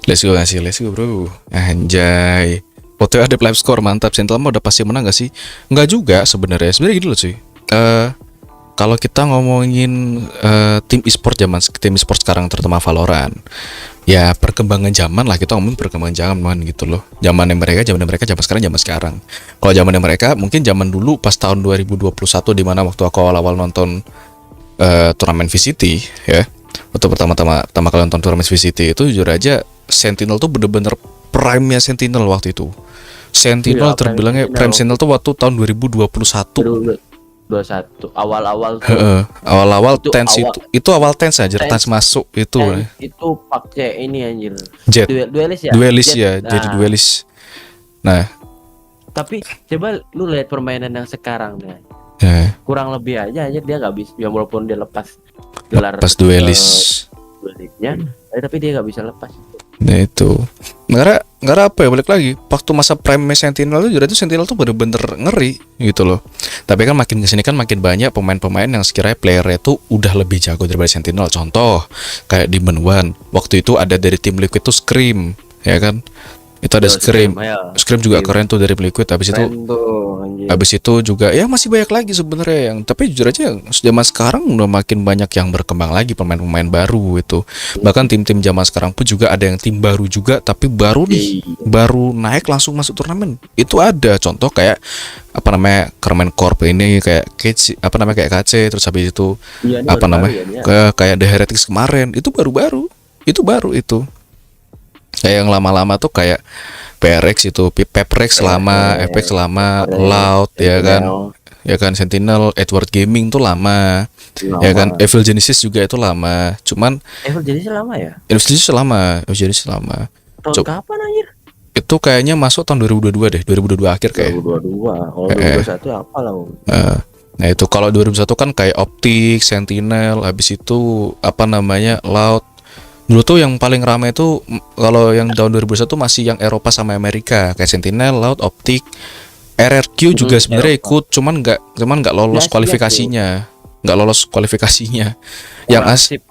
Let's go ngasih, let's go bro. Anjay. Foto ada live score mantap. Sentinel udah pasti menang gak sih? Enggak juga sebenarnya. Sebenarnya gini loh cuy. Kalau kita ngomongin tim e-sport sekarang terutama Valorant, ya perkembangan zaman lah, kita ngomongin perkembangan zaman gitu loh. Zaman mereka zaman sekarang. Kalau zaman mereka mungkin zaman dulu pas tahun 2021 di mana waktu aku awal-awal nonton turnamen VCT ya. Waktu pertama kali nonton turnamen VCT itu jujur aja Sentinel tuh bener-bener prime-nya Sentinel waktu itu. Sentinel terbilangnya prime Sentinel tuh waktu tahun 2021. 21 awal-awal awal-awal Tens itu awal Tens aja Tens masuk itu pakai ini anjir Jet duelis ya jadi duelis. Nah tapi coba lu lihat permainan yang sekarang deh, kurang lebih aja dia nggak bisa ya, walaupun dia lepas gelar duelisnya tapi dia nggak bisa lepas. Nah itu nggak apa ya, balik lagi waktu masa prime Sentinel itu Sentinel tuh bener-bener ngeri gitu loh. Tapi kan makin kesini kan makin banyak pemain-pemain yang sekiranya playernya tuh udah lebih jago daripada Sentinel. Contoh kayak di Menwan waktu itu ada dari tim Liquid tuh Scream ya kan, itu ada Scream juga keren tuh dari Liquid. Habis itu juga ya masih banyak lagi sebenarnya yang, tapi jujur aja zaman sekarang udah makin banyak yang berkembang lagi pemain-pemain baru itu. Bahkan tim-tim zaman sekarang pun juga ada yang tim baru juga tapi baru naik langsung masuk turnamen. Itu ada contoh kayak apa namanya Karmine Corp ini kayak kayak KC, terus habis itu kayak The Heretics kemarin itu baru itu. Kayak yang lama-lama tuh kayak PRX itu, Peprex lama, FX lama, Loud ya kan Sentinel, Edward Gaming tuh lama. Ya kan Evil Genesis juga itu lama. Cuman Evil Genesis lama ya? Evil Genesis lama. Tahun kapan anjir? Itu kayaknya masuk tahun 2022 deh, 2022 akhir kayak. 2022. Oh 2021 apa lah. Nah itu kalau 2021 kan kayak Optik, Sentinel, habis itu apa namanya Loud. Dulu tuh yang paling ramai itu kalau yang tahun 2001 masih yang Eropa sama Amerika kayak Sentinel, Loud, Optik, RRQ juga sebenarnya ikut, cuman nggak lolos kualifikasinya, Yang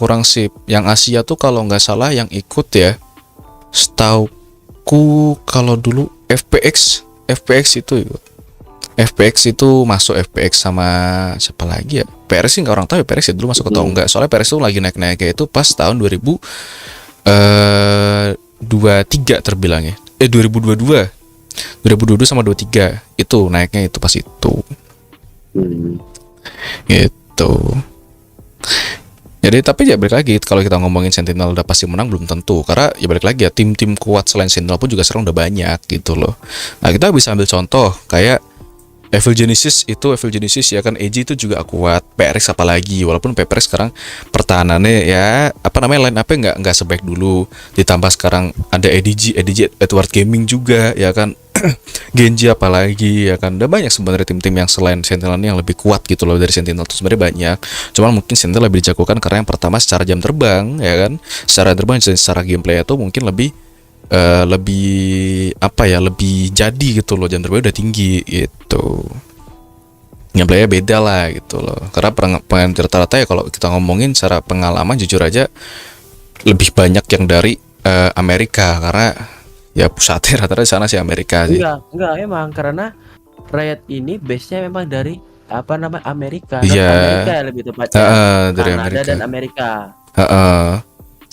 kurang sip. Yang Asia tuh kalau nggak salah yang ikut ya, setauku kalau dulu FPX itu ikut. FPX itu masuk FPX sama siapa lagi ya? PRS sih nggak orang tahu ya PRS ya dulu masuk atau enggak. Soalnya PRS itu lagi naik-naiknya itu pas tahun 2023 terbilangnya. 2022 sama 23 itu naiknya itu pas itu. Gitu. Jadi tapi ya balik lagi kalau kita ngomongin Sentinel udah pasti menang belum tentu, karena ya balik lagi ya tim-tim kuat selain Sentinel pun juga sekarang udah banyak gitu loh. Nah kita bisa ambil contoh kayak Evil Genesis ya kan, AG itu juga kuat, PRX apalagi walaupun PRX sekarang pertahanannya ya apa namanya line up-nya nggak sebaik dulu, ditambah sekarang ada EDG Edward Gaming juga ya kan. Genji apalagi ya kan, udah banyak sebenarnya tim-tim yang selain Sentinel yang lebih kuat gitu loh dari Sentinel itu sebenarnya banyak. Cuman mungkin Sentinel lebih dijagokan karena yang pertama secara jam terbang ya kan, secara terbang dan secara gameplay itu mungkin lebih lebih apa ya, lebih jadi gitu loh, jam terbangnya udah tinggi gitu. Gameplaynya beda lah gitu loh. Karena pemain rata-rata ya kalau kita ngomongin secara pengalaman jujur aja lebih banyak yang dari Amerika, karena ya pusatnya rata-rata di sana sih Amerika sih. Enggak emang karena Riot ini base-nya memang dari apa namanya Amerika. Iya. Amerika ya lebih tepatnya. Dari Kanada Amerika dan Amerika.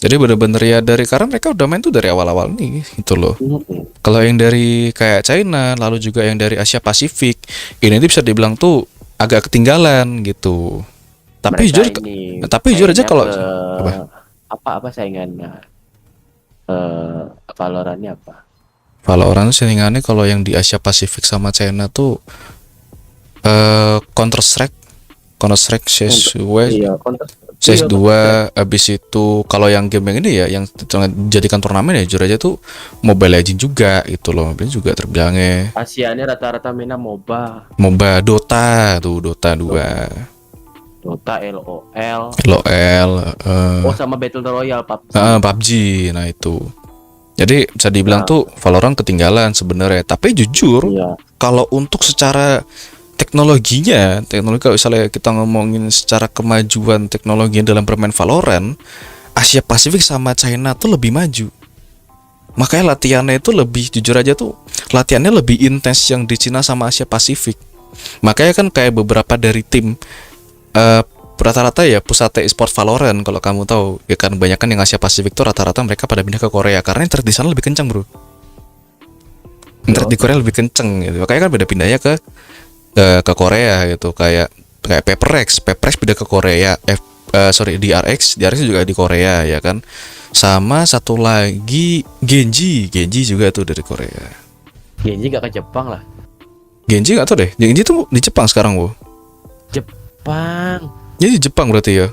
Jadi bener-bener ya dari, karena mereka udah main tuh dari awal-awal nih gitu loh. Kalau yang dari kayak China, lalu juga yang dari Asia Pasifik, ini tuh bisa dibilang tuh agak ketinggalan gitu. Tapi jujur aja kalau apa saingannya Valorant-nya apa? Valorant saingannya kalau yang di Asia Pasifik sama China tuh Counter Strike CS2, abis itu kalau yang game yang ini ya yang jadikan turnamen ya jujur aja tuh Mobile Legends juga gitu loh, ini juga terbilangnya Asianya rata-rata mainnya MOBA, Dota 2, Dota, LOL, sama Battle Royale, PUBG. Nah itu jadi bisa dibilang tuh Valorant ketinggalan sebenarnya, tapi jujur kalau untuk secara teknologi kalau misalnya kita ngomongin secara kemajuan teknologi dalam bermain Valorant, Asia Pasifik sama China tuh lebih maju. Makanya latihannya itu lebih, jujur aja tuh latihannya lebih intens yang di Cina sama Asia Pasifik. Makanya kan kayak beberapa dari tim rata-rata ya pusat e-sport Valorant kalau kamu tahu ya kan, banyak kan yang Asia Pasifik tuh rata-rata mereka pada pindah ke Korea karena internet di sana lebih kencang bro. Internet di Korea lebih kenceng gitu, makanya kan beda pindahnya ke Korea gitu, kayak Paperex pindah ke Korea, DRX juga di Korea ya kan, sama satu lagi Genji juga tuh dari Korea. Genji gak ke Jepang lah. Genji gak tau deh, Genji tuh di Jepang sekarang wo. Jepang. Jadi Jepang berarti ya.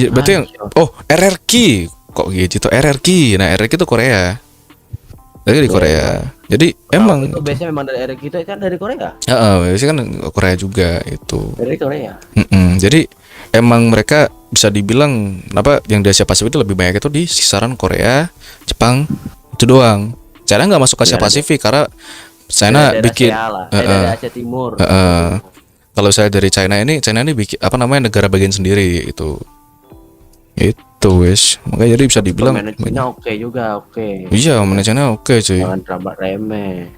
Berarti yang RRQ kok Genji tuh RRQ, nah RRQ tuh Korea. Dari Korea. Jadi emang itu biasanya memang dari RRQ itu kan dari Korea. Biasanya kan Korea juga itu. Dari Korea. Jadi emang mereka bisa dibilang apa yang di Asia Pasifik itu lebih banyak itu di kisaran Korea, Jepang itu doang. China nggak masuk Asia Pasifik karena China bikin dari Asia Timur. Kalau saya dari China ini bikin apa namanya negara bagian sendiri itu. Itu wes, makanya jadi bisa dibilang manajernya oke juga. Iya, manajernya oke cuy. Jangan drama remeh.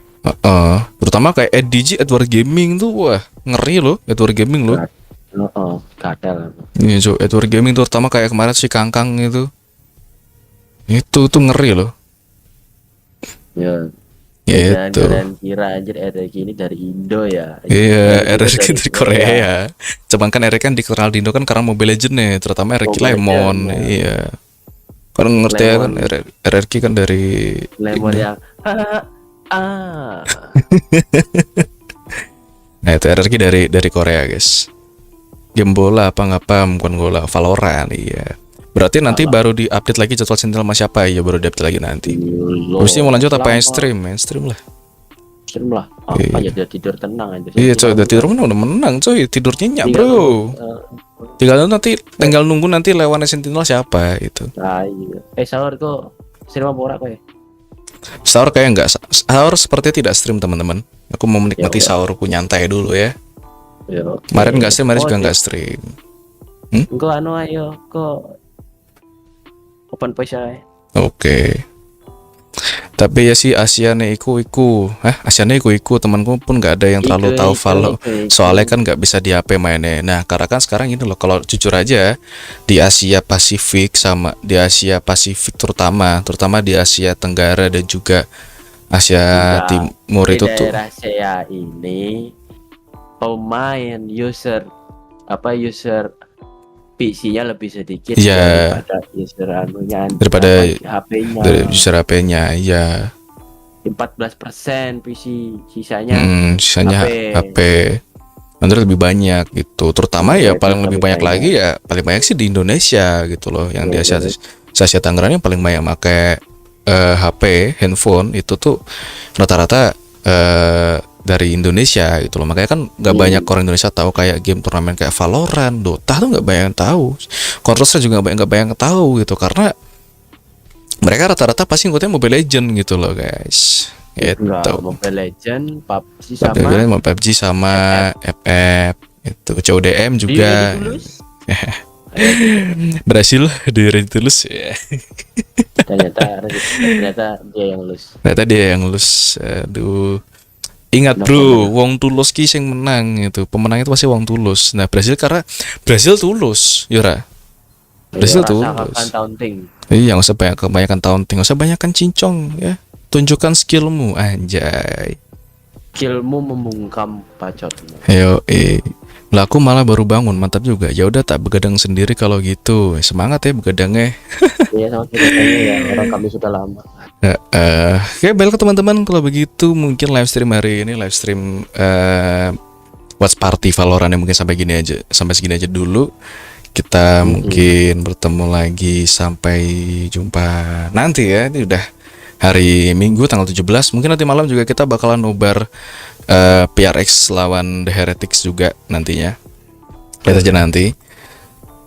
Terutama kayak Edward Gaming tuh wah ngeri loh, Edward Gaming loh. Kadal. Iya cuy, Edward Gaming tuh terutama kayak kemarin si Kangkang itu tuh ngeri loh. Ya itu. Dan kira anjir RRQ ini dari Indo ya. Iya, RRQ dari Korea. Cuman kan RRQ kan dikenal di Indo kan karena Mobile Legends nih, terutama RRQ Lemon. Iya. Kalau ngerti ya kan RRQ kan dari Lemon yang Nah, itu RRQ dari Korea, guys. Game bola bukan bola, Valorant, iya. Berarti nanti baru di-update lagi jadwal Sentinel sama siapa ya, baru di-update lagi nanti. Mesti mau lanjut apa mainstream lah. Apa ya dia tidur tenang aja. Iya coy, udah tidur kan udah menang coy, tidur nyenyak bro. Tinggal nunggu nanti lawannya Sentinel siapa itu. Iya. Sahur kok stream apa ora kok ya? Sahur kayak enggak, sahur sepertinya tidak stream teman-teman. Aku mau menikmati sahurku nyantai dulu ya. Kemarin enggak stream, kemarin juga enggak stream. Engko ayo kok open voice aja. Oke. Tapi ya sih Asiane iku temanku pun nggak ada yang terlalu tahu Valo. Soalnya kan nggak bisa di HP mainnya. Nah, karena kan sekarang ini loh, kalau jujur aja di Asia Pasifik terutama di Asia Tenggara dan juga Asia Timur itu tuh. Daerah saya ini pemain user PC-nya lebih sedikit daripada user daripada HP-nya. Dari user HP-nya, iya. 14% PC, sisanya HP. Android lebih banyak gitu. Terutama ya paling lebih banyak lagi ya paling banyak sih di Indonesia gitu loh. Yang di Asia Tenggara yang paling banyak pakai HP, handphone itu tuh rata-rata dari Indonesia gitu loh. Makanya kan nggak banyak orang Indonesia tahu kayak game turnamen kayak Valorant, Dota tuh nggak banyak yang tahu. Counter Strike juga nggak banyak yang tahu gitu, karena mereka rata-rata pasti ngikutnya Mobile Legend gitu loh guys. Enggak, Gitu. Mobile Legend, PUBG PUBG sama FF itu CODM juga. Berhasil di Retulus ya. ternyata dia yang lulus. Ternyata dia yang lulus. Aduh. Ingat bro, wong tulus ki sing menang itu. Pemenang itu pasti wong tulus. Nah, Brasil karena Brasil tulus, Yura. Brasil tulus. Taunting. Iya, nggak usah kebanyakan taunting, nggak usah banyakan cincong ya. Tunjukkan skillmu, anjay. Skillmu membungkam pacot. Yo, lah aku malah baru bangun, mantap juga. Ya udah tak begadang sendiri kalau gitu. Semangat ya begadangnya. Iya sama kita ya, orang kami sudah lama. Oke, baiklah teman-teman, kalau begitu mungkin live stream hari ini live stream Watch Party Valorant yang mungkin sampai segini aja dulu. Kita mungkin bertemu lagi sampai jumpa nanti ya. Ini udah hari Minggu tanggal 17. Mungkin nanti malam juga kita bakalan nobar PRX lawan The Heretics juga nantinya. Lihat aja nanti.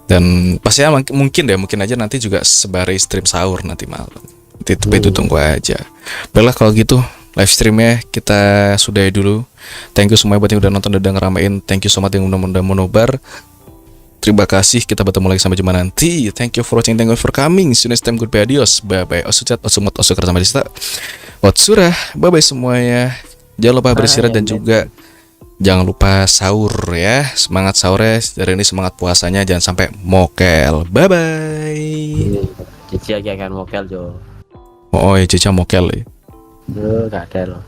Dan pasti ya, mungkin aja nanti juga sebari stream sahur nanti malam. Itu tunggu aja. Baiklah kalau gitu live streamnya kita sudahi dulu. Thank you semuanya buat yang udah nonton dan udah ngeramein. Thank you so much yang udah nobar. Terima kasih, kita bertemu lagi sampai jumpa nanti. Thank you for watching, thank you for coming. See you next time, goodbye, adios, bye bye. Osucat, osumot, osukar sama dista. Watsura, bye bye semuanya. Jangan lupa beristirahat dan juga jangan lupa sahur ya. Semangat sahurnya, dari ini semangat puasanya, jangan sampai mokel. Bye bye. Cici akan mokel Jo. Oh iya, Cica mokel ya. Gak ada loh.